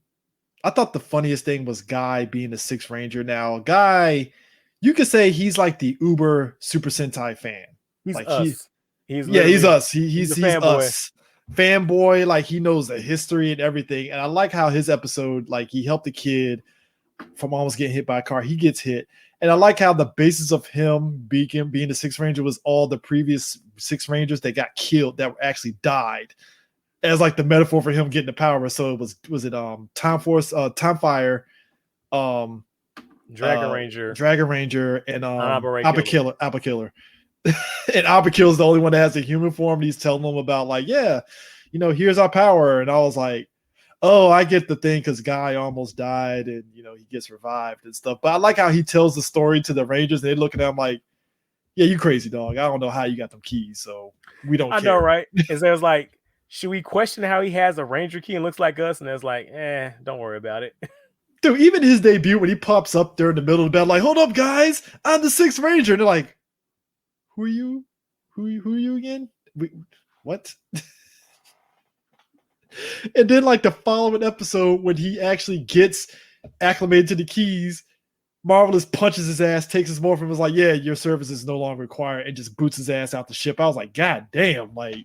I thought the funniest thing was Guy being the 6th Ranger. Now, Guy, you could say he's like the uber Super Sentai fan.
He's
like
us.
He's us. He's us. Fanboy, like he knows the history and everything. And I like how his episode, like he helped the kid from almost getting hit by a car. He gets hit. And I like how the basis of him being the 6th Ranger was all the previous 6 Rangers that got killed that actually died. As like the metaphor for him getting the power. So it was it Time Force, Time Fire,
Dragon Ranger,
and
Abba
Killer. And Abba Killer's the only one that has a human form. And he's telling them about like, yeah, here's our power. And I was like, oh, I get the thing because Guy almost died and he gets revived and stuff. But I like how he tells the story to the Rangers. And they look at him like, yeah, you crazy dog. I don't know how you got them keys, so we don't care.
I know, right? And there's like, should we question how he has a Ranger key and looks like us? And there's like, don't worry about it.
Dude, even his debut when he pops up there in the middle of the battle, like, hold up, guys, I'm the 6th Ranger. And they're like, who are you? Who are you again? What? And then like the following episode when he actually gets acclimated to the keys, Marvelous punches his ass, takes his morphin, was like, yeah, your service is no longer required, and just boots his ass out the ship. I was like, God damn, like,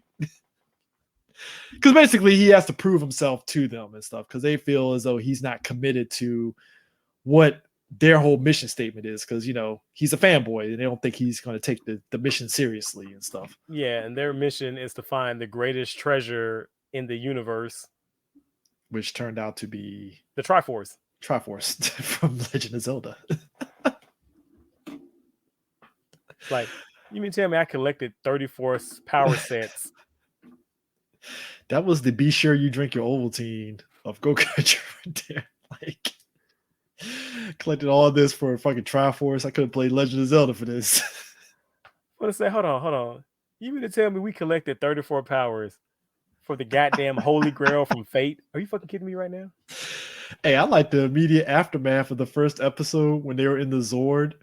because basically he has to prove himself to them and stuff because they feel as though he's not committed to what their whole mission statement is because, he's a fanboy and they don't think he's going to take the mission seriously and stuff.
Yeah, and their mission is to find the greatest treasure in the universe,
which turned out to be
the Triforce.
From Legend of Zelda.
Like, you mean tell me I collected 34 power sets?
That was the be sure you drink your Ovaltine of Gokaiger right there. Like, collected all of this for a fucking Triforce. I could have played Legend of Zelda for this.
What to say? Hold on. You mean to tell me we collected 34 powers for the goddamn Holy Grail from Fate? Are you fucking kidding me right now?
Hey, I like the immediate aftermath of the first episode when they were in the Zord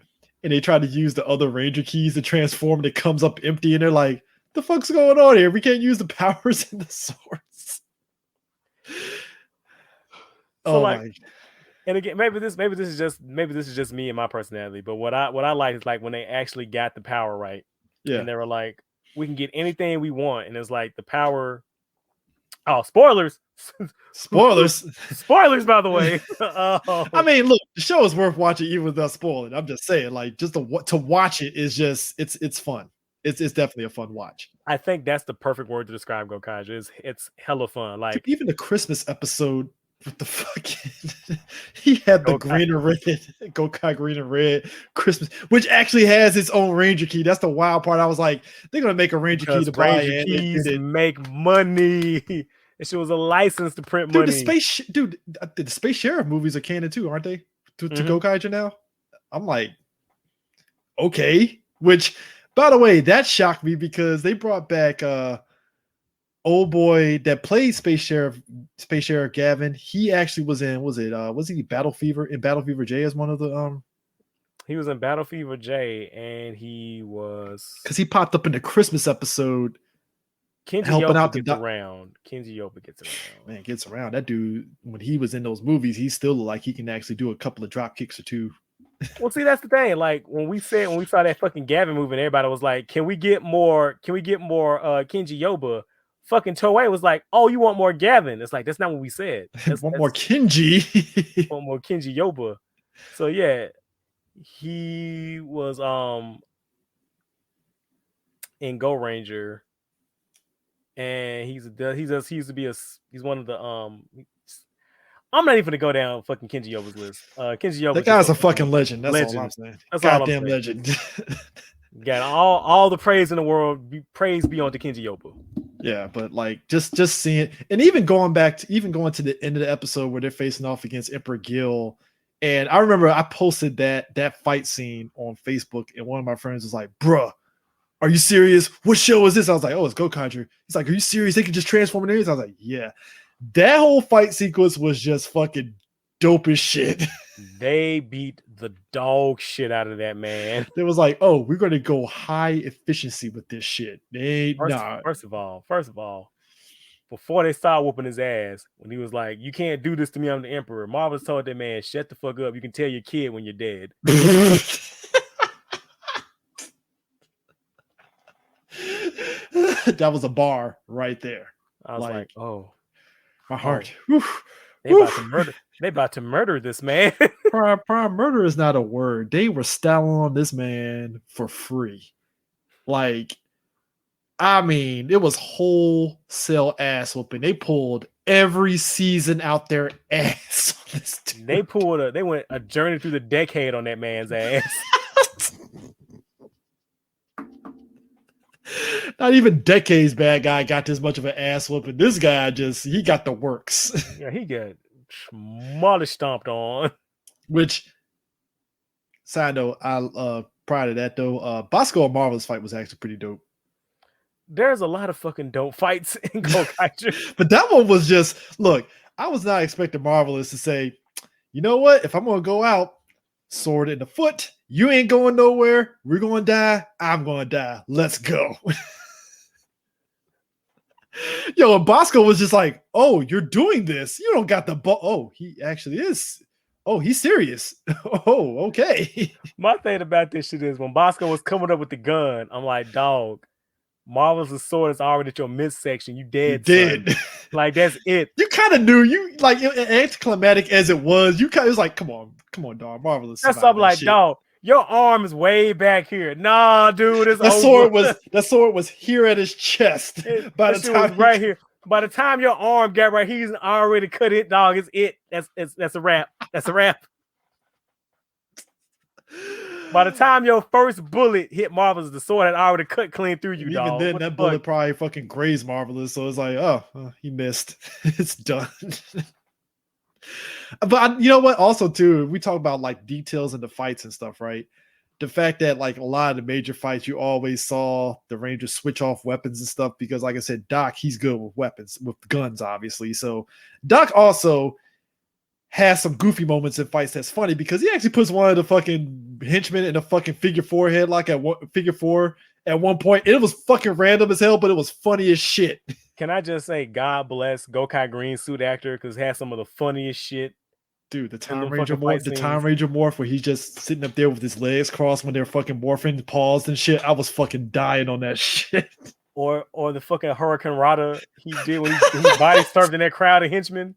and they tried to use the other Ranger keys to transform and it comes up empty and they're like, the fuck's going on here? We can't use the powers in the swords.
So and again, maybe this is just me and my personality, but what I like is like when they actually got the power right.
Yeah.
And they were like, we can get anything we want. And it's like the power. Oh, spoilers.
Spoilers,
by the way.
I mean, look, the show is worth watching even without spoiling. I'm just saying, like, just to watch it is just it's fun. It's definitely a fun watch.
I think that's the perfect word to describe Gokaiger. It's hella fun. Like,
even the Christmas episode with the fucking he had the green and red Gokai green and red Christmas, which actually has its own Ranger key. That's the wild part. I was like, they're gonna make a Ranger key to buy
Ranger keys make money. It was a license to print money.
The Space Sheriff movies are canon too, aren't they? To Gokaiger now. I'm like, okay. Which, by the way, that shocked me because they brought back old boy that played Space Sheriff Gavin. He actually was in, was he Battle Fever in Battle Fever J as one of the
he was in Battle Fever J and he was
because he popped up in the Christmas episode.
Kenji
helping
Yoba
out
gets around. Kenji Yoba gets around.
Man, gets around. That dude, when he was in those movies, he still looked like he can actually do a couple of drop kicks or two.
Well, see, that's the thing. Like when we saw that fucking Gavin movie, and everybody was like, "Can we get more? Kenji Yoba?" Fucking Toei was like, "Oh, you want more Gavin?" It's like that's not what we said.
Want more Kenji?
Want more Kenji Yoba? So yeah, he was in Go Ranger, and he's one of the I'm not even gonna go down fucking Kenji Yoba's list. Kenji Yoba,
that guy's a fucking legend. That's all I'm saying.
That's
goddamn legend.
Got all the praise in the world. Praise be on to Kenji Yoba.
Yeah, but like just seeing it, and even going to the end of the episode where they're facing off against Emperor Gil, and I remember I posted that fight scene on Facebook, and one of my friends was like, "Bruh, are you serious? What show is this?" I was like, "Oh, it's Gokaiger." He's like, "Are you serious? They can just transform in areas?" I was like, "Yeah." That whole fight sequence was just fucking dope as shit.
They beat the dog shit out of that man.
It was like, oh, we're going to go high efficiency with this shit.
First of all, before they started whooping his ass, when he was like, "You can't do this to me, I'm the Emperor," Marvel's told that man, "Shut the fuck up. You can tell your kid when you're dead."
That was a bar right there.
I was like, oh.
My heart.
They about to murder. They about to murder this man.
Prime murder is not a word. They were styling on this man for free. Like, I mean, it was wholesale ass whooping. They pulled every season out their ass this dude.
They went a journey through the decade on that man's ass.
Not even decades bad guy got this much of an ass whooping. This guy he got the works.
Yeah, he got molly stomped on.
Which, side note, prior to that though, Bosco and Marvel's fight was actually pretty dope.
There's a lot of fucking dope fights in Gokaiger.
But that one was just, look, I was not expecting Marvelous to say, you know what? If I'm going to go out, sword in the foot, you ain't going nowhere. We're going to die. I'm going to die. Let's go. Yo, and Bosco was just like, oh, you're doing this. You don't got the ball. Oh, he actually is. Oh, he's serious. Oh, okay.
My thing about this shit is when Bosco was coming up with the gun, I'm like, dog, Marvel's sword is already at your midsection. You dead. Like, that's it.
You kind of knew. You like anticlimactic as it was. You kind of was like, come on, dog, Marvelous.
That's something like, dog, your arm is way back here. Nah, dude, it's
that sword was here at his chest. By the time
right here. By the time your arm got right, he's already cut it, dog. It's it. That's a wrap. That's a wrap. By the time your first bullet hit Marvelous, the sword had already cut clean through you, dog.
Even then, that bullet probably fucking grazed Marvelous, so it's like, oh, he missed. It's done. But you know what? Also, too, we talk about like details in the fights and stuff, right? The fact that like a lot of the major fights, you always saw the Rangers switch off weapons and stuff because, like I said, Doc, he's good with weapons, with guns, obviously. So Doc also has some goofy moments in fights that's funny because he actually puts one of the fucking henchmen in a fucking figure four headlock figure four at one point. It was fucking random as hell, but it was funny as shit.
Can I just say, God bless Gokai Green suit actor because it has some of the funniest shit.
Dude, the Time Ranger morph where he's just sitting up there with his legs crossed when they're fucking morphing, paused and shit. I was fucking dying on that shit.
Or the fucking Hurricane Rata he did when he body surfed in that crowd of henchmen.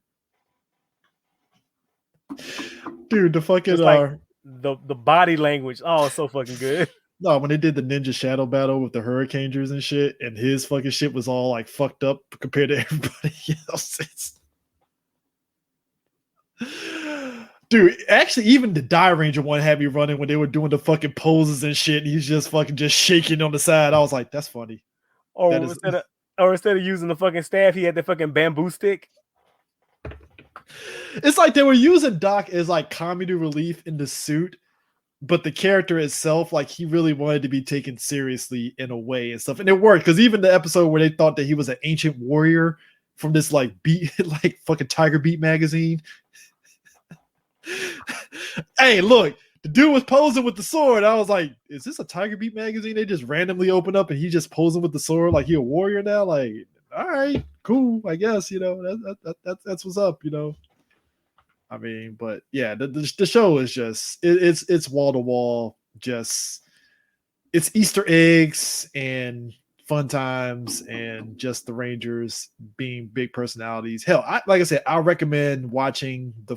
Dude, the fucking
like the body language. Oh, it's so fucking good.
No, when they did the Ninja Shadow battle with the Hurricaners and shit, and his fucking shit was all like fucked up compared to everybody else's. Dude, actually, even the Die Ranger one had me running when they were doing the fucking poses and shit. And he's just fucking just shaking on the side. I was like, that's funny.
Or instead of using the fucking staff, he had the fucking bamboo stick.
It's like they were using Doc as like comedy relief in the suit, but the character itself, like he really wanted to be taken seriously in a way and stuff. And it worked because even the episode where they thought that he was an ancient warrior from this like like fucking Tiger Beat magazine. Hey, look, the dude was posing with the sword. I was like, is this a Tiger Beat magazine? They just randomly open up and he just posing with the sword like he a warrior now? Like, all right, cool, I guess, you know, that's what's up, you know. I mean, but yeah, the show is just it's wall to wall, just it's Easter eggs and fun times and just the Rangers being big personalities. Hell, like I said, I recommend watching the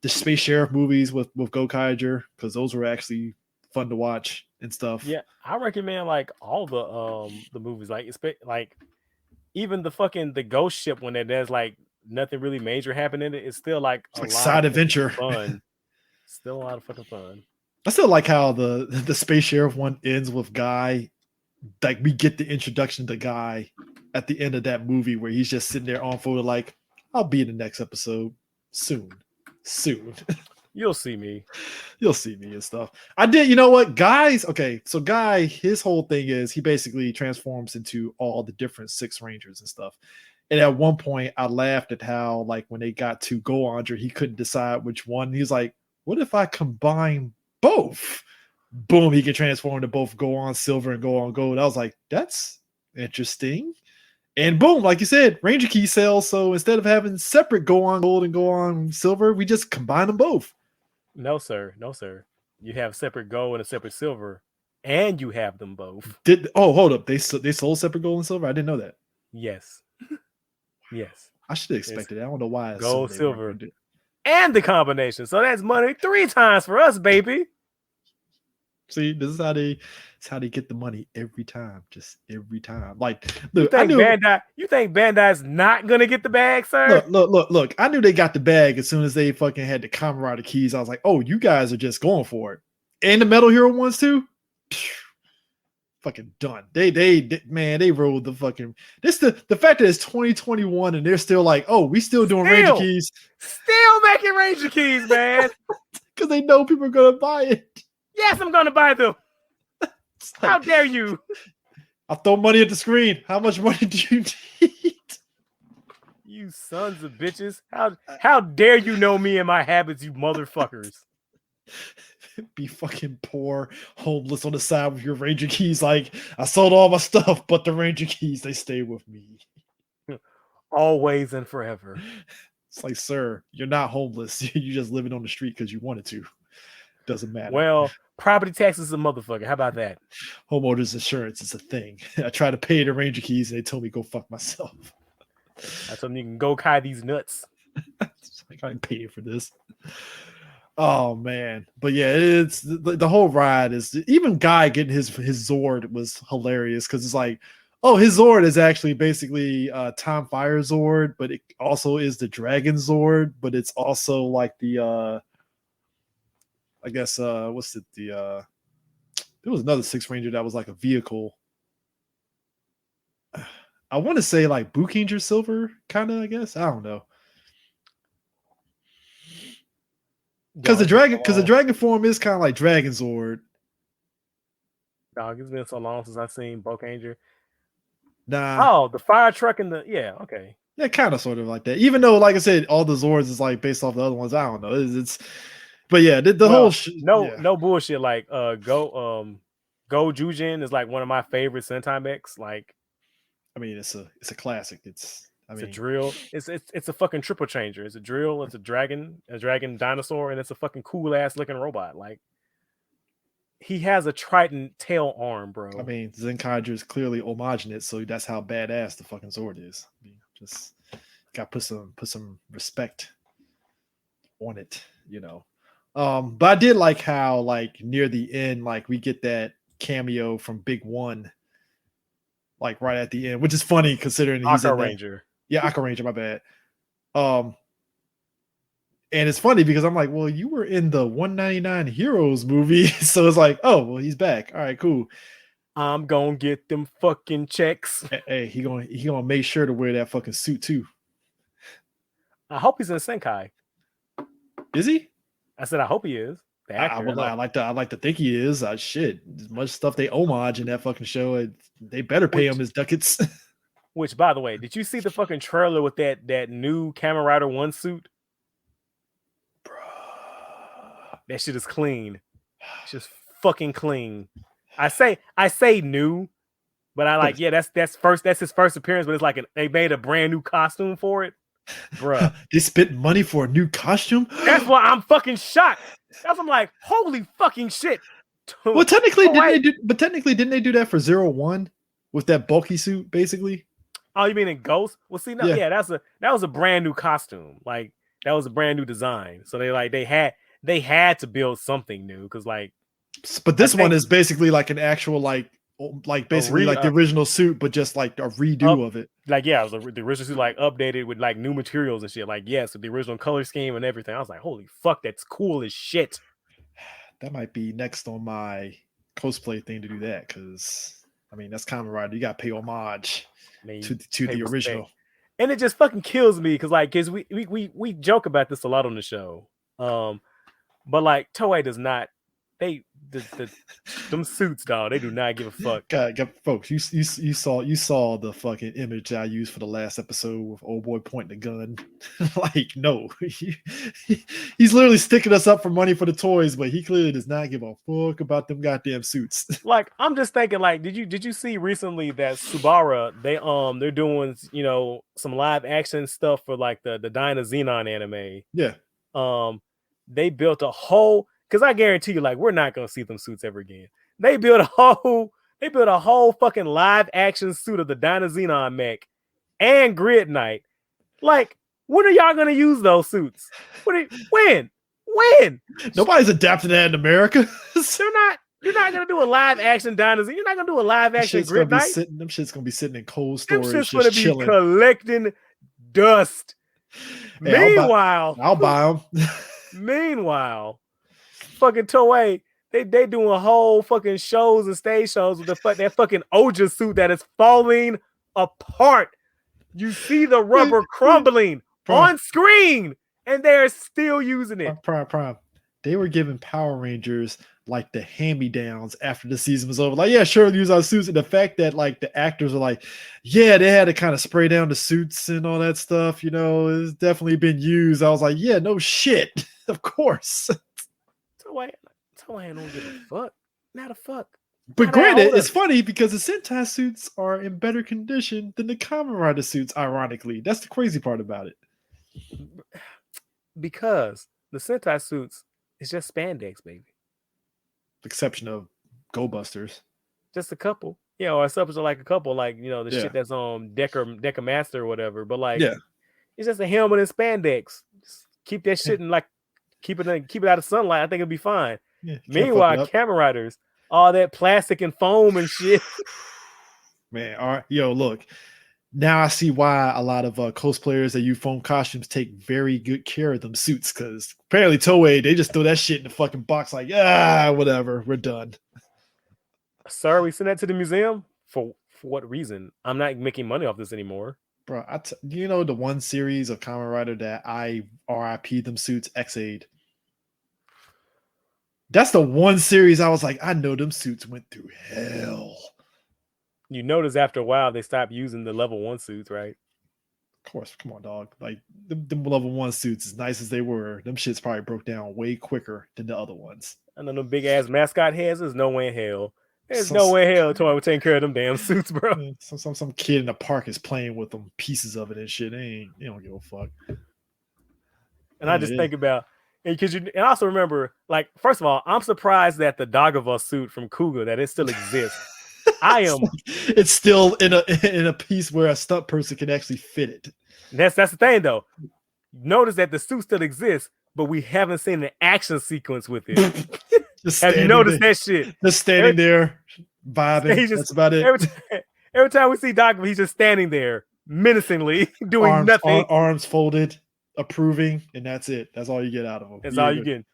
Space Sheriff movies with Gokaiger because those were actually fun to watch and stuff.
Yeah, I recommend like all the movies, like even the ghost ship when there's like nothing really major happening. It's still like
a lot side adventure
fun. Still a lot of fucking fun.
I still like how the Space Sheriff one ends with Guy. Like we get the introduction to Guy at the end of that movie where he's just sitting there on photo like, I'll be in the next episode soon. You'll see me and stuff. I did, you know what, guys? Okay, so Guy, his whole thing is he basically transforms into all the different 6 Rangers and stuff. And at one point, I laughed at how, like, when they got to Goanger, he couldn't decide which one. He's like, what if I combine both? Boom, he can transform to both Go On Silver and Go On Gold. I was like, that's interesting. And boom, like you said, Ranger Key sells. So instead of having separate Go On Gold and Go On Silver, we just combine them both.
No, sir. You have separate gold and a separate silver, and you have them both.
Hold up. They sold separate gold and silver? I didn't know that.
Yes. Yes.
I should have expected it. I don't know why.
Gold, silver, and the combination. So that's money 3 times for us, baby.
See, this is how they get the money every time, just every time. Like,
You
look,
think Bandai's not gonna get the bag, sir?
look. I knew they got the bag as soon as they fucking had the Kamen Rider keys. I was like, oh, you guys are just going for it, and the Metal Hero ones too. Fucking done. They man, they rolled the fucking. This the fact that it's 2021 and they're still like, oh, we still doing Ranger keys,
still making Ranger keys, man,
because they know people are gonna buy it.
Yes, I'm gonna buy them. Like, how dare you?
I'll throw money at the screen. How much money do you need?
You sons of bitches. How dare you know me and my habits, you motherfuckers.
Be fucking poor, homeless on the side with your Ranger keys. Like, I sold all my stuff, but the Ranger keys, they stay with me.
Always and forever.
It's like, sir, you're not homeless. You're just living on the street because you wanted to. Doesn't matter.
Well, property taxes is a motherfucker. How about that?
Homeowners insurance is a thing. I tried to pay the Ranger keys and they told me go fuck myself.
I told them you can go kai these nuts.
It's like, I ain't paying for this. Oh man, but yeah, it's the whole ride is even Guy getting his Zord was hilarious because it's like, oh, his Zord is actually basically Time Fire Zord, but it also is the Dragon Zord, but it's also like the I guess what's it there was another Six Ranger that was like a vehicle. I want to say like Bukinger Silver, kind of. I guess I don't know. Because the dragon form is kind of like Dragon Zord.
Dog, it's been so long since I've seen Gokaiger.
Nah.
Oh, the fire truck and okay.
Yeah, kind of sort of like that. Even though, like I said, all the Zords is like based off the other ones. I don't know. But yeah, the whole
no bullshit. Like Go Jujin is like one of my favorite Sentai mechs. Like,
I mean, it's a classic. It's a
drill. It's a fucking triple changer. It's a drill. It's a dragon dinosaur, and it's a fucking cool ass looking robot. Like, he has a trident tail arm, bro.
I mean, Zenkaiger is clearly homogenic, so that's how badass the fucking Zord is. I mean, just got put some respect on it, you know. But I did like how, like, near the end, like, we get that cameo from Big One, like right at the end, which is funny considering he's
Aka Ranger.
Yeah, Aka Ranger, my bad. And it's funny because I'm like, well, you were in the 199 Heroes movie, so it's like, oh, well, he's back. All right, cool.
I'm gonna get them fucking checks.
Hey, he gonna make sure to wear that fucking suit too.
I hope he's in Senkai.
Is he?
I said I hope he is.
I like to think he is. Shit, as much stuff they homage in that fucking show, they better pay him his ducats.
Which, by the way, did you see the fucking trailer with that new Kamen Rider 1 suit? Bruh. That shit is clean. It's just fucking clean. I say new, but I like, yeah, that's his first appearance, but it's like they made a brand new costume for it. Bruh.
They spent money for a new costume?
That's why I'm fucking shocked. I'm like, holy fucking shit.
Well, technically, didn't they do that for 01 with that bulky suit, basically?
Oh, you mean in Ghost? Well, see, no, yeah, that was a brand new costume. Like, that was a brand new design. So they had to build something new because, like,
but this one is basically like an actual like basically like the original suit, but just like a redo of it.
Like, yeah, it was the original suit, like updated with like new materials and shit. Like, yes, with the original color scheme and everything. I was like, holy fuck, that's cool as shit.
That might be next on my cosplay thing to do that, because I mean that's Kamen Rider. You got to pay homage to the original,
and it just fucking kills me because we joke about this a lot on the show, but like Toei does not. Them suits, dog. They do not give a fuck.
God, folks, you saw the fucking image I used for the last episode with old boy pointing the gun. Like, no, he's literally sticking us up for money for the toys, but he clearly does not give a fuck about them goddamn suits.
Like, I'm just thinking, like, did you see recently that Subara they're doing some live action stuff for like the Dyna Xenon anime?
Yeah.
They built a whole. Because I guarantee you, like, we're not gonna see them suits ever again. They built a whole fucking live action suit of the Dyna Xenon mech and Grid Knight. Like, when are y'all gonna use those suits? When? When?
Nobody's adapting that in America.
They're not. You're not gonna do a live action dinosaur. You're not gonna do a live action Grid Knight.
Them shit's gonna be sitting in cold
Them
storage,
shit's
just
gonna be
chilling.
collecting dust.
Hey,
Meanwhile,
I'll buy them.
Meanwhile, fucking Toei, they doing whole fucking shows and stage shows with that fucking Oja suit that is falling apart. You see the rubber crumbling on screen, and they're still using it.
Prime. They were giving Power Rangers like the hand-me-downs after the season was over. Like, yeah, sure, use our suits. And the fact that like the actors are like, yeah, they had to kind of spray down the suits and all that stuff, you know, it's definitely been used. I was like, yeah, no shit. Of course.
Toei don't give a fuck. Not a fuck.
But granted, it's funny because the Sentai suits are in better condition than the Kamen Rider suits, ironically. That's the crazy part about it.
Because the Sentai suits is just spandex, baby.
Exception of Go Busters.
Just a couple. Yeah, or exceptions are like a couple, like, you know, the shit that's on Deca Master or whatever. But like, it's just a helmet and spandex. Just keep that shit and like keep it out of sunlight. I think it'll be fine. Yeah, meanwhile, Kamen Riders, all that plastic and foam and shit.
Man, all right, yo, look. Now I see why a lot of cosplayers that use foam costumes take very good care of them suits, because apparently Toei, they just throw that shit in the fucking box like, whatever, we're done.
Sir, we send that to the museum? For what reason? I'm not making money off this anymore.
Bro, you know the one series of Kamen Rider that I RIP them suits, X-Aid. That's the one series I was like, I know them suits went through hell.
You notice after a while they stopped using the level 1 suits, right?
Of course, come on, dog. Like them level 1 suits, as nice as they were, them shits probably broke down way quicker than the other ones.
And then the big ass mascot heads, there's no way in hell. There's no way in hell Toei would take care of them damn suits, bro.
Some kid in the park is playing with them, pieces of it and shit. They don't give a fuck.
And I just think about, and also remember, like, first of all, I'm surprised that the Dagava suit from Kuga, that it still exists.
It's still in a piece where a stunt person can actually fit it.
That's the thing, though. Notice that the suit still exists, but we haven't seen an action sequence with it. Have you noticed that shit?
Just standing there, vibing. That's about it.
Every time we see Dagava, he's just standing there, menacingly, doing nothing.
Arms folded, approving, and that's it. That's all you get out of him.
That's all you get.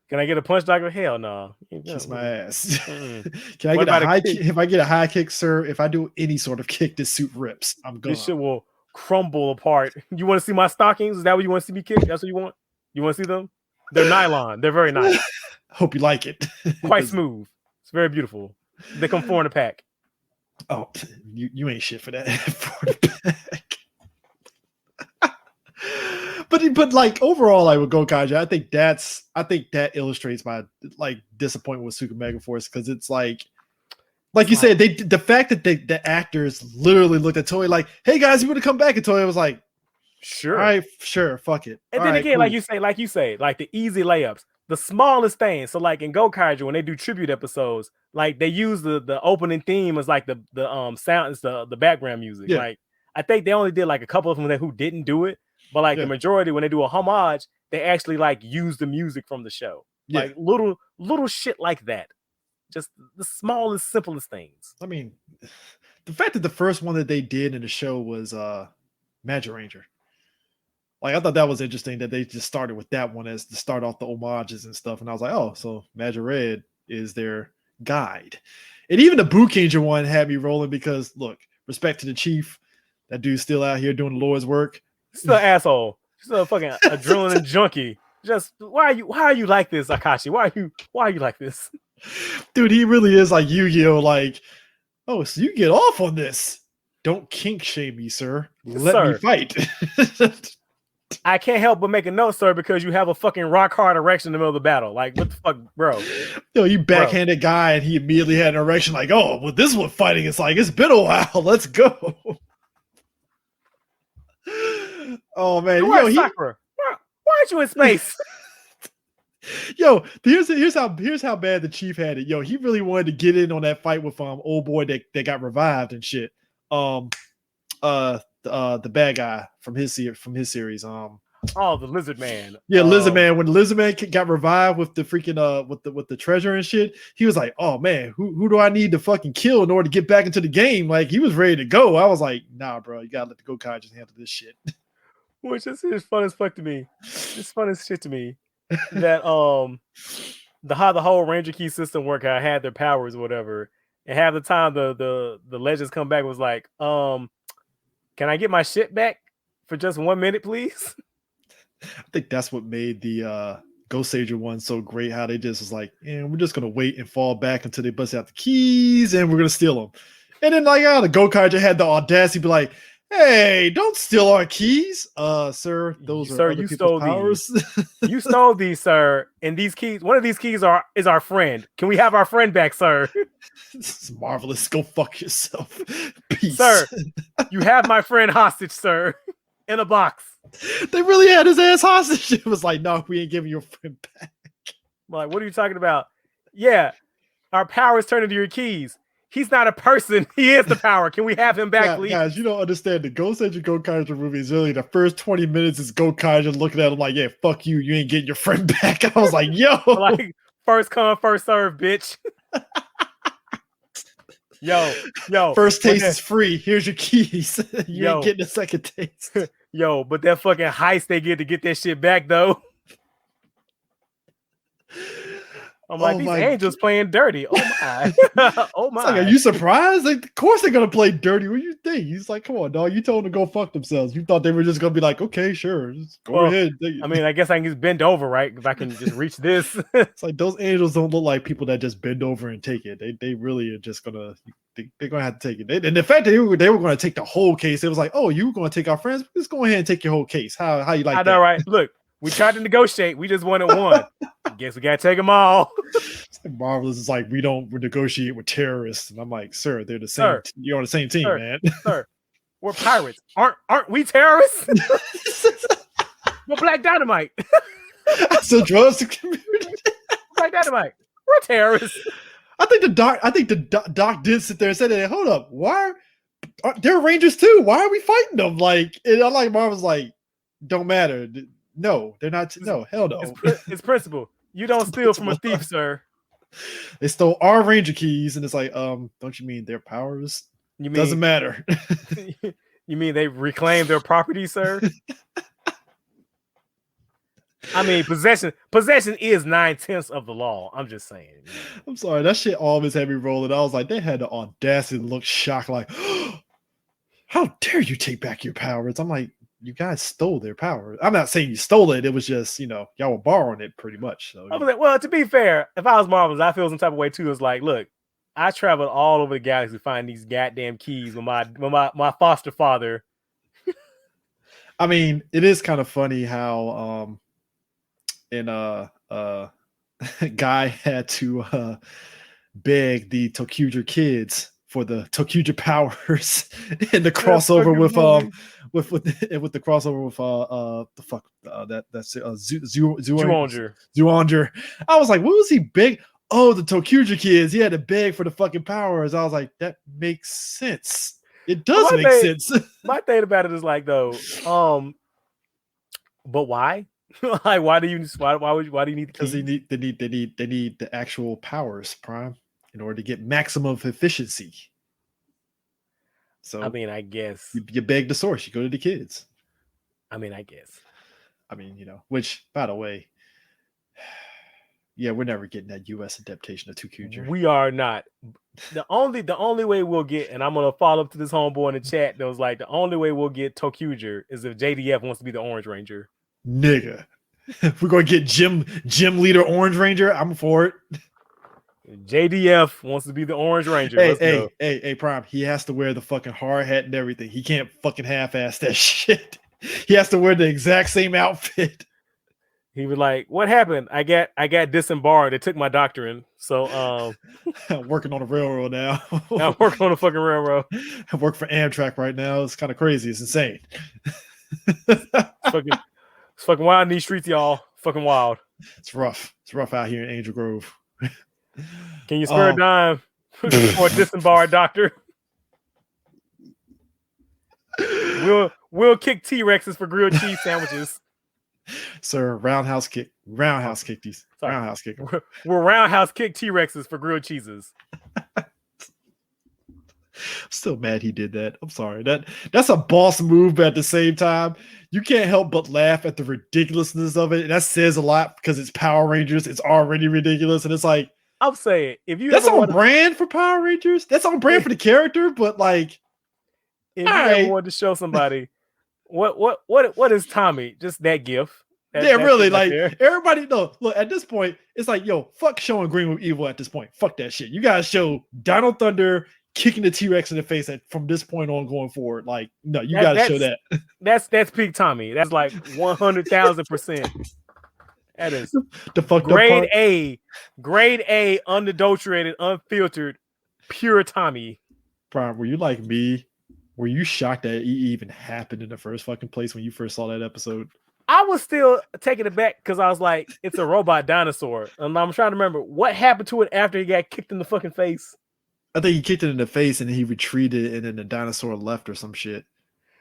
Can I get a punch, Dagava? Hell no.
Kiss my ass. Can I get a high kick? If I get a high kick, sir, if I do any sort of kick, this suit rips. I'm gone.
This shit will crumble apart. You want to see my stockings? Is that what you want to see me kick? That's what you want? You want to see them? They're nylon. They're very nice.
Hope you like it.
Quite smooth. It's very beautiful. They come 4 in a pack.
Oh, you ain't shit for that. 4 in a pack. But like overall, like with Gokaiger, I think that illustrates my like disappointment with Super Mega Force, because it's like you said, the fact that the actors literally looked at Toei like, "Hey guys, you want to come back?" And Toei was like,
"Sure,
all right, sure, fuck it."
And
all
then
right,
again,
cool.
like you say, like the easy layups, the smallest things. So like in Gokaiger, when they do tribute episodes, like they use the opening theme as like the sound, the background music.
Yeah.
Like I think they only did like a couple of them who didn't do it. But like the majority, when they do a homage, they actually like use the music from the show.
Yeah.
Like little shit like that. Just the smallest, simplest things.
I mean, the fact that the first one that they did in the show was Magic Ranger. Like I thought that was interesting that they just started with that one as to start off the homages and stuff. And I was like, oh, so Magic Red is their guide. And even the Bookanger one had me rolling because look, respect to the chief. That dude's still out here doing the Lord's work.
Still an asshole. Still a fucking adrenaline junkie. Just why are you like this, Akashi? Why are you like this?
Dude, he really is like Yu-Gi-Oh! Like, oh, so you get off on this. Don't kink shame me, sir. Let me fight.
I can't help but make a note, sir, because you have a fucking rock hard erection in the middle of the battle. Like, what the fuck, bro?
Yo, you backhanded guy, and he immediately had an erection. Like, oh, well, this is what fighting is like. It's been a while. Let's go. Oh man, yo,
Sakura? Why aren't you in space?
Yo, here's how bad the chief had it. Yo, he really wanted to get in on that fight with old boy that got revived and shit. The bad guy from his series.
Oh, the Lizard Man.
Yeah, Lizard Man. When Lizard Man got revived with the freaking with the treasure and shit, he was like, "Oh man, who do I need to fucking kill in order to get back into the game?" Like he was ready to go. I was like, "Nah, bro, you gotta let the Gokaiger just handle this shit."
Which is fun as fuck to me. It's fun as shit to me that how the whole Ranger Key system worked. How I had their powers or whatever, and half the time the legends come back was like, can I get my shit back for just 1 minute, please?
I think that's what made the Gokaiger one so great. How they just was like, we're just gonna wait and fall back until they bust out the keys, and we're gonna steal them. And then like, the Gokaiger had the audacity to be like, "Hey, don't steal our keys, sir. Those are other people's powers."
You stole these, sir. And these keys, one of these keys is our friend. Can we have our friend back, sir?
This is marvelous. Go fuck yourself. Peace.
Sir, you have my friend hostage, sir, in a box.
They really had his ass hostage. It was like, no, we ain't giving your friend back.
I'm like, what are you talking about? Yeah, our powers turn into your keys. He's not a person. He is the power. Can we have him back, please?
Guys, you don't understand. The Gokaiger Gokaiger movie is really the first 20 minutes is Gokaiger looking at him like, yeah, fuck you. You ain't getting your friend back. I was like, yo.
Like, first come, first serve, bitch. Yo.
First taste is free. Here's your keys. You ain't getting a second taste.
Yo, but that fucking heist they get to get that shit back, though. I'm like, these angels playing dirty. Oh my. Oh my.
Like, are you surprised? Like, of course they're gonna play dirty. What do you think? He's like, come on, dog. You told them to go fuck themselves. You thought they were just gonna be like, okay, sure. Just go ahead.
I mean, I guess I can just bend over, right? If I can just reach this.
It's like those angels don't look like people that just bend over and take it. They really are just gonna they're gonna have to take it. And the fact that they were gonna take the whole case, it was like, oh, you were gonna take our friends? Just go ahead and take your whole case. How you like that?
I know, right? Look, we tried to negotiate. We just wanted one. Guess we gotta take them all.
It's like Marvelous is like, we don't negotiate with terrorists, and I'm like, sir, they're the same. You're on the same team, man.
Sir, we're pirates. Aren't we terrorists? We're Black Dynamite.
So drugs to community.
Black Dynamite. We're terrorists.
I think the doc did sit there and said, hey, hold up, why they're Rangers too? Why are we fighting them? Like, and I like Marvel's like, don't matter. No, they're not. No, hell no.
It's principle. You don't steal from a thief, sir.
They stole our Ranger keys, and it's like, don't you mean their powers?
You mean
doesn't matter?
You mean they reclaimed their property, sir? I mean, possession is 9/10 of the law. I'm just saying.
I'm sorry, that shit always had me rolling. I was like, they had the audacity to look shocked, like, how dare you take back your powers? I'm like, you guys stole their power. I'm not saying you stole it. It was just, y'all were borrowing it pretty much. So,
I was like, well, to be fair, if I was Marvelous, I feel some type of way too. It's like, look, I traveled all over the galaxy to find these goddamn keys with my foster father.
I mean, it is kind of funny how Guy had to beg the Twokaiger kids for the Twokaiger powers in the crossover with the crossover with Zoonger. I was like, what was he big? Oh, the Twokaiger kids. He had to beg for the fucking powers. I was like, that makes sense. It does make sense.
My thing about it is like, though, but why? Like, why do you need the
because they need the actual powers, Prime, in order to get maximum efficiency. So
I mean, I guess
you beg the source, you go to the kids.
I mean, I guess.
I mean, which, by the way, yeah, we're never getting that US adaptation of Twokaiger.
We are not. The only way we'll get, and I'm gonna follow up to this homeboy in the chat that was like, the only way we'll get Twokaiger is if JDF wants to be the Orange Ranger.
Nigga. We're gonna get Gym Leader Orange Ranger. I'm for it.
JDF wants to be the Orange Ranger.
Hey, Prime. He has to wear the fucking hard hat and everything. He can't fucking half-ass that shit. He has to wear the exact same outfit.
He was like, "What happened? I got disembarred. They took my doctrine. So
I'm working on the railroad now.
I'm working on the fucking railroad.
I work for Amtrak right now. It's kind of crazy. It's insane.
It's fucking wild in these streets, y'all. Fucking wild.
It's rough. It's rough out here in Angel Grove.
Can you spare a dime for a disembarred doctor? We'll kick T-Rexes for grilled cheese sandwiches.
Sir, roundhouse kick. Roundhouse kick these.
Sorry.
Roundhouse kick.
We're roundhouse kick T-Rexes for grilled cheeses.
I'm still mad he did that. I'm sorry. That's a boss move, but at the same time, you can't help but laugh at the ridiculousness of it. And that says a lot because it's Power Rangers. It's already ridiculous. And it's like,
I'm saying, if you
that's
ever
on brand for Power Rangers. That's on brand for the character, but like,
if you ever wanted to show somebody what is Tommy? Just that gif.
Yeah, really. Like everybody, no. Look, at this point, it's like, yo, fuck showing Green with Evil at this point. Fuck that shit. You gotta show Dino Thunder kicking the T-Rex in the face from this point on going forward. Like, no, you gotta show that.
That's peak Tommy. That's like 100,000%. That is
the fuck
grade A, unadulterated, unfiltered, pure Tommy.
Brian, were you like me? Were you shocked that it even happened in the first fucking place when you first saw that episode?
I was still taking it back because I was like, it's a robot dinosaur. And I'm trying to remember what happened to it after he got kicked in the fucking face.
I think he kicked it in the face and then he retreated and then the dinosaur left or some shit.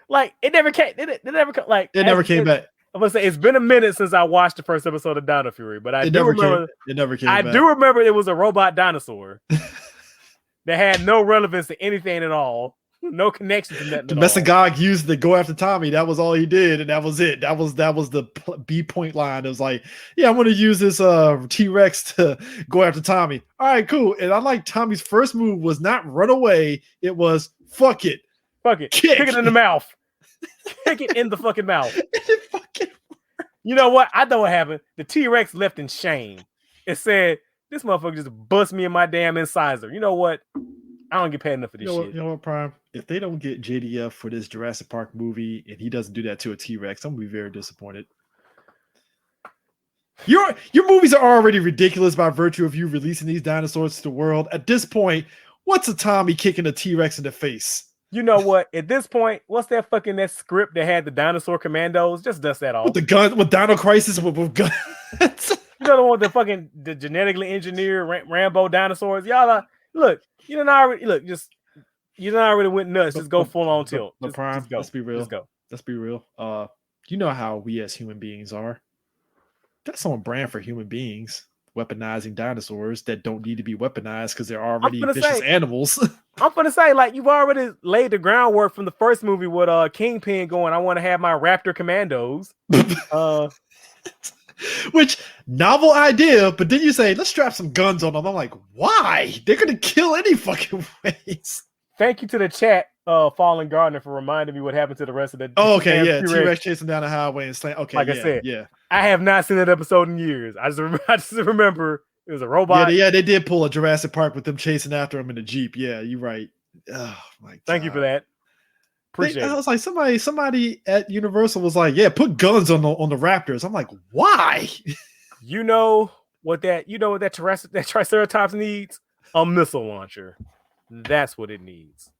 Like, it never came. It never came
back.
I'm gonna say it's been a minute since I watched the first episode of Dino Fury, but I do remember it was a robot dinosaur that had no relevance to anything at all. No connection to that.
Mesagog used to go after Tommy. That was all he did, and that was it. That was the B point line. It was like, yeah, I'm going to use this T-Rex to go after Tommy. All right, cool. And I like Tommy's first move was not run away. It was fuck it.
Kick it in the mouth. Kick it in the fucking mouth. You know what? I know what happened. The T-Rex left in shame. It said, this motherfucker just bust me in my damn incisor. You know what? I don't get paid enough for this shit.
You know what, Prime? If they don't get JDF for this Jurassic Park movie and he doesn't do that to a T-Rex, I'm gonna be very disappointed. Your movies are already ridiculous by virtue of you releasing these dinosaurs to the world. At this point, what's a Tommy kicking a T-Rex in the face?
You know what? At this point, what's that script that had the dinosaur commandos? Just dust that off.
With the gun, with Dino Crisis, with guns.
You know the one with the genetically engineered Rambo dinosaurs? Y'all look. You don't already went nuts. Just go full on tilt.
Just go. Let's be real.
Just go.
Let's be real. You know how we as human beings are. That's on brand for human beings. Weaponizing dinosaurs that don't need to be weaponized because they're already vicious animals.
I'm gonna say, like, you've already laid the groundwork from the first movie with Kingpin going, I want to have my Raptor commandos.
Which novel idea, but then you say, let's strap some guns on them. I'm like, why? They're gonna kill any fucking ways.
Thank you to the chat, Fallen Gardner, for reminding me what happened to the rest of the.
Oh, okay, yeah. T-Rex chasing down the highway and slam. Okay,
like I said, I have not seen that episode in years. I just remember it was a robot.
Yeah, they did pull a Jurassic Park with them chasing after him in the Jeep. Yeah, you're right. Oh my God.
Thank you for that. Appreciate it.
I was like, somebody at Universal was like, yeah, put guns on the Raptors. I'm like, why?
You know what that Triceratops needs? A missile launcher. That's what it needs.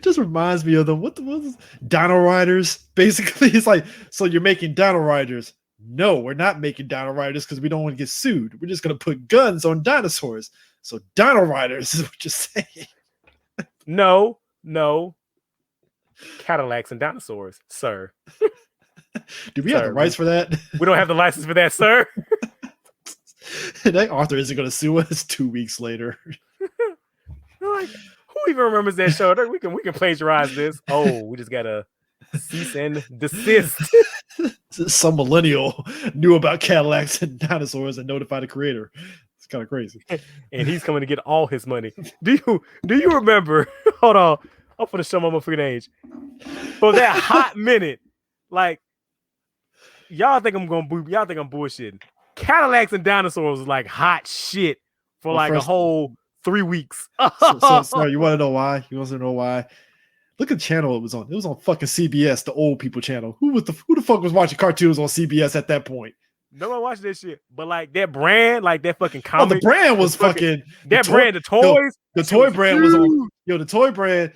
Just reminds me of what was Dino Riders. Basically, it's like, so you're making Dino Riders. No, we're not making Dino Riders because we don't want to get sued. We're just going to put guns on dinosaurs. So Dino Riders is what you're saying.
No. Cadillacs and dinosaurs, sir.
Do we have the rights for that?
We don't have the license for that, sir.
That author isn't going to sue us 2 weeks later.
Like, who even remembers that show? We can plagiarize this. Oh, we just got to cease and desist.
Some millennial knew about Cadillacs and dinosaurs and notified the creator. It's kind of crazy.
And he's coming to get all his money. Do you remember? Hold on. I'm going to show my freaking age. For that hot minute, like, y'all think I'm bullshitting. Cadillacs and dinosaurs was like hot shit for a whole 3 weeks.
So you want to know why? You want to know why? Look at the channel it was on. It was on fucking CBS, the old people channel. Who the fuck was watching cartoons on CBS at that point?
No one watched this shit. But like that brand, like that fucking comic.
Oh, the brand was fucking
that brand, the toys.
The toy brand was on. Yo, the toy brand.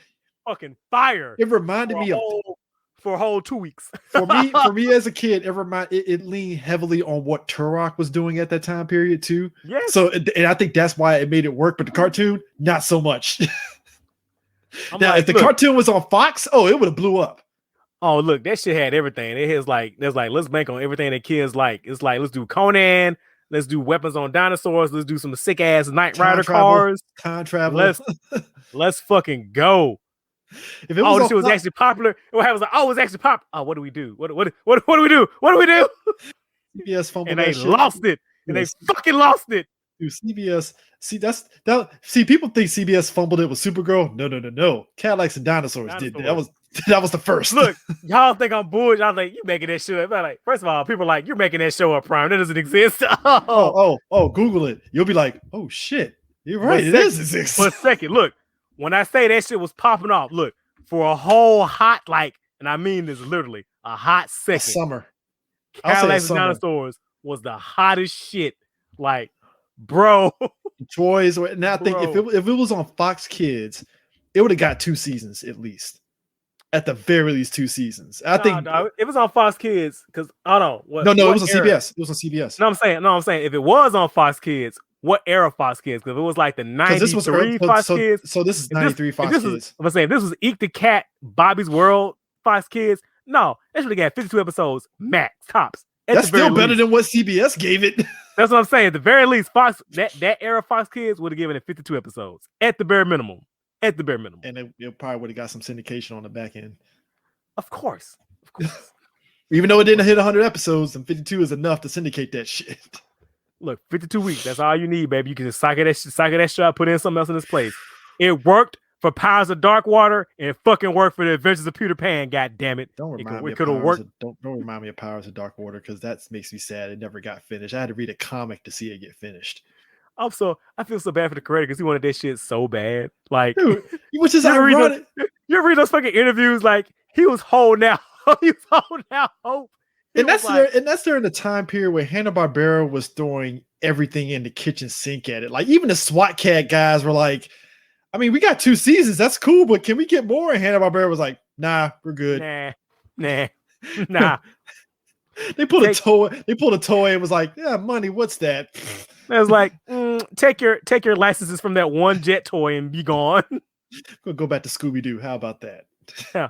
Fucking fire.
It reminded me
for a whole 2 weeks.
for me as a kid, it leaned heavily on what Turok was doing at that time period too.
Yeah.
So and I think that's why it made it work, but the cartoon, not so much. Now, if the cartoon was on Fox, it would have blew up.
Oh, look, that shit had everything. It has like, there's like, let's bank on everything that kids like. It's like, let's do Conan, let's do weapons on dinosaurs, let's do some sick ass Knight Rider cars.
Time travel.
Let's fucking go.
If it was
this shit was actually popular. What happens? Like, oh, it was actually popular. Oh, what do we do? What do we do? What do we do?
CBS fumbled
and they lost it. And they fucking lost it.
Dude, CBS. See, people think CBS fumbled it with Supergirl. No. Cadillacs and Dinosaurs did that. That was the first.
Look, y'all think I'm bullshit. I'm like, you making that shit up. Like, first of all, people are like, you're making that show up, Prime. That doesn't exist.
Oh, Google it. You'll be like, oh shit. You're right. It does exist.
For a second, look, when I say that shit was popping off, look, for a whole hot, like, and I mean this literally, a hot second.
Summer.
Cadillacs and Dinosaurs was the hottest shit. Like, bro.
Toys. And I think if it was on Fox Kids, it would have got 2 seasons at least. At the very least, 2 seasons. I think
it was on Fox Kids because I don't know.
No, it was on CBS. It was on CBS.
No, I'm saying if it was on Fox Kids, what era Fox Kids? Because if it was like the 93 Fox Kids.
So this is 93 Fox Kids.
I'm saying if this was Eek the Cat, Bobby's World, Fox Kids. No, it should have got 52 episodes max tops.
That's still better than what CBS gave it.
That's what I'm saying. At the very least, Fox that era Fox Kids would have given it 52 episodes at the bare minimum. At the bare minimum.
And it probably would have got some syndication on the back end.
Of course.
Even though it didn't hit 100 episodes, and 52 is enough to syndicate that shit.
Look, 52 weeks. That's all you need, baby. You can just cycle that shot, put in something else in its place. It worked for Powers of Dark Water, and it fucking worked for the Adventures of Peter Pan. God damn it!
Don't remind me of Powers of Dark Water because that makes me sad. It never got finished. I had to read a comic to see it get finished.
Also, I feel so bad for the creator because he wanted that shit so bad. Like,
dude, which is ironic.
You ever read those fucking interviews? Like, he was holding out. He was holding out hope.
And that's during the time period where Hanna-Barbera was throwing everything in the kitchen sink at it. Like, even the SWAT Cat guys were like, I mean, we got 2 seasons. That's cool, but can we get more? And Hanna-Barbera was like, nah, we're good.
Nah.
They pulled a toy and was like, yeah, money, what's that?
I was like, take your licenses from that one jet toy and be gone.
We'll go back to Scooby-Doo. How about that?
Yeah.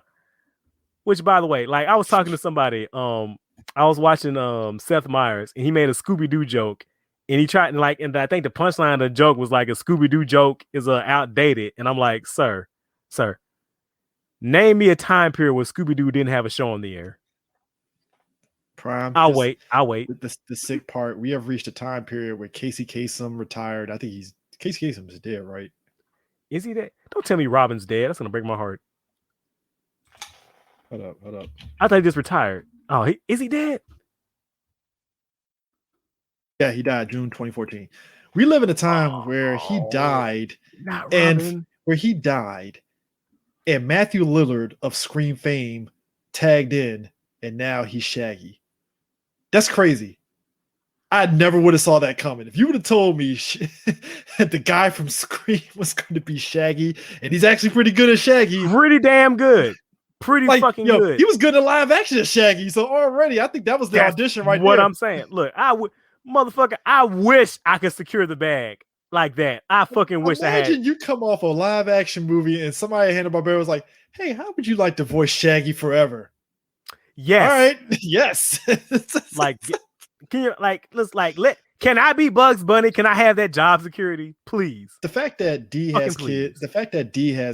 Which, by the way, like, I was talking to somebody. I was watching Seth Meyers, and he made a Scooby-Doo joke, and he tried and I think the punchline of the joke was like a Scooby-Doo joke is outdated, and I'm like, sir, name me a time period where Scooby-Doo didn't have a show on the air.
Prime.
I'll wait.
The sick part, we have reached a time period where Casey Kasem retired. I think Casey Kasem is dead, right?
Is he dead? Don't tell me Robin's dead. That's gonna break my heart.
Hold up.
I thought he just retired. Oh, is he dead?
Yeah, he died June 2014. We live in a time where he died, and Matthew Lillard of Scream fame tagged in, and now he's Shaggy. That's crazy. I never would have saw that coming. If you would have told me the guy from Scream was going to be Shaggy, and he's actually pretty good at Shaggy.
Pretty damn good. Pretty fucking good.
He was good in live action as Shaggy. So already, I think that was the audition right there.
What I'm saying. Look, I wish I could secure the bag like that. I fucking wish I had.
Imagine you come off a live action movie and somebody at Hanna-Barbera was like, hey, how would you like to voice Shaggy forever?
Yes.
All right. Yes.
Can I be Bugs Bunny? Can I have that job security, please?
The fact that D has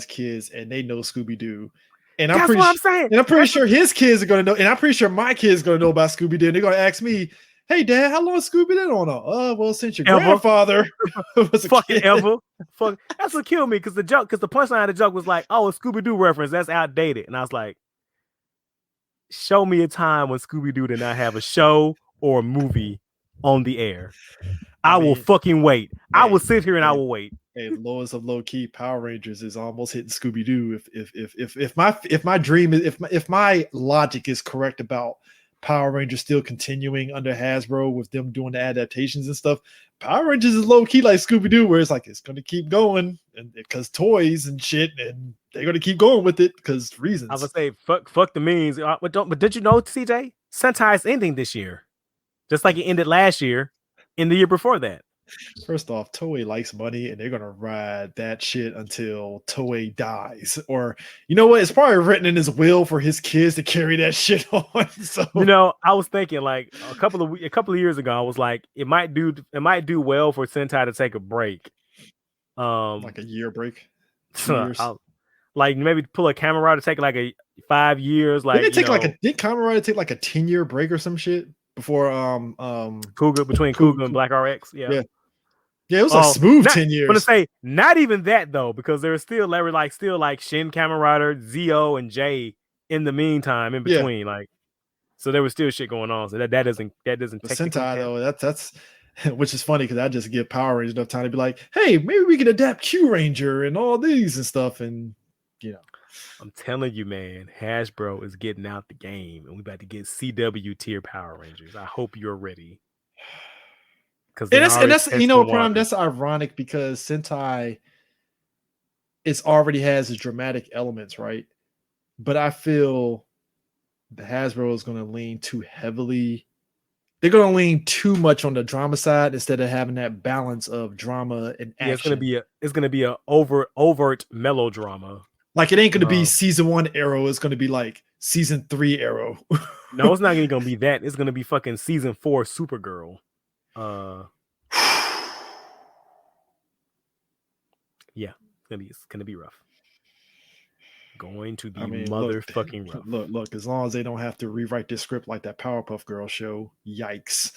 kids and they know Scooby-Doo, and
I'm
pretty sure his kids are going to know, and I'm pretty sure my kids are going to know about Scooby-Doo, and they're going to ask me, hey, Dad, how long is Scooby-Doo on? Well, since your grandfather was a
fucking
kid.
Ever. Fuck. That's what killed me because the punchline of the joke was like, oh, a Scooby-Doo reference. That's outdated. And I was like, show me a time when Scooby-Doo did not have a show or a movie on the air. I will fucking wait. I will sit here and I will wait.
Hey, lowest of low key, Power Rangers is almost hitting Scooby-Doo. If my logic is correct about Power Rangers still continuing under Hasbro with them doing the adaptations and stuff, Power Rangers is low key like Scooby-Doo, where it's like it's going to keep going and because toys and shit, and they're going to keep going with it because reasons.
I was gonna say fuck the memes, but did you know, CJ, Sentai is ending this year, just like it ended last year, and the year before that.
First off, Toei likes money and they're gonna ride that shit until Toei dies. Or you know what? It's probably written in his will for his kids to carry that shit on. So
I was thinking like a couple of years ago, I was like, it might do well for Sentai to take a break.
like a year break. 2 years.
Like maybe pull a camera to take like a 5 years. Like
Didn't it take did Kamen Rider take like a 10-year break or some shit before
Kuga and Black RX?
Yeah. Yeah, it was a smooth 10 years.
I'm gonna say not even that though, because there was still Shin Kamen Rider, Zio, and J in the meantime, in between. Like, so there was still shit going on. So that doesn't
Sentai though, that's which is funny because I just give Power Rangers enough time to be like, hey, maybe we can adapt Q Ranger and all these and stuff, and
I'm telling you, man, Hasbro is getting out the game, and we about to get CW tier Power Rangers. I hope you're ready.
And that's Prime, that's ironic because Sentai already has its dramatic elements, right? But I feel the Hasbro is going to lean too heavily. They're going to lean too much on the drama side instead of having that balance of drama and action.
It's gonna be a overt melodrama.
Like it ain't going to be season 1 Arrow. It's going to be like season 3 Arrow.
No, it's not going to be that. It's going to be fucking season 4 Supergirl. Yeah, it's gonna be rough. Going to be motherfucking rough.
Look, as long as they don't have to rewrite this script like that Powerpuff Girl show, yikes.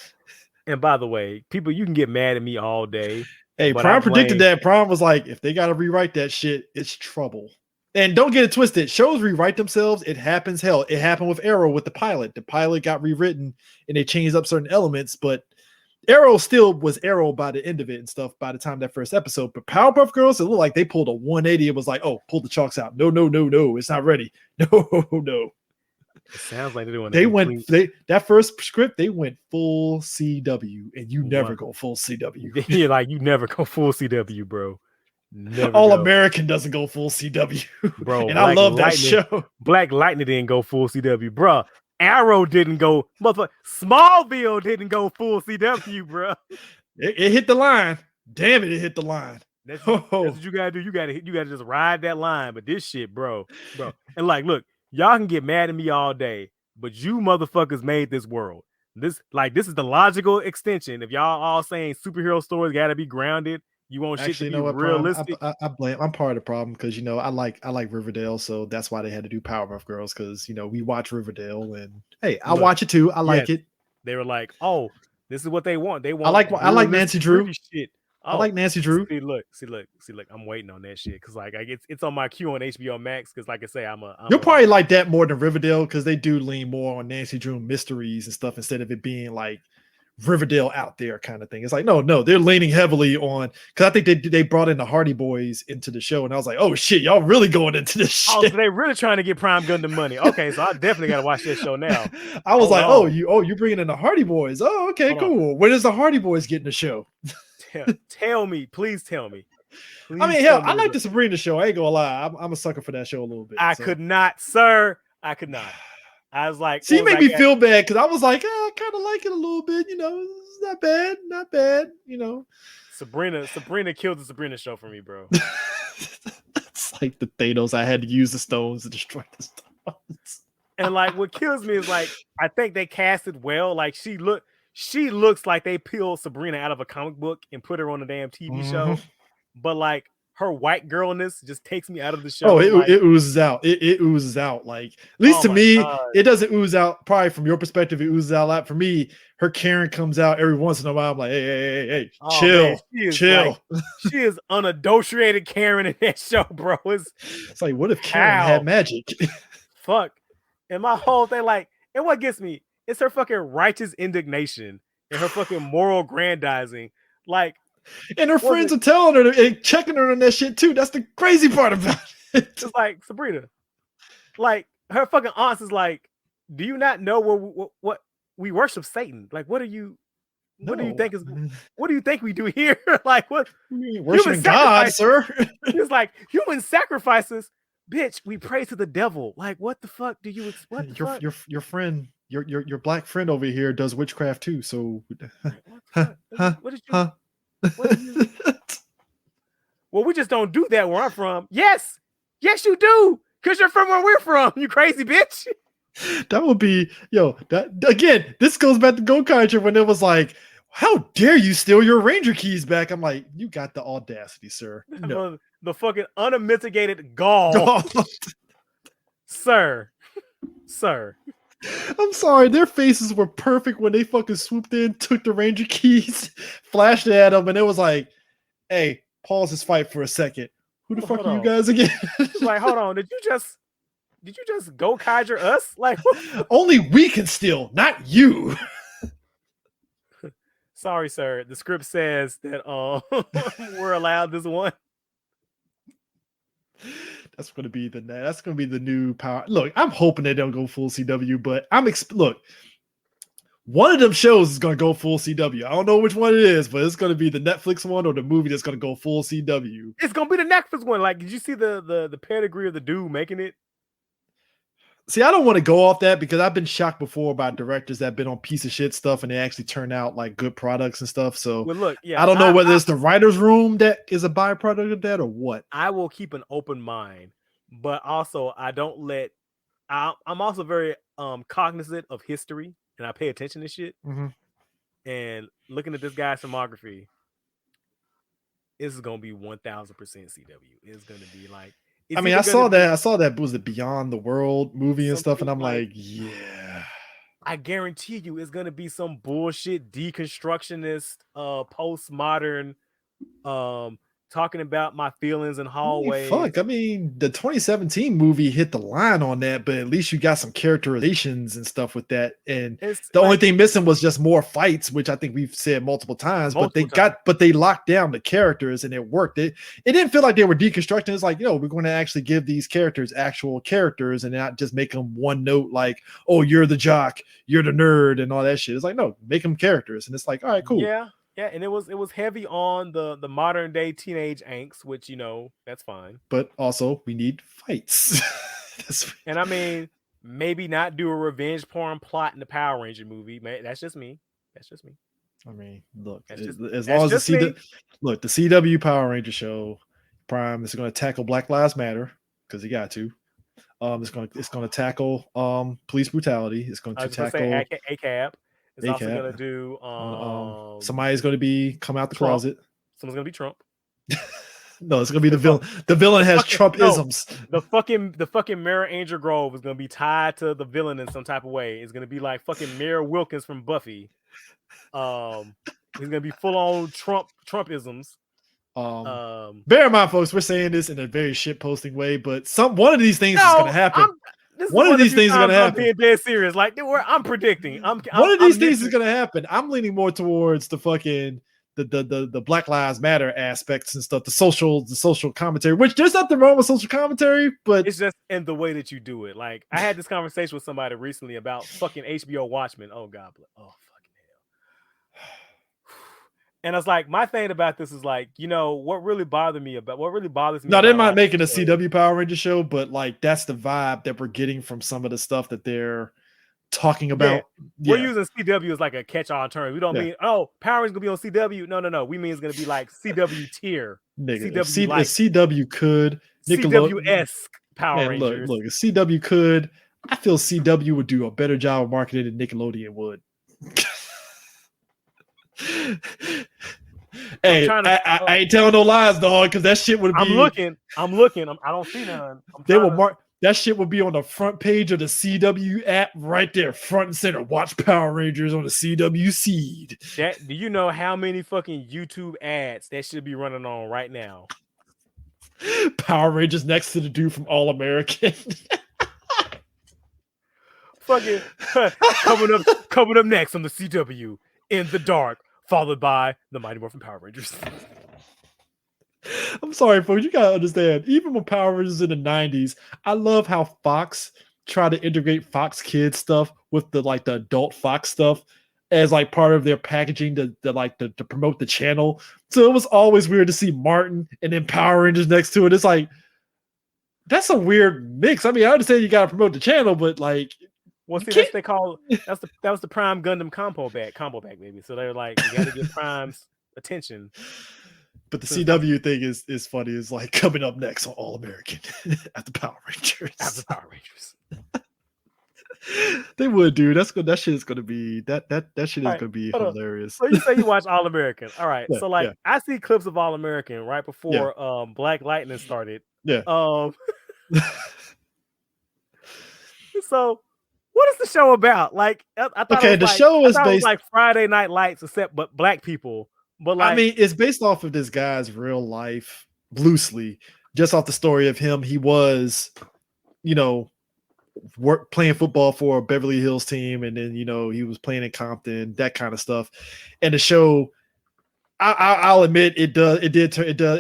And by the way, people, you can get mad at me all day.
Hey, Prime predicted that. Prime was like, if they got to rewrite that shit, it's trouble. And don't get it twisted. Shows rewrite themselves. It happens. Hell, it happened with Arrow with the pilot. The pilot got rewritten and they changed up certain elements, but Arrow still was Arrow by the end of it and stuff by the time that first episode. But Powerpuff Girls, it looked like they pulled a 180. It was like, oh, pull the chalks out. No, it's not ready. No.
It sounds like they're doing.
That first script, they went full CW, and you never go full CW.
Yeah, like you never go full CW, bro. Never
All American doesn't go full CW,
bro.
And I love that show.
Black Lightning didn't go full CW, bro. Arrow didn't go. Smallville didn't go full CW, bro.
It hit the line. Damn it hit the line.
That's what you gotta do. You gotta just ride that line. But this shit, bro. And like, look, y'all can get mad at me all day, but you motherfuckers made this world. This is the logical extension. If y'all all saying superhero stories gotta be grounded, you want shit to be realistic.
I'm part of the problem because I like Riverdale, so that's why they had to do Powerpuff Girls because we watch Riverdale and hey, I watch it too. I like it.
They were like, oh, this is what they want. They want.
I like Nancy Drew.
Shit.
I like Nancy Drew.
See, look. I'm waiting on that shit because like it's on my queue on HBO Max because like I say, you'll
probably like that more than Riverdale because they do lean more on Nancy Drew mysteries and stuff instead of it being like Riverdale out there kind of thing. It's like no, they're leaning heavily on because I think they brought in the Hardy Boys into the show, and I was like, oh shit, y'all really going into this shit.
Oh, so they really trying to get Prime Gundam money. Okay, so I definitely gotta watch this show now.
I was you bringing in the Hardy Boys. Oh, okay, cool. When is the Hardy Boys getting the show?
Tell me, please tell me.
I mean, hell, I like the Sabrina show. I ain't gonna lie, I'm a sucker for that show a little bit.
I could not, sir. I could not. I was like,
see, you made me feel bad because I was like, I kind of like it a little bit, it's not bad,
Sabrina killed the Sabrina show for me, bro.
It's like the Thanos. I had to use the stones to destroy the stones.
And like, what kills me is like, I think they casted well. Like, she looks like they peeled Sabrina out of a comic book and put her on a damn TV show. But like, her white girlness just takes me out of the show.
Oh, it oozes out. It oozes out. Like, at least to me, it doesn't ooze out. Probably from your perspective, it oozes out a lot. For me, her Karen comes out every once in a while. I'm like, hey, chill,
man,
chill.
Like, she is unadulterated Karen in that show, bro.
It's like, what if Karen had magic?
Fuck. And my whole thing, like, and what gets me, it's her fucking righteous indignation and her fucking moral grandizing. Like,
and her friends are telling her and checking her on that shit too. That's the crazy part about it.
It's like, Sabrina, like her fucking aunt is like, do you not know what we worship Satan? Like, what do you think we do here? Like, what?
Worshiping God, sir.
It's like human sacrifices, bitch. We pray to the devil. Like, what the fuck do you expect?
Your friend, your black friend over here does witchcraft too. So,
what did you? What do you? Well, we just don't do that where I'm from. Yes, you do, because you're from where we're from. You crazy bitch.
That would be that again. This goes back to Gokaiger when it was like, how dare you steal your ranger keys back? I'm like, you got the audacity, sir. No.
The fucking unmitigated gall. Sir.
I'm sorry, their faces were perfect when they fucking swooped in, took the ranger keys, flashed it at them, and it was like, hey, pause this fight for a second. Who the fuck are you guys again?
Like, hold on, did you just Gokaiger us? Like,
only we can steal, not you.
Sorry, sir. The script says that we're allowed this one.
That's gonna be the new power. Look, I'm hoping they don't go full CW, but look. One of them shows is gonna go full CW. I don't know which one it is, but it's gonna be the Netflix one or the movie that's gonna go full CW.
It's gonna be the Netflix one. Like, did you see the pedigree of the dude making it?
See, I don't want to go off that because I've been shocked before by directors that have been on piece of shit stuff and they actually turn out like good products and stuff. So
well, look, yeah,
I don't know whether it's the writer's room that is a byproduct of that or what.
I will keep an open mind, but also I don't let. I'm also very cognizant of history and I pay attention to shit.
Mm-hmm.
And looking at this guy's filmography, this is gonna be 1000% CW. It's gonna be like.
I mean, I saw that was the Beyond the World movie and stuff, and I'm like, yeah.
I guarantee you, it's gonna be some bullshit deconstructionist, postmodern, talking about my feelings in hallways.
I mean, the 2017 movie hit the line on that, but at least you got some characterizations and stuff with that. And the only thing missing was just more fights, which I think we've said multiple times. But they locked down the characters and it worked. It didn't feel like they were deconstructing. It's like, we're going to actually give these characters actual characters and not just make them one note like, oh, you're the jock, you're the nerd, and all that shit. It's like, no, make them characters. And it's like, all right, cool.
Yeah, and it was heavy on the modern day teenage angst, which that's fine.
But also we need fights.
And I mean, maybe not do a revenge porn plot in the Power Ranger movie. That's just me.
I mean, look, as long as the CW Power Ranger show Prime is going to tackle Black Lives Matter because he got to. It's going to tackle police brutality. It's going to tackle
ACAB. It's also going to do
somebody's going to come out the closet.
Someone's going to be Trump.
No, it's going to be the villain. The villain has Trump-isms.
The fucking Mayor Angel Grove is going to be tied to the villain in some type of way. It's going to be like fucking Mayor Wilkins from Buffy. He's going to be full on Trump-isms.
Bear in mind, folks, we're saying this in a very shit posting way, but one of these things is going to happen. One of these things is going to happen.
I'm being dead serious. Like, I'm predicting.
One of these things is going to happen. I'm leaning more towards the fucking the Black Lives Matter aspects and stuff, the social commentary. Which there's nothing wrong with social commentary, but
it's just in the way that you do it. Like, I had this conversation with somebody recently about fucking HBO Watchmen. Oh God, oh fucking hell. And I was like, my thing about this is like, what really bothers me.
No, they're not making a CW Power Ranger show, but like that's the vibe that we're getting from some of the stuff that they're talking about.
Yeah. We're using CW as like a catch-all term. We don't mean Power Rangers gonna be on CW. No. We mean it's gonna be like CW tier.
CW could
CW-esque Power Rangers.
Look, if CW could, I feel CW would do a better job of marketing than Nickelodeon would. Hey, I ain't telling no lies, dog, because that shit would be.
I'm looking. I don't see none.
That shit would be on the front page of the CW app right there, front and center. Watch Power Rangers on the CW seed.
Do you know how many fucking YouTube ads that should be running on right now?
Power Rangers next to the dude from All American.
Fucking coming up next on the CW in the dark, followed by the Mighty Morphin Power Rangers.
I'm sorry, folks. You gotta understand. Even with Power Rangers in the '90s, I love how Fox tried to integrate Fox Kids stuff with the adult Fox stuff as like part of their packaging to promote the channel. So it was always weird to see Martin and then Power Rangers next to it. It's like that's a weird mix. I mean, I understand you gotta promote the channel, but like.
Well, see, that was the Prime Gundam combo bag, maybe. So they're like, you gotta get Primes. attention.
But the CW thing is funny. It's like coming up next on All American after Power Rangers.
After Power Rangers.
They would, dude. That shit is gonna be that shit is gonna be hilarious.
So you say you watch All American. All right.
Yeah,
so like I see clips of All American right before Black Lightning started.
Yeah.
So what is the show about? Like I thought
the show is based
like Friday Night Lights, except but black people. But like,
I mean, it's based off of this guy's real life, loosely, just off the story of him. He was, playing football for a Beverly Hills team, and then he was playing in Compton, that kind of stuff. And the show, I'll admit, it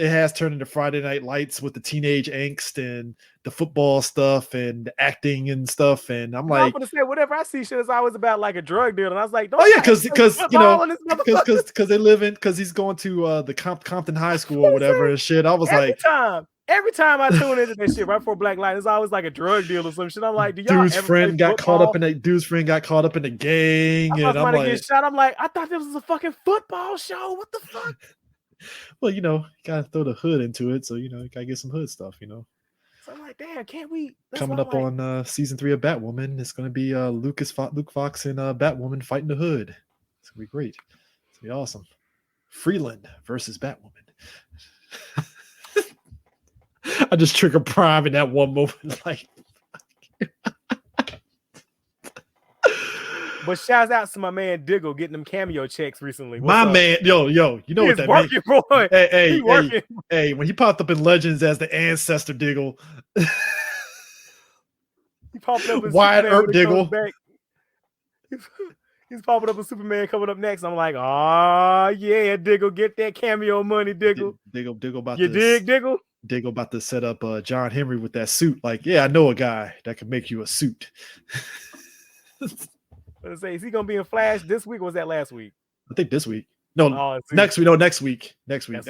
has turned into Friday Night Lights with the teenage angst and the football stuff and the acting and stuff. And I'm like,
I'm gonna say whatever I see shit is always about like a drug deal, and I was like,
because they live in, because he's going to the Compton High School or whatever and shit. I was
every time I tune into this shit right before Black Light, it's always like a drug deal or some shit. I'm like,
dude's friend got caught up in the gang, and I'm like,
get shot. I'm like, I thought this was a fucking football show. What the fuck?
Well, you gotta throw the hood into it, so you gotta get some hood stuff, So
I'm like, damn, can't we?
Coming up on season 3 of Batwoman, it's gonna be Luke Fox and Batwoman fighting the hood. It's gonna be great. It's gonna be awesome. Freeland versus Batwoman. I just trigger Prime in that one moment, like.
But shouts out to my man Diggle getting them cameo checks recently.
Man, yo, you know what that
means? Boy.
Hey, when he popped up in Legends as the ancestor Diggle,
he popped up in
Wyatt Earp Diggle.
He's popping up with Superman coming up next. I'm like, oh yeah, Diggle, get that cameo money, Diggle.
Diggle about
you dig, Diggle?
Diggle about to set up John Henry with that suit. Like, yeah, I know a guy that can make you a suit.
Let's say, is he gonna be in Flash this week or was that last week?
I think this week. No, next week. No, next week. Next week.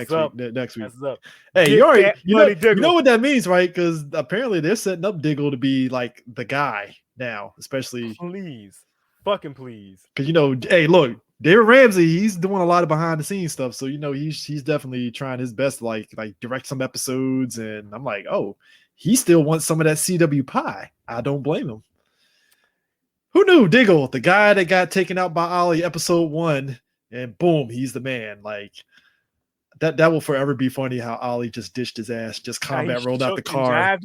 Hey, you already you know what that means, right? Because apparently they're setting up Diggle to be like the guy now, especially.
Please, fucking please.
Because hey, look, David Ramsey, he's doing a lot of behind the scenes stuff, so he's definitely trying his best to like direct some episodes, and I'm like, oh, he still wants some of that CW pie. I don't blame him. Who knew Diggle, the guy that got taken out by Ollie episode 1, and boom, he's the man. Like that will forever be funny how Ollie just dished his ass, just combat rolled out the car.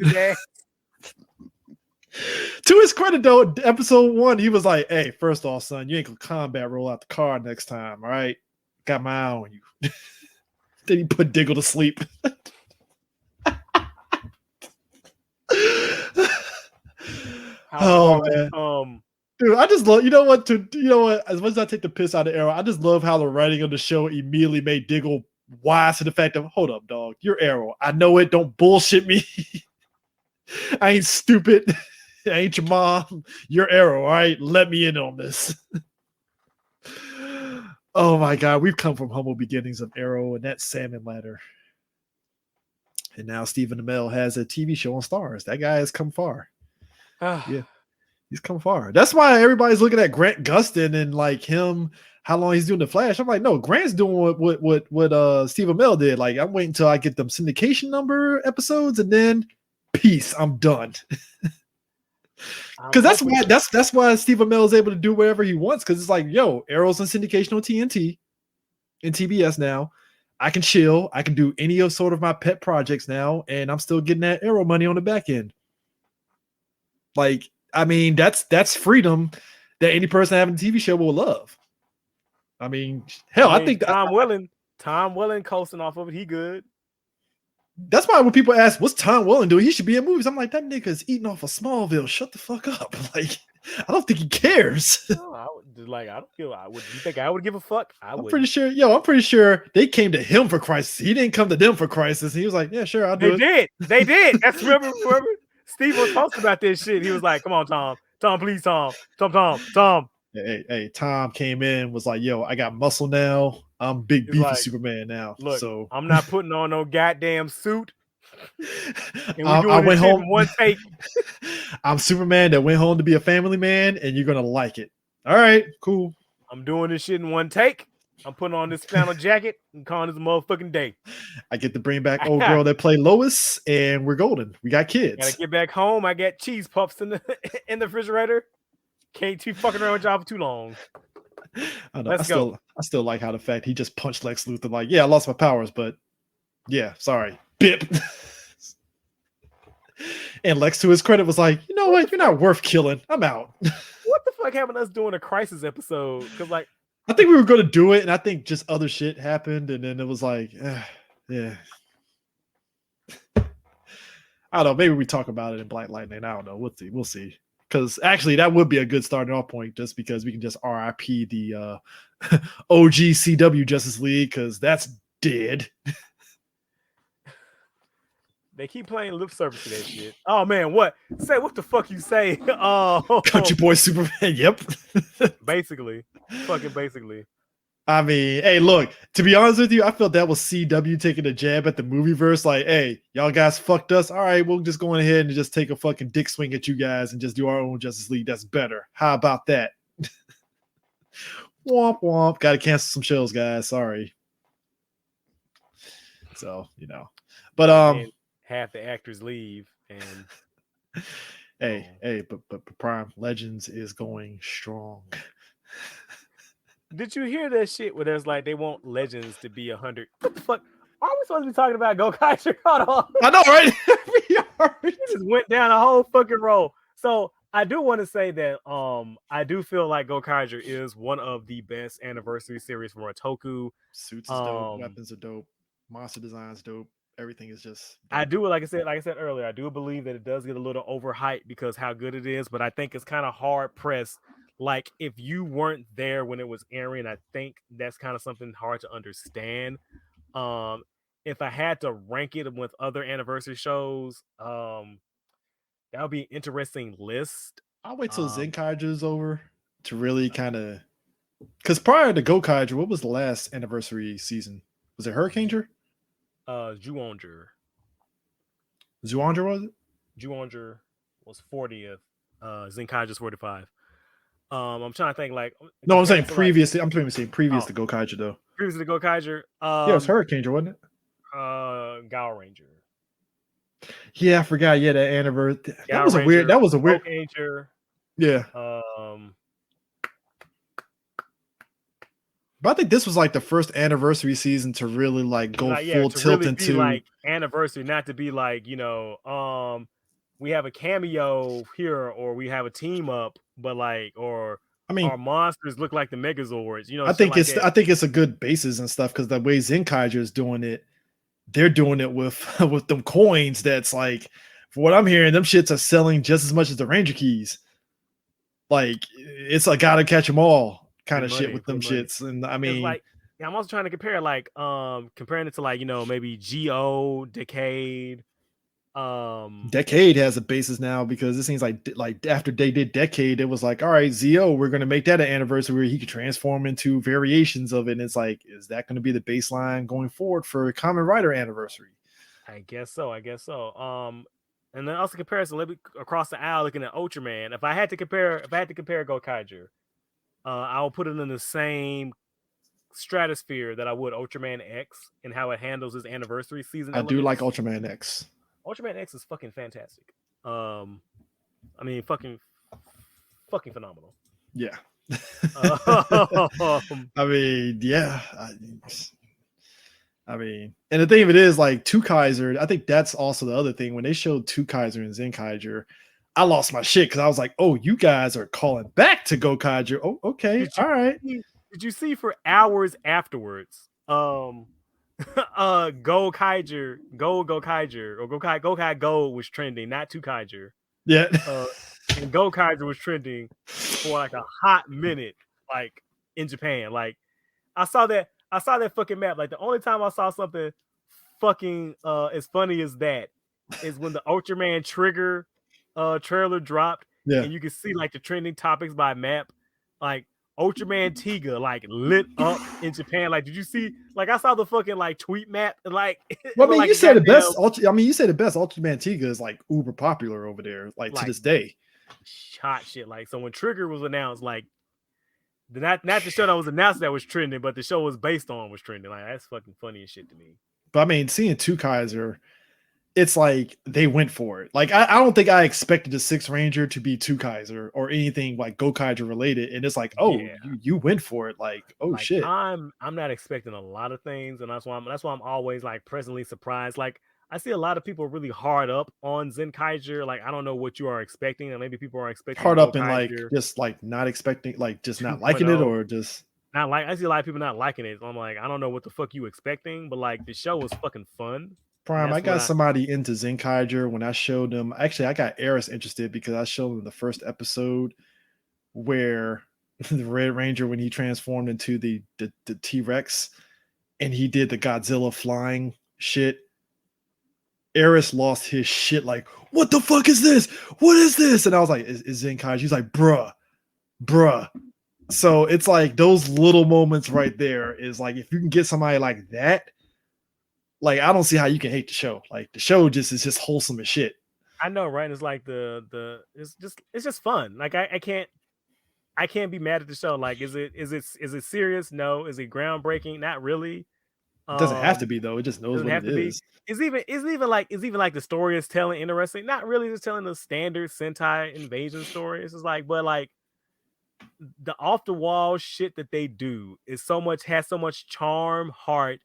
To his credit though, episode 1, he was like, hey, first off, son, you ain't gonna combat roll out the car next time, all right? Got my eye on you. Then he put Diggle to sleep. Oh man. Dude, I just love, as much as I take the piss out of Arrow, I just love how the writing of the show immediately made Diggle wise to the fact of, hold up, dog, you're Arrow. I know it. Don't bullshit me. I ain't stupid. I ain't your mom. You're Arrow, all right? Let me in on this. Oh my God, we've come from humble beginnings of Arrow and that salmon ladder. And now Stephen Amell has a TV show on Stars. That guy has come far. Yeah. He's come far. That's why everybody's looking at Grant Gustin and like him, how long he's doing the Flash. I'm like, no, Grant's doing what Steve Amell did. Like, I'm waiting until I get them syndication number episodes, and then peace, I'm done. Because that's why Steve Amell is able to do whatever he wants. Because it's like, yo, Arrow's on syndication on TNT and TBS now. I can chill. I can do any of sort of my pet projects now, and I'm still getting that Arrow money on the back end. Like, I mean, that's freedom that any person having a TV show will love. I mean, hell, I think
Tom Welling coasting off of it. He good.
That's why when people ask, what's Tom Welling doing? He should be in movies. I'm like, that nigga's eating off of Smallville. Shut the fuck up. Like, I don't think he cares.
No, I don't give. You think I would give a fuck?
I'm pretty sure they came to him for crisis. He didn't come to them for crisis. He was like, yeah, sure, I'll do it.
They did. That's remember. Steve was talking about this shit. He was like, come on, Tom. Tom, please, Tom. Tom.
Hey, Tom came in, was like, yo, I got muscle now. I'm big beefy Superman now.
Look,
so
I'm not putting on no goddamn suit.
And I went home in one take. I'm Superman that went home to be a family man, and you're gonna like it. All right, cool.
I'm doing this shit in one take. I'm putting on this flannel jacket and calling this a motherfucking day.
I get to bring back old girl that played Lois, and we're golden. We got kids.
Gotta get back home. I got cheese puffs in the refrigerator. Can't keep fucking around with y'all for too long.
I know. I still like how the fact he just punched Lex Luthor. Like, yeah, I lost my powers, but yeah, sorry, bip. And Lex, to his credit, was like, you know what? You're not worth killing. I'm out.
What the fuck happened to us doing a Crisis episode? Because like,
I think we were going to do it, and I think just other shit happened, and then it was like, yeah. I don't know. Maybe we talk about it in Black Lightning. I don't know. We'll see. Because actually, that would be a good starting off point, just because we can just RIP the OG CW Justice League, because that's dead.
They keep playing lip service to that shit. Oh man, what the fuck you say? Oh,
Country Boy Superman. Yep.
basically.
I mean, hey, look, to be honest with you, I felt that was CW taking a jab at the movieverse. Like, hey, y'all guys fucked us. All right, we'll just go ahead and just take a fucking dick swing at you guys and just do our own Justice League. That's better. How about that? Womp womp. Got to cancel some shows, guys. Sorry. So, but
and half the actors leave, and
but Prime Legends is going strong.
Did you hear that shit where there's like they want Legends to be 100? What the fuck? Are we supposed to be talking about Gokaiger? Hold on.
I know, right? We are.
He just went down a whole fucking roll. So I do want to say that I do feel like Gokaiger is one of the best anniversary series from Toku.
Suits is dope, weapons are dope, monster designs dope. Everything is just dope.
I do, like I said earlier, I do believe that it does get a little overhyped because how good it is, but I think it's kind of hard pressed. Like if you weren't there when it was airing, I think that's kind of something hard to understand. If I had to rank it with other anniversary shows, that would be an interesting list.
I'll wait till Zenkaiger is over to really kind of, because prior to Gokaiger, what was the last anniversary season? Was it Hurricaneger?
Zyuohger.
Zyuohger, was it?
Zyuohger was 40th. Zenkaiger's 45. I'm trying to think like.
No, I'm saying previously. I'm trying to say previous to Gokaiger though.
Previous to Gokaiger.
Yeah, it was Hurricaneger, wasn't it?
Gao Ranger.
Yeah, I forgot. Yeah, that anniversary. That was a weird.
Gokaiger.
Yeah. But I think this was like the first anniversary season to really like go full tilt
really
into
like anniversary, not to be like, we have a cameo here or we have a team up, but like, or I mean, our monsters look like the Megazords.
I think it's a good basis and stuff because the way Zenkaiger is doing it, they're doing it with them coins. That's like, for what I'm hearing, them shits are selling just as much as the Ranger keys. Like it's a gotta catch them all kind of shit with them shits. And I mean,
like, yeah, I'm also trying to compare, like, comparing it to like, maybe Go, Decade.
Decade has a basis now because it seems like after they did Decade, it was like, all right, Zo, we're gonna make that an anniversary where he could transform into variations of it. And it's like, is that going to be the baseline going forward for Kamen Rider anniversary?
I guess so. And then also comparison across the aisle, looking at Ultraman. If I had to compare Gokaiger, I'll put it in the same stratosphere that I would Ultraman X and how it handles his anniversary season.
I do like Ultraman X.
Ultraman X is fucking fantastic. I mean, fucking phenomenal.
Yeah. I mean, yeah. I mean, and the thing of it is, like, Twokaizer, I think that's also the other thing. When they showed Twokaizer and Zenkaiger, I lost my shit because I was like, oh, you guys are calling back to Gokaiger. Oh, okay. All right.
Did you see for hours afterwards? Gokaiger or Gokai Go was trending, not Twokaiger.
Yeah.
And Gokaiger was trending for like a hot minute, like in Japan. Like I saw that fucking map. Like the only time I saw something fucking as funny as that is when the Ultraman Trigger trailer dropped.
Yeah.
And you can see like the trending topics by map. Like Ultraman Tiga like lit up in Japan. Like, did you see? Like, I saw the fucking like tweet map. Like,
well, I mean, like, you said the best. You said the best. Ultraman Tiga is like uber popular over there, like to this day.
Hot shit. Like, so when Trigger was announced, like not the show that was announced that was trending, but the show was based on was trending. Like that's fucking funny as shit to me.
But I mean, seeing Twokaizer, it's like they went for it. Like I don't think I expected the Sixth Ranger to be Twokaizer or anything like Gokaiger related, and it's like, oh,
Yeah.
you went for it. Like, oh
Like,
shit.
I'm not expecting a lot of things, and that's why I'm always like pleasantly surprised. Like I see a lot of people really hard up on Zenkaiger. Like I don't know what you are expecting, and maybe people are expecting
Hard up and like
Gokaiger
just like not expecting, like just not liking it,
2.0.
or just
Not like I see a lot of people not liking it. So I'm like, I don't know what the fuck you expecting, but like the show was fucking fun. And
Prime. I
that's what
got somebody into Zenkaiger when I showed them. Actually, I got Eris interested because I showed them the first episode where the Red Ranger, when he transformed into the T-Rex and he did the Godzilla flying shit, Eris lost his shit like, what the fuck is this? What is this? And I was like, is Zenkaiger? He's like, bruh. So it's like those little moments right there is like, if you can get somebody like that, like I don't see how you can hate the show. Like the show is just wholesome as shit.
I know, right? It's like it's just fun. Like I can't be mad at the show. Like is it serious? No. Is it groundbreaking? Not really.
It doesn't have to be though. It just knows
Doesn't
what
have
it
to
is.
be. Is even like the story is telling interesting? Not really, just telling the standard Sentai invasion story. It's just like, but like the off the wall shit that they do has so much charm, heart.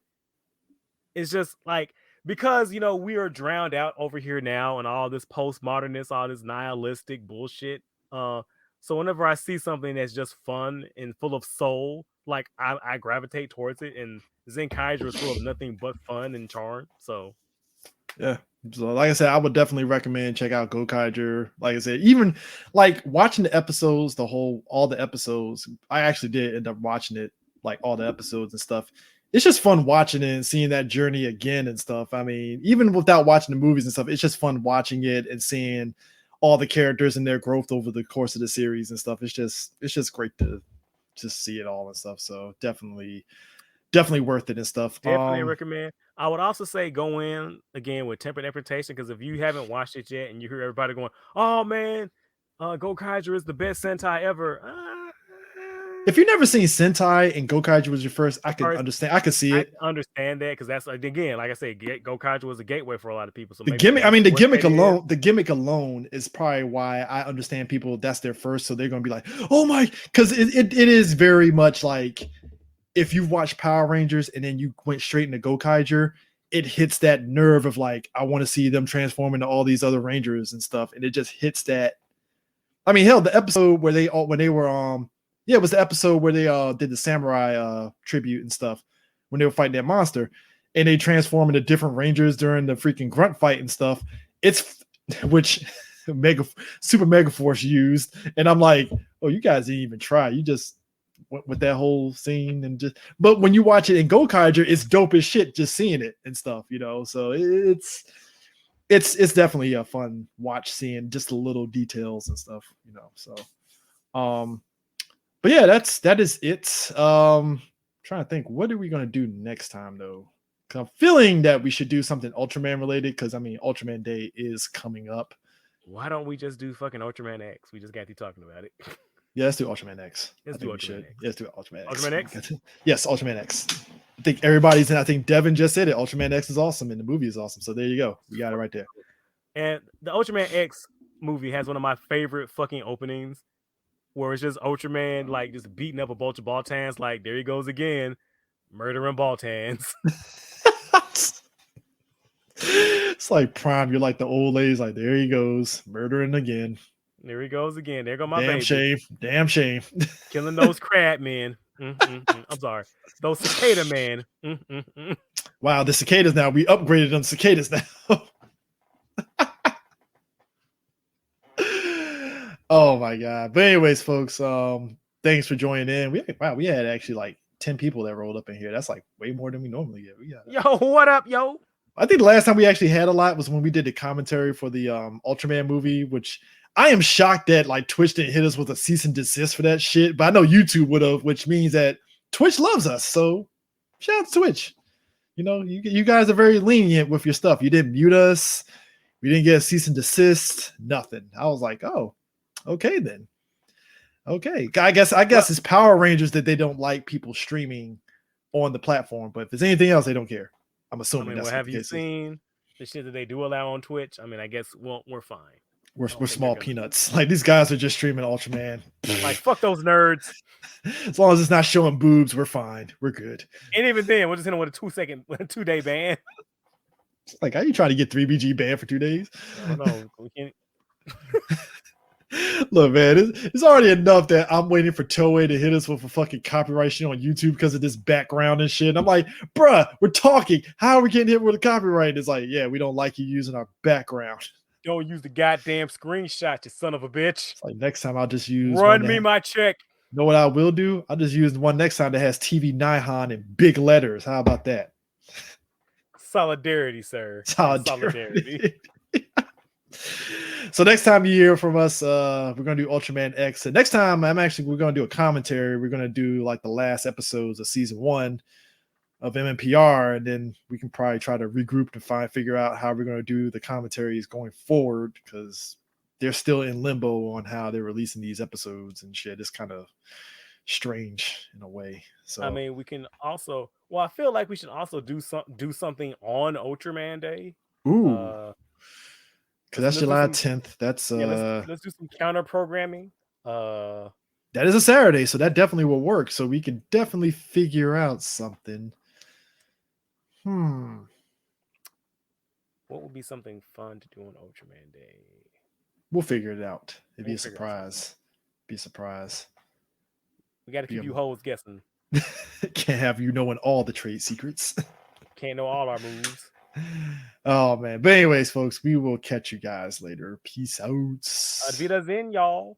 It's just like because we are drowned out over here now and all this postmodernist, all this nihilistic bullshit. So whenever I see something that's just fun and full of soul, like I gravitate towards it. And Zenkaiger is full of nothing but fun and charm. So
yeah. So like I said, I would definitely recommend check out Gokaiger. Like I said, even like watching the episodes, all the episodes, I actually did end up watching it, like all the episodes and stuff. It's just fun watching it and seeing that journey again and stuff. I mean, even without watching the movies and stuff, it's just fun watching it and seeing all the characters and their growth over the course of the series and stuff. It's just great to just see it all and stuff. So definitely worth it and stuff.
definitely recommend. I would also say go in again with tempered interpretation, because if you haven't watched it yet and you hear everybody going, "Oh man, Gokaiger is the best Sentai ever,"
if you've never seen Sentai and Gokaiger was your first, I can understand. I can see it.
I understand that because that's again, like I said, Gokaiger was a gateway for a lot of people. So
the gimmick, I mean, the gimmick alone is probably why I understand people. That's their first, so they're gonna be like, "Oh my," because it is very much like if you watch Power Rangers and then you went straight into Gokaiger, it hits that nerve of like, I want to see them transform into all these other Rangers and stuff, and it just hits that. I mean, hell, the episode where it was the episode where they did the samurai tribute and stuff when they were fighting that monster, and they transform into different Rangers during the freaking grunt fight and stuff. It's which Super Mega Force used, and I'm like, oh, you guys didn't even try. You just went with that whole scene and just. But when you watch it in Gokaiger, it's dope as shit just seeing it and stuff, So it's definitely a fun watch, seeing just the little details and stuff, So, but yeah, that is it. Trying to think, what are we gonna do next time though? I'm feeling that we should do something Ultraman related, because I mean Ultraman Day is coming up.
Why don't we just do fucking Ultraman X? We just got to talking about it.
Yeah, let's do Ultraman X.
Let's do Ultraman X.
Let's do Ultraman X.
Ultraman X?
Yes, Ultraman X. I think everybody's in. I think Devin just said it. Ultraman X is awesome, and the movie is awesome. So there you go. We got it right there.
And the Ultraman X movie has one of my favorite fucking openings, where it's just Ultraman like just beating up a bunch of Baltans. Like, there he goes again, murdering Baltans.
It's like Prime. You're like the old ladies. Like, there he goes, murdering again.
There he goes again. There go my
damn
baby.
Damn shame.
Killing those crab men. I'm sorry. Those cicada men.
Wow, the cicadas now. We upgraded them cicadas now. Oh my god. But anyways, folks, thanks for joining in. We had actually like 10 people that rolled up in here. That's like way more than we normally get.
Yo, what up, yo?
I think the last time we actually had a lot was when we did the commentary for the Ultraman movie, which I am shocked that like Twitch didn't hit us with a cease and desist for that shit. But I know YouTube would have, which means that Twitch loves us. So shout out to Twitch. You guys are very lenient with your stuff. You didn't mute us. We didn't get a cease and desist. Nothing. I was like, oh, okay then. Okay, I guess it's Power Rangers that they don't like people streaming on the platform, but if there's anything else, they don't care. I'm assuming that's
have
what the
you
case is.
seen the shit that they do allow on Twitch? I mean, I guess we're fine.
We're small peanuts. Like these guys are just streaming Ultraman.
Like fuck those nerds.
As long as it's not showing boobs, we're fine. We're good.
And even then, we're just hitting with a 2 day ban.
Like, how you trying to get 3BG banned for 2 days?
I don't know. We can't.
Look, man, it's already enough that I'm waiting for Toei to hit us with a fucking copyright shit on YouTube because of this background and shit. And I'm like, bruh, we're talking. How are we getting hit with a copyright? It's like, yeah, we don't like you using our background.
Don't use the goddamn screenshot, you son of a bitch.
It's like next time I'll just use
run me my check.
You know what I will do? I'll just use the one next time that has TV Nihon in big letters. How about that?
Solidarity, sir. Solidarity.
So next time you hear from us, we're gonna do Ultraman X. And next time, we're gonna do a commentary. We're gonna do like the last episodes of season 1 of MMPR, and then we can probably try to regroup to figure out how we're gonna do the commentaries going forward, because they're still in limbo on how they're releasing these episodes and shit. It's kind of strange in a way. So
I mean, we can also. Well, I feel like we should also do something on Ultraman Day.
Ooh. Because that's July 10th. That's
let's do some counter programming.
That is a Saturday, so that definitely will work. So we can definitely figure out something.
What would be something fun to do on Ultraman Day?
We'll figure it out. It'd be a surprise. Be a surprise.
We got to keep you hoes guessing.
Can't have you knowing all the trade secrets.
Can't know all our moves.
Oh man. But anyways, folks, we will catch you guys later. Peace out.
Auf Wiedersehen, y'all.